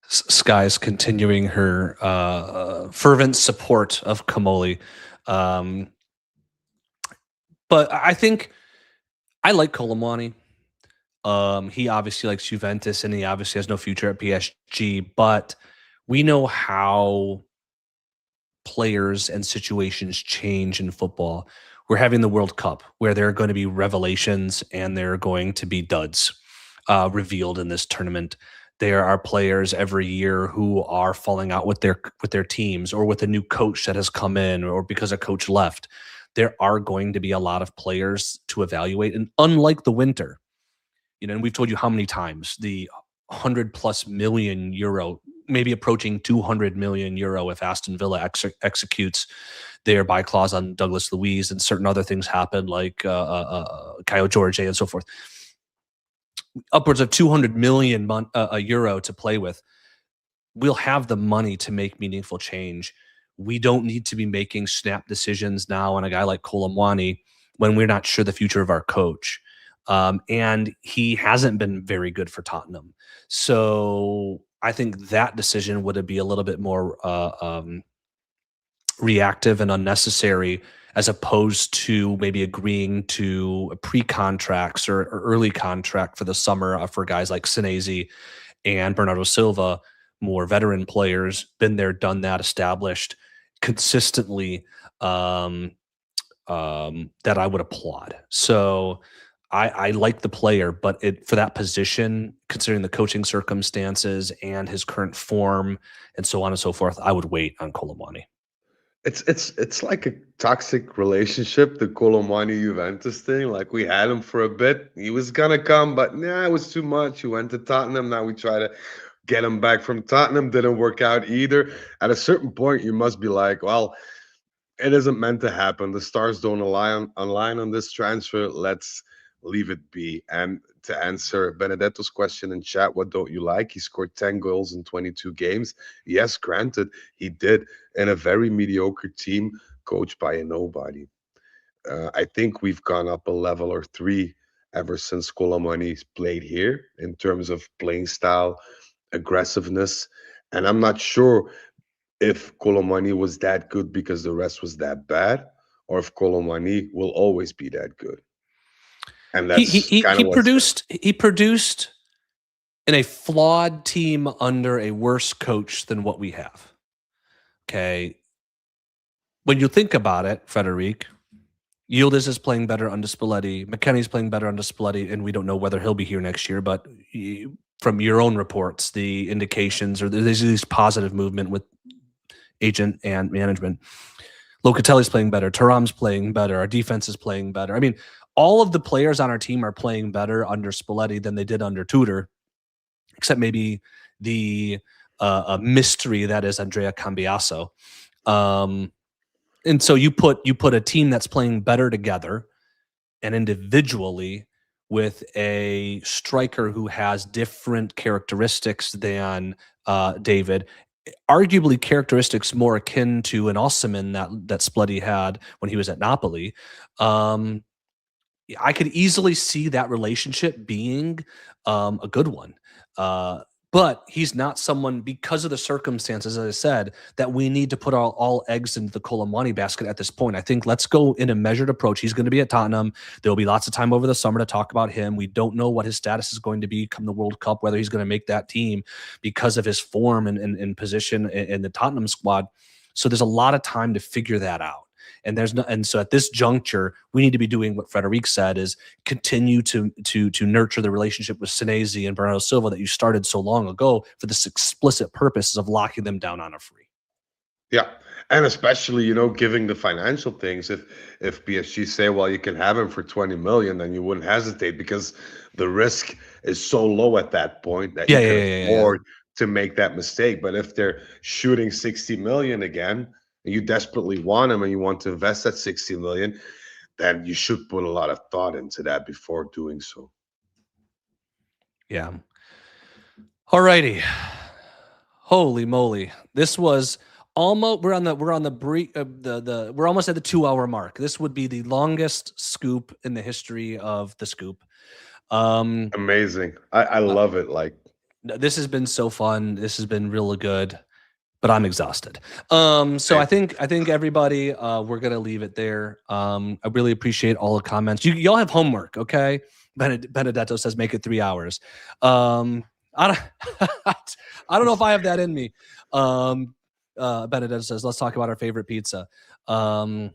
Speaker 1: Sky's continuing her fervent support of Comolli. But I think I like Colomwani. He obviously likes Juventus, and he obviously has no future at PSG. But we know how players and situations change in football. We're having the World Cup, where there are going to be revelations and there are going to be duds revealed in this tournament. There are players every year who are falling out with their teams, or with a new coach that has come in, or because a coach left. There are going to be a lot of players to evaluate, and unlike the winter, and we've told you how many times the 100+ million euro, maybe approaching 200 million euro, if Aston Villa executes their buy clause on Douglas Luiz and certain other things happen, like Kyle George and so forth. Upwards of 200 million euro to play with. We'll have the money to make meaningful change. We don't need to be making snap decisions now on a guy like Colomwani when we're not sure the future of our coach. And he hasn't been very good for Tottenham. So I think that decision would be a little bit more reactive and unnecessary, as opposed to maybe agreeing to pre-contracts or early contract for the summer for guys like Senesi and Bernardo Silva, more veteran players, been there, done that, established consistently, that I would applaud. So I like the player, but for that position, considering the coaching circumstances and his current form and so on and so forth, I would wait on Colomwani.
Speaker 2: It's like a toxic relationship, the Colomani Juventus thing. Like, we had him for a bit. He was gonna come, but nah, it was too much. He went to Tottenham. Now we try to get him back from Tottenham. Didn't work out either. At a certain point, you must be like, well, it isn't meant to happen. The stars don't align on this transfer. Let's leave it be. And to answer Benedetto's question in chat, what don't you like? He scored 10 goals in 22 games. Yes, granted, he did, in a very mediocre team coached by a nobody. I think we've gone up a level or three ever since Colomani's played here in terms of playing style, aggressiveness. And I'm not sure if Colomani was that good because the rest was that bad, or if Colomani will always be that good. And that's kind of
Speaker 1: He produced in a flawed team under a worse coach than what we have. Okay. When you think about it, Frederic, Yildiz is playing better under Spalletti. McKennie's playing better under Spalletti, and we don't know whether he'll be here next year, but from your own reports, the indications, or there's this positive movement with agent and management. Locatelli's playing better. Thuram's playing better. Our defense is playing better. I mean, all of the players on our team are playing better under Spalletti than they did under Tudor, except maybe the mystery that is Andrea Cambiaso. And so you put a team that's playing better together and individually with a striker who has different characteristics than David, arguably characteristics more akin to an Osimhen that Spalletti had when he was at Napoli. I could easily see that relationship being a good one. But he's not someone, because of the circumstances, as I said, that we need to put all eggs into the Colomani basket at this point. I think let's go in a measured approach. He's going to be at Tottenham. There'll be lots of time over the summer to talk about him. We don't know what his status is going to be come the World Cup, whether he's going to make that team because of his form and position in the Tottenham squad. So there's a lot of time to figure that out. And so at this juncture, we need to be doing what Frederic said, is continue to nurture the relationship with Senesi and Bernardo Silva that you started so long ago for this explicit purpose of locking them down on a free.
Speaker 2: Yeah, and especially, giving the financial things. If PSG say, well, you can have him for 20 million, then you wouldn't hesitate, because the risk is so low at that point that you can afford to make that mistake. But if they're shooting 60 million again, and you desperately want him and you want to invest that 60 million, then you should put a lot of thought into that before doing so.
Speaker 1: Yeah. All righty. Holy moly. This was almost, we're almost at the 2-hour mark. This would be the longest scoop in the history of the scoop.
Speaker 2: Amazing. I love it.
Speaker 1: This has been so fun. This has been really good. But I'm exhausted. So I think everybody, we're gonna leave it there. I really appreciate all the comments. Y'all have homework, okay? Benedetto says make it 3 hours. I don't know if I have that in me. Benedetto says let's talk about our favorite pizza. But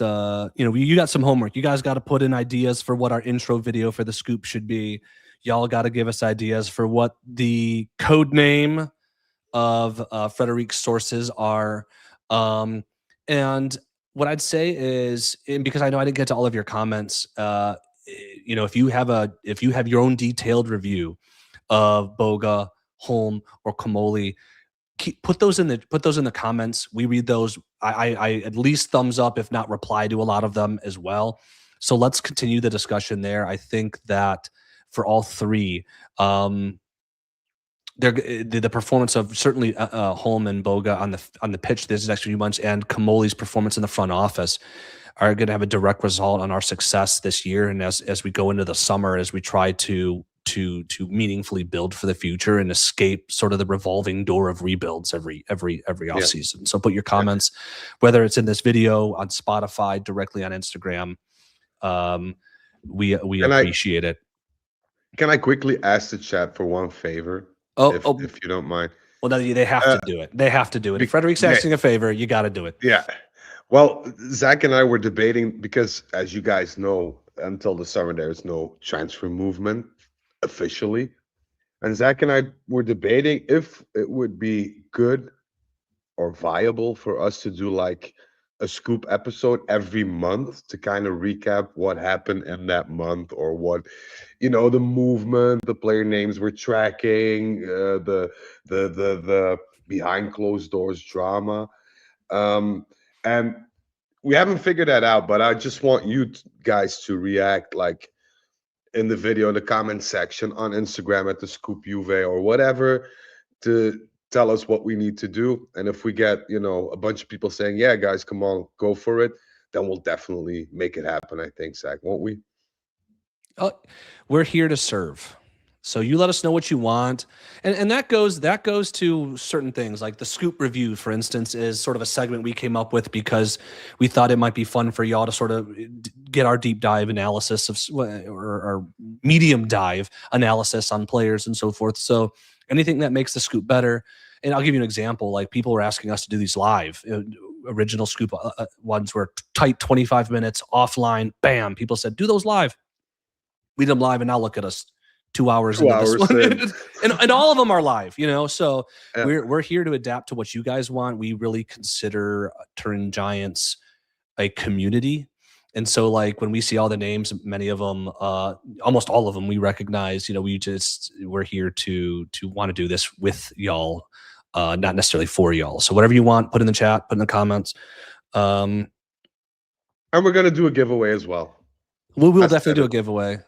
Speaker 1: you got some homework. You guys got to put in ideas for what our intro video for the scoop should be. Y'all got to give us ideas for what the code name of Frederic's sources are. And what I'd say is, because I know I didn't get to all of your comments, if you have your own detailed review of Boga, Holm, or Comolli, put those in the comments. We read those. I at least thumbs up, if not reply to a lot of them as well. So let's continue the discussion there. I think that for all three, the performance of certainly Holm and Boga on the pitch this next few months, and Comolli's performance in the front office are going to have a direct result on our success this year, and as we go into the summer, as we try to meaningfully build for the future and escape sort of the revolving door of rebuilds every off season. So put your comments, whether it's in this video, on Spotify, directly on Instagram. We appreciate it.
Speaker 2: Can I quickly ask the chat for one favor? If you don't mind.
Speaker 1: Well, they have to do it. They have to do it. If Frederic's asking a favor, you got to do it.
Speaker 2: Yeah. Well, Zach and I were debating, because as you guys know, until the summer, there's no transfer movement officially. And Zach and I were debating if it would be good or viable for us to do like a scoop episode every month to kind of recap what happened in that month, or what, the movement, the player names we're tracking, the behind closed doors drama. And we haven't figured that out, but I just want you guys to react, like in the video, in the comment section on Instagram at the Scoop Juve or whatever, to tell us what we need to do. And if we get, a bunch of people saying, yeah, guys, come on, go for it, then we'll definitely make it happen, I think, Zach, won't we?
Speaker 1: We're here to serve. So you let us know what you want. And that goes to certain things, like the Scoop Review, for instance, is sort of a segment we came up with because we thought it might be fun for y'all to sort of get our deep dive analysis or medium dive analysis on players and so forth. So anything that makes the Scoop better. And I'll give you an example. Like, people were asking us to do these live. Original Scoop ones were tight 25 minutes offline. Bam. People said, do those live. We did them live, and now look at us 2 hours
Speaker 2: 2
Speaker 1: into this
Speaker 2: hours
Speaker 1: one.
Speaker 2: in.
Speaker 1: and all of them are live, so
Speaker 2: Yeah.
Speaker 1: we're here to adapt to what you guys want. We really consider Turin Giants a community. And so like when we see all the names, many of them, almost all of them, we recognize, we're here to want to do this with y'all, not necessarily for y'all. So whatever you want, put in the chat, put in the comments.
Speaker 2: And we're going to do a giveaway as well.
Speaker 1: We'll definitely do a giveaway.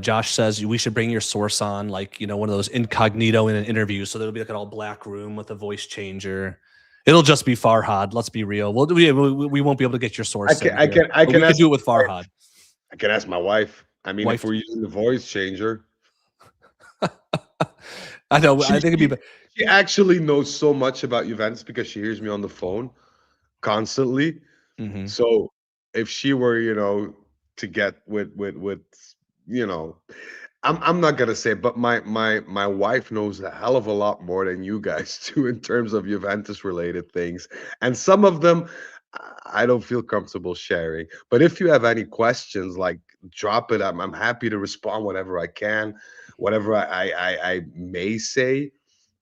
Speaker 1: Josh says we should bring your source on, like, one of those incognito in an interview. So there'll be like an all black room with a voice changer. It'll just be Farhad. Let's be real. We won't be able to get your source.
Speaker 2: I can
Speaker 1: do it with Farhad.
Speaker 2: I can ask my wife. I mean, if we're using the voice changer.
Speaker 1: I know. I think it'd be.
Speaker 2: She actually knows so much about Juventus because she hears me on the phone constantly.
Speaker 1: Mm-hmm.
Speaker 2: So if she were, to get with I'm not gonna say, but my wife knows a hell of a lot more than you guys do in terms of Juventus related things, and some of them I don't feel comfortable sharing. But if you have any questions, like drop it. I'm happy to respond whatever I can, whatever I may say,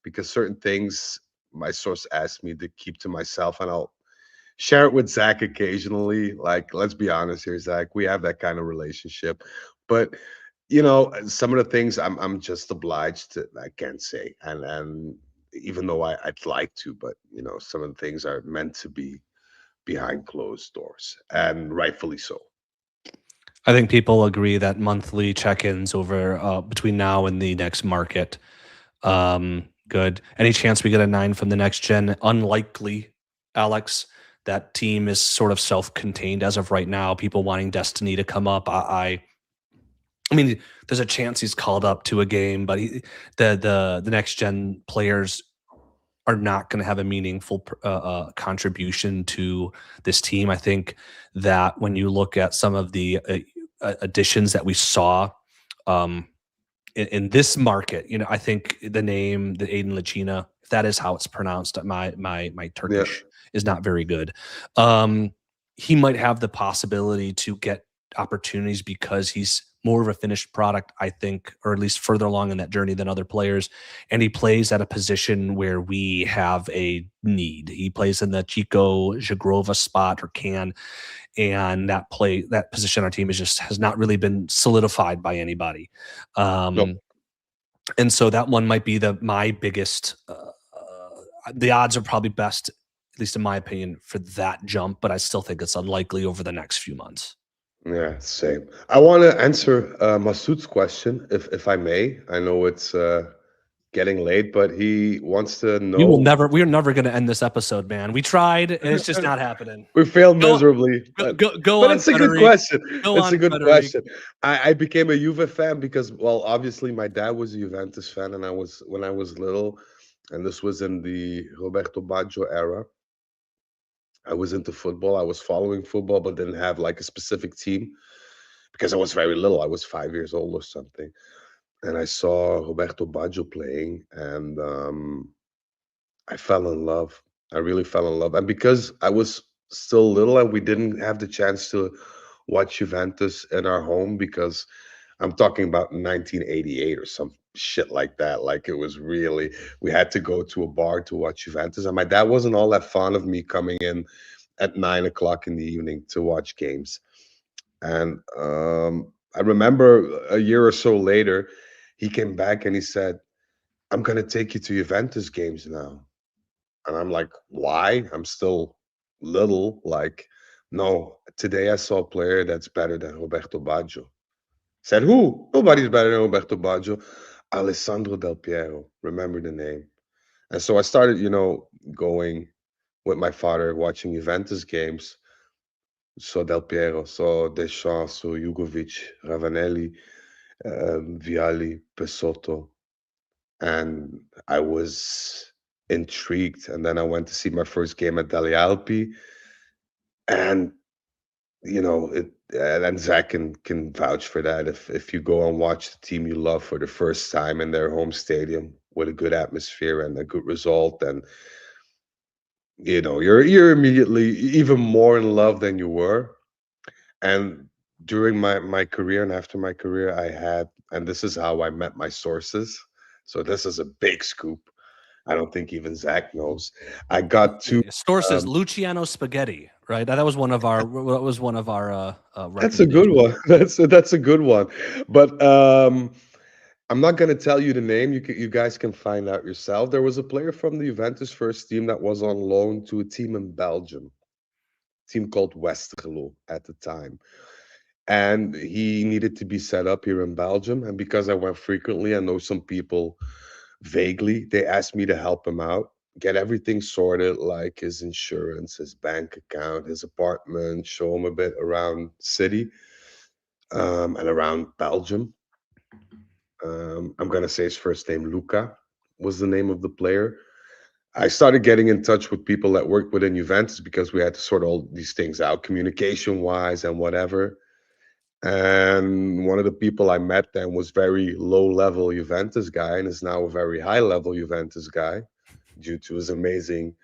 Speaker 2: because certain things my source asked me to keep to myself, and I'll share it with Zach occasionally. Like, let's be honest here, Zach, we have that kind of relationship. But some of the things I'm just obliged to, I can't say. And even though I'd like to, but some of the things are meant to be behind closed doors, and rightfully so.
Speaker 1: I think people agree that monthly check-ins over between now and the next market. Good. Any chance we get a 9 from the next gen? Unlikely, Alex. That team is sort of self-contained as of right now. People wanting Destiny to come up. I mean, there's a chance he's called up to a game, but the next gen players are not going to have a meaningful contribution to this team. I think that when you look at some of the additions that we saw in this market, I think the name, the Aiden Lachina, if that is how it's pronounced, my Turkish is not very good. He might have the possibility to get opportunities because he's more of a finished product, I think, or at least further along in that journey than other players. And he plays at a position where we have a need. He plays in the Chico Jagrova spot, or can, and that position on our team has not really been solidified by anybody.
Speaker 2: Nope.
Speaker 1: And so that one might be my biggest. The odds are probably best, at least in my opinion, for that jump, but I still think it's unlikely over the next few months.
Speaker 2: Yeah, same. I want to answer Masoud's question, if I may. I know it's getting late, but he wants to know.
Speaker 1: We're never going to end this episode, man. We tried, and it's just not happening.
Speaker 2: We failed miserably.
Speaker 1: Go
Speaker 2: but
Speaker 1: on,
Speaker 2: it's a good question. It's a good question. I became a Juve fan because, well, obviously my dad was a Juventus fan, and when I was little, and this was in the Roberto Baggio era. I was into football. I was following football, but didn't have like a specific team because I was very little. I was 5 years old or something. And I saw Roberto Baggio playing, and I fell in love. I really fell in love. And because I was still little and we didn't have the chance to watch Juventus in our home, because I'm talking about 1988 or some shit like that. Like, it was really, we had to go to a bar to watch Juventus. And my dad wasn't all that fond of me coming in at 9 o'clock in the evening to watch games. And I remember a year or so later, he came back and he said, "I'm going to take you to Juventus games now." And I'm like, "Why? I'm still little." Like, "No, today I saw a player that's better than Roberto Baggio." Said, "Who?" "Nobody's better than Roberto Baggio." Alessandro Del Piero. Remember the name. And so I started, going with my father, watching Juventus games. So Del Piero, so Deschamps, so Jugovic, Ravanelli, Vialli, Pesotto. And I was intrigued. And then I went to see my first game at Delle Alpi. And and Zach can vouch for that. If you go and watch the team you love for the first time in their home stadium with a good atmosphere and a good result, and you're immediately even more in love than you were. And during my career and after my career, I had and this is how I met my sources. So this is a big scoop. I don't think even Zach knows. I got two.
Speaker 1: Sources Luciano Spaghetti, right? That was one of our
Speaker 2: That's a good
Speaker 1: recommendations.
Speaker 2: one. That's a good one. But I'm not going to tell you the name. You guys can find out yourself. There was a player from the Juventus first team that was on loan to a team in Belgium, team called Westerlo at the time. And he needed to be set up here in Belgium. And because I went frequently, I know some people vaguely, they asked me to help him out, get everything sorted, like his insurance, his bank account, his apartment, show him a bit around city and around Belgium. I'm gonna say his first name, Luca, was the name of the player. I started getting in touch with people that worked within Juventus because we had to sort all these things out, communication wise and whatever. And one of the people I met then was very low level Juventus guy and is now a very high level Juventus guy due to his amazing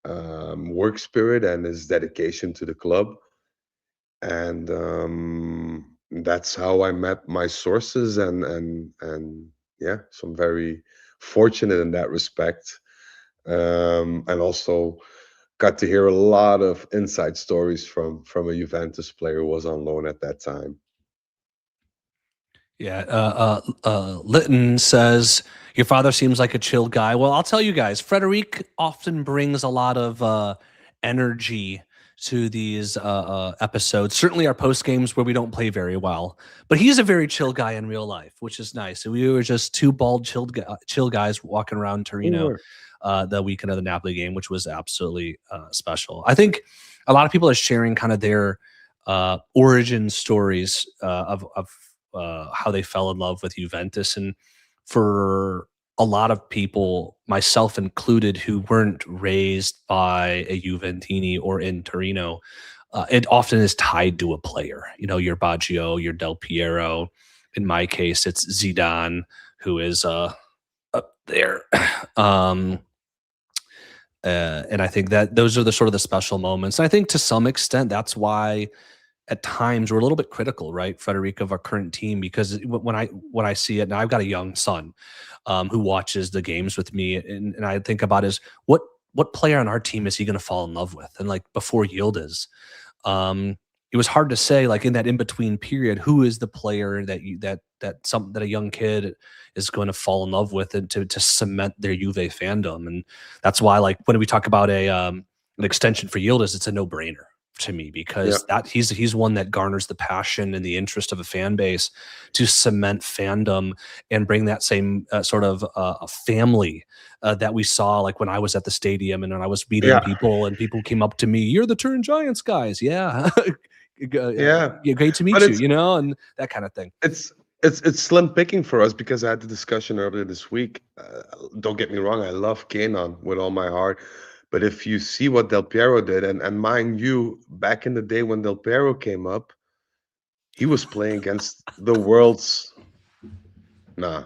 Speaker 2: work spirit and his dedication to the club. And that's how I met my sources, and yeah, so I'm very fortunate in that respect, and also got to hear a lot of inside stories from a Juventus player who was on loan at that time.
Speaker 1: Yeah. Litton says, your father seems like a chill guy. Well, I'll tell you guys, Frederic often brings a lot of energy to these episodes. Certainly our post games where we don't play very well, but he's a very chill guy in real life, which is nice. So we were just two bald, chill guys walking around Torino the weekend of the Napoli game, which was absolutely special. I think a lot of people are sharing kind of their origin stories of how they fell in love with Juventus. And for a lot of people, myself included, who weren't raised by a Juventini or in Torino, it often is tied to a player. You know, your Baggio, your Del Piero. In my case, it's Zidane, who is up there. And I think that those are the sort of the special moments. And I think to some extent, that's why at times we're a little bit critical, right, Frederic, of our current team, because when I see it, now I've got a young son who watches the games with me, and I think about is what player on our team is he going to fall in love with? And like before Yildiz, it was hard to say, like in that in between period, who is the player that a young kid is going to fall in love with and to cement their Juve fandom. And that's why, like, when we talk about an extension for Yildiz, it's a no brainer to me, because that he's one that garners the passion and the interest of a fan base to cement fandom and bring that same sort of a family that we saw, like when I was at the stadium and when I was meeting people and people came up to me, "You're the Turin Giants guys." Yeah. Great to meet you, you know, and that kind of thing.
Speaker 2: It's slim picking for us because I had the discussion earlier this week. Don't get me wrong, I love Kenan with all my heart. But if you see what Del Piero did, and mind you, back in the day when Del Piero came up, he was playing against the world's... Nah.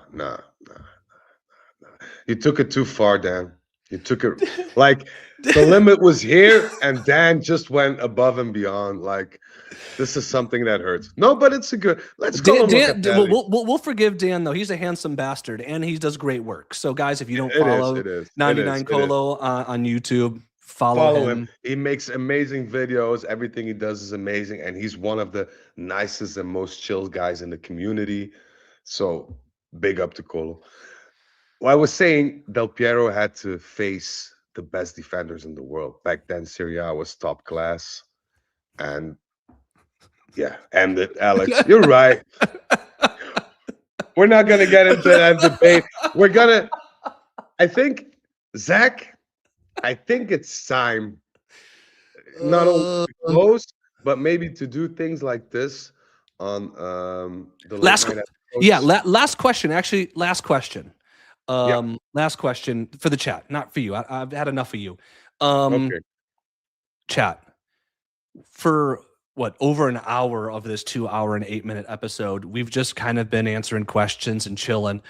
Speaker 2: You took it too far, Dan. You took it... Like, the limit was here, and Dan just went above and beyond. Like, this is something that hurts. No, but it's a good... Let's go.
Speaker 1: We'll forgive Dan, though. He's a handsome bastard, and he does great work. So, guys, if you don't follow 99 Colo on YouTube, follow him.
Speaker 2: He makes amazing videos. Everything he does is amazing, and he's one of the nicest and most chill guys in the community. So, big up to Colo. Well, I was saying Del Piero had to face the best defenders in the world. Back then, Serie A was top class. And yeah, end it, Alex. You're right. We're not going to get into that debate. I think, Zach, I think it's time not only to close, but maybe to do things like this on the
Speaker 1: last question. Actually, last question. Last question for the chat, not for you. I've had enough of you.
Speaker 2: Okay.
Speaker 1: Chat, for what, over an hour of this 2 hour and 8 minute episode, we've just kind of been answering questions and chilling.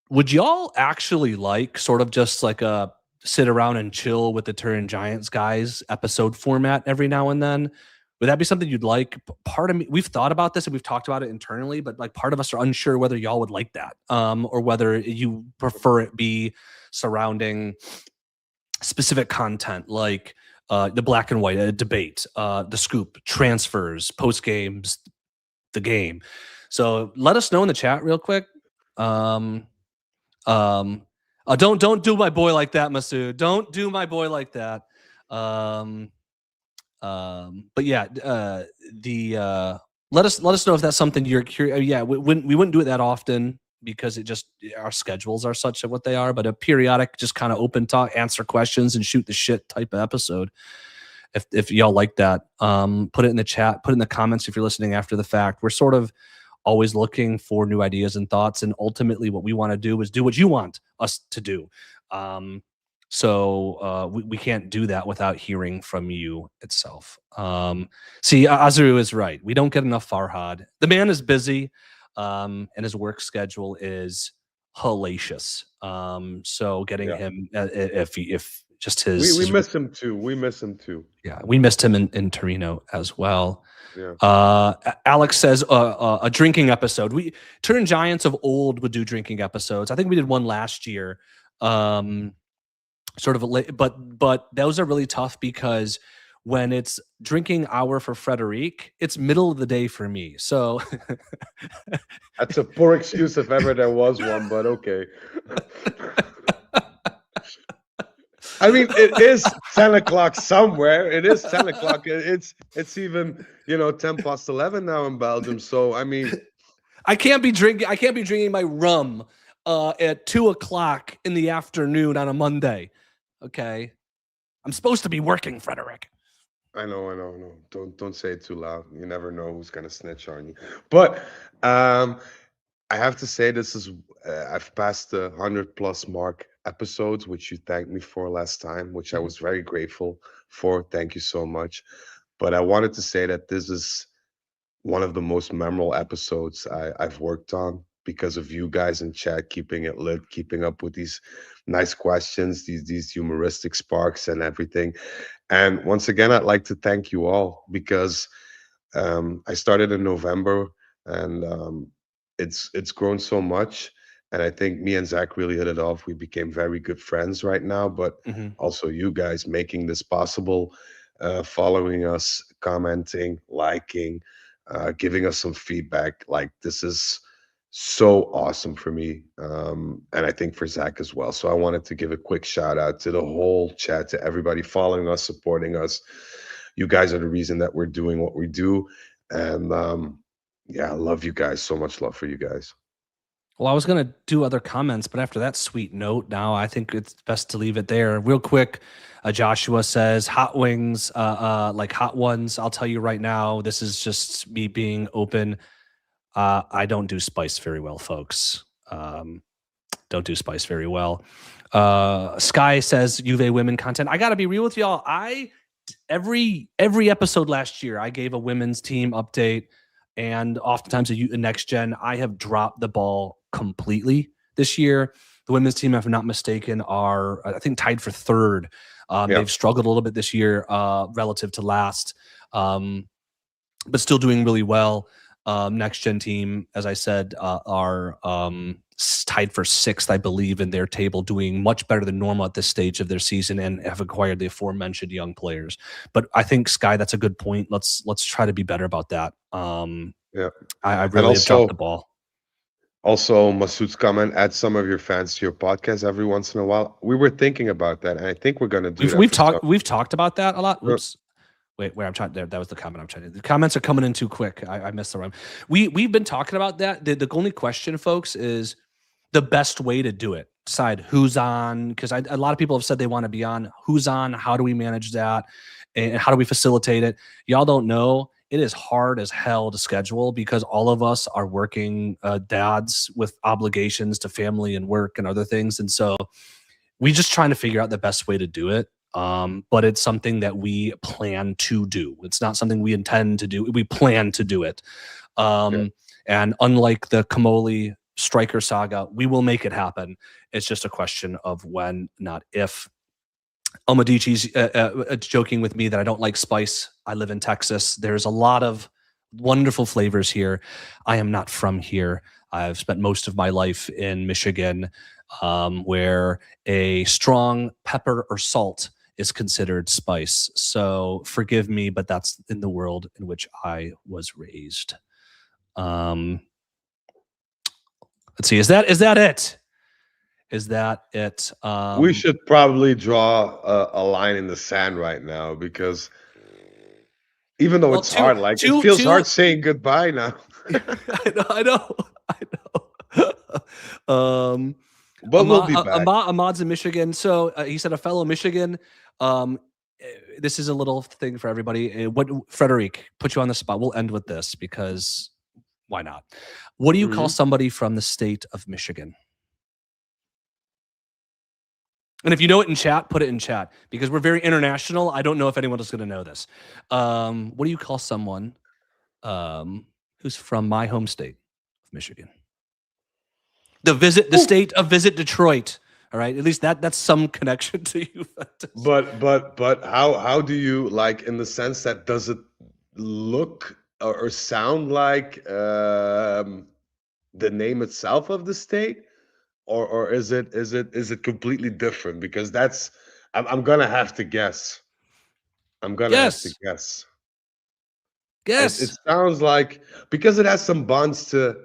Speaker 1: Would y'all actually like sort of just like a sit around and chill with the Turin Giants guys episode format every now and then? Would that be something you'd like? Part of me, we've thought about this and we've talked about it internally, but like part of us are unsure whether y'all would like that, or whether you prefer it be surrounding specific content like the black and white debate, the scoop, transfers, post games, the game. So let us know in the chat real quick. Don't do my boy like that, Masood. Don't do my boy like that. But yeah, let us know if that's something you're curious. Yeah, we wouldn't do it that often because it just our schedules are such what they are. But a periodic, just kind of open talk, answer questions, and shoot the shit type of episode. If y'all like that, put it in the chat, put it in the comments if you're listening after the fact. We're sort of always looking for new ideas and thoughts, and ultimately what we want to do is do what you want us to do. So we can't do that without hearing from you itself. See, Azuru is right. We don't get enough Farhad. The man is busy, and his work schedule is hellacious. So getting him, if just his,
Speaker 2: we miss him too. We miss him too.
Speaker 1: Yeah, we missed him in Torino as well.
Speaker 2: Yeah.
Speaker 1: Alex says a drinking episode. We Turn Giants of old would do drinking episodes. I think we did one last year. Sort of but those are really tough because when it's drinking hour for Frederic, it's middle of the day for me. So
Speaker 2: that's a poor excuse if ever there was one, but okay. I mean, it is 10 o'clock somewhere. It is 10 o'clock. It's even 10 past 11 now in Belgium. So I mean,
Speaker 1: I can't be drinking my rum at 2 o'clock in the afternoon on a Monday. Okay, I'm supposed to be working, Frederic.
Speaker 2: I know. Don't say it too loud. You never know who's gonna snitch on you. But I have to say, this is I've passed the 100+ mark episodes, which you thanked me for last time, which I was very grateful for. Thank you so much. But I wanted to say that this is one of the most memorable episodes I've worked on because of you guys in chat keeping it lit, keeping up with these nice questions, these humoristic sparks and everything. And once again, I'd like to thank you all because I started in November and it's grown so much. And I think me and Zach really hit it off. We became very good friends right now, but also you guys making this possible, following us, commenting, liking, giving us some feedback. Like, this is so awesome for me, and I think for Zach as well. So I wanted to give a quick shout out to the whole chat, to everybody following us, supporting us. You guys are the reason that we're doing what we do, and I love you guys. So much love for you guys.
Speaker 1: Well, I was going to do other comments, but after that sweet note, now I think it's best to leave it there. Real quick, Joshua says, hot wings, like hot ones. I'll tell you right now, this is just me being open. I don't do spice very well, folks. Don't do spice very well. Sky says, Juve women content. I got to be real with y'all. Every episode last year, I gave a women's team update. And oftentimes a next gen, I have dropped the ball completely this year. The women's team, if I'm not mistaken, are, I think, tied for third. They've struggled a little bit this year relative to last, but still doing really well. Next gen team, as I said, are tied for sixth, I believe, in their table, doing much better than normal at this stage of their season, and have acquired the aforementioned young players. But I think, Sky, that's a good point. Let's try to be better about that. I really have dropped the ball.
Speaker 2: Also, Masood's comment: add some of your fans to your podcast every once in a while. We were thinking about that, and I think we're going to do that.
Speaker 1: We've talked about that a lot. Oops. Wait, where I'm trying there. That was the comment I'm trying to. The comments are coming in too quick. I missed the rhyme. We've been talking about that. The only question, folks, is the best way to do it. Decide who's on, because a lot of people have said they want to be on. Who's on? How do we manage that? And how do we facilitate it? Y'all don't know. It is hard as hell to schedule because all of us are working dads with obligations to family and work and other things. And so we're just trying to figure out the best way to do it. But it's something that we plan to do. It's not something we intend to do. We plan to do it. And unlike the Comolli striker saga, we will make it happen. It's just a question of when, not if. Omedici's joking with me that I don't like spice. I live in Texas. There's a lot of wonderful flavors here. I am not from here. I've spent most of my life in Michigan, where a strong pepper or salt is considered spice. So forgive me, but that's in the world in which I was raised. Let's see. Is that it? Is that it?
Speaker 2: We should probably draw a line in the sand right now, because even though it's hard, like it feels hard saying goodbye now.
Speaker 1: I know.
Speaker 2: But we'll be back.
Speaker 1: Ahmad's in Michigan. So he said a fellow Michigan. This is a little thing for everybody. Frederic, put you on the spot. We'll end with this because why not? What do you call somebody from the state of Michigan? And if you know it in chat, put it in chat, because we're very international. I don't know if anyone is going to know this. What do you call someone who's from my home state of Michigan? The state of Visit Detroit. All right, at least that's some connection to you.
Speaker 2: But how do you, like, in the sense that, does it look or sound like the name itself of the state? Or is it completely different? Because I'm gonna have to guess. Guess. It sounds like, because it has some bonds to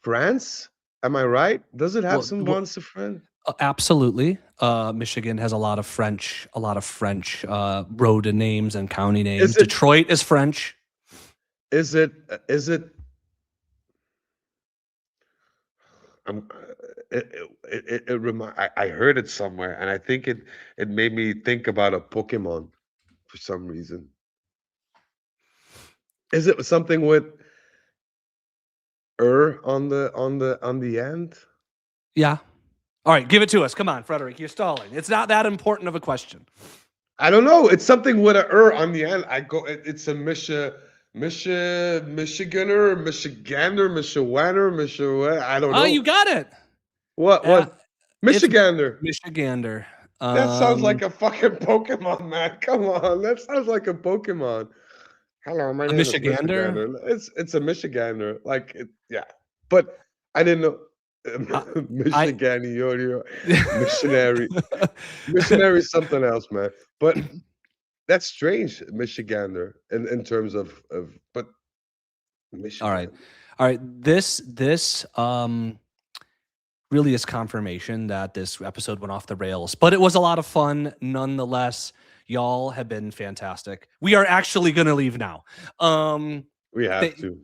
Speaker 2: France. Am I right? Does it have some bonds to France?
Speaker 1: Absolutely. Michigan has a lot of French road names and county names. Detroit is French.
Speaker 2: Is it? I heard it somewhere, and I think it made me think about a Pokemon for some reason. Is it something with on the end?
Speaker 1: Yeah. All right, give it to us. Come on, Frederic, you're stalling. It's not that important of a question.
Speaker 2: I don't know. It's something with a on the end. It's a Michiganer, Michigander, I don't know.
Speaker 1: Oh, you got it.
Speaker 2: What? Michigander.
Speaker 1: Michigander.
Speaker 2: That sounds like a fucking Pokemon, man. Come on. That sounds like a Pokemon. Hello, my name is Michigander. It's a Michigander. Yeah. But I didn't know. Missionary. Missionary is something else, man. But that's strange, Michigander, in terms of but Michigan.
Speaker 1: All right. This really is confirmation that this episode went off the rails, but it was a lot of fun nonetheless. Y'all have been fantastic. We are actually going to leave now.
Speaker 2: We have to.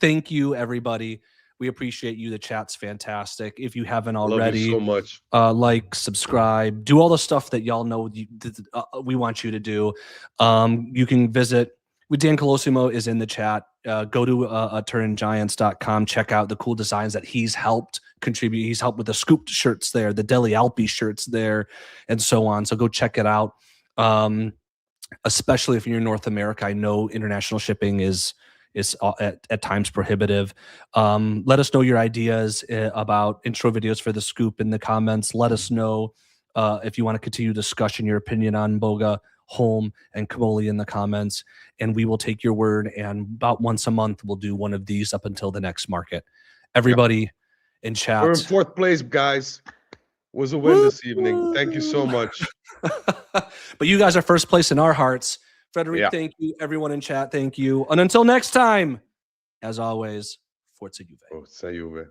Speaker 1: Thank you, everybody. We appreciate you. The chat's fantastic. If you haven't already,
Speaker 2: love you so much.
Speaker 1: Like, subscribe, do all the stuff that y'all know we want you to do. You can visit. Dan Colosimo is in the chat. Go to turngiants.com. Check out the cool designs that he's helped contribute. He's helped with the Scoop shirts there, the Deli Alpi shirts there, and so on. So go check it out. Especially if you're in North America, I know international shipping is at times prohibitive. Let us know your ideas about intro videos for the Scoop in the comments. Let us know if you want to continue discussion, your opinion on Boga, Holm, and Comolli in the comments, and we will take your word, and about once a month we'll do one of these up until the next market. Everybody in chat.
Speaker 2: We're in fourth place, guys. Was a win this evening. Thank you so much.
Speaker 1: But you guys are first place in our hearts. Frederic, Thank you. Everyone in chat, thank you. And until next time, as always, Forza Juve.
Speaker 2: Forza Juve.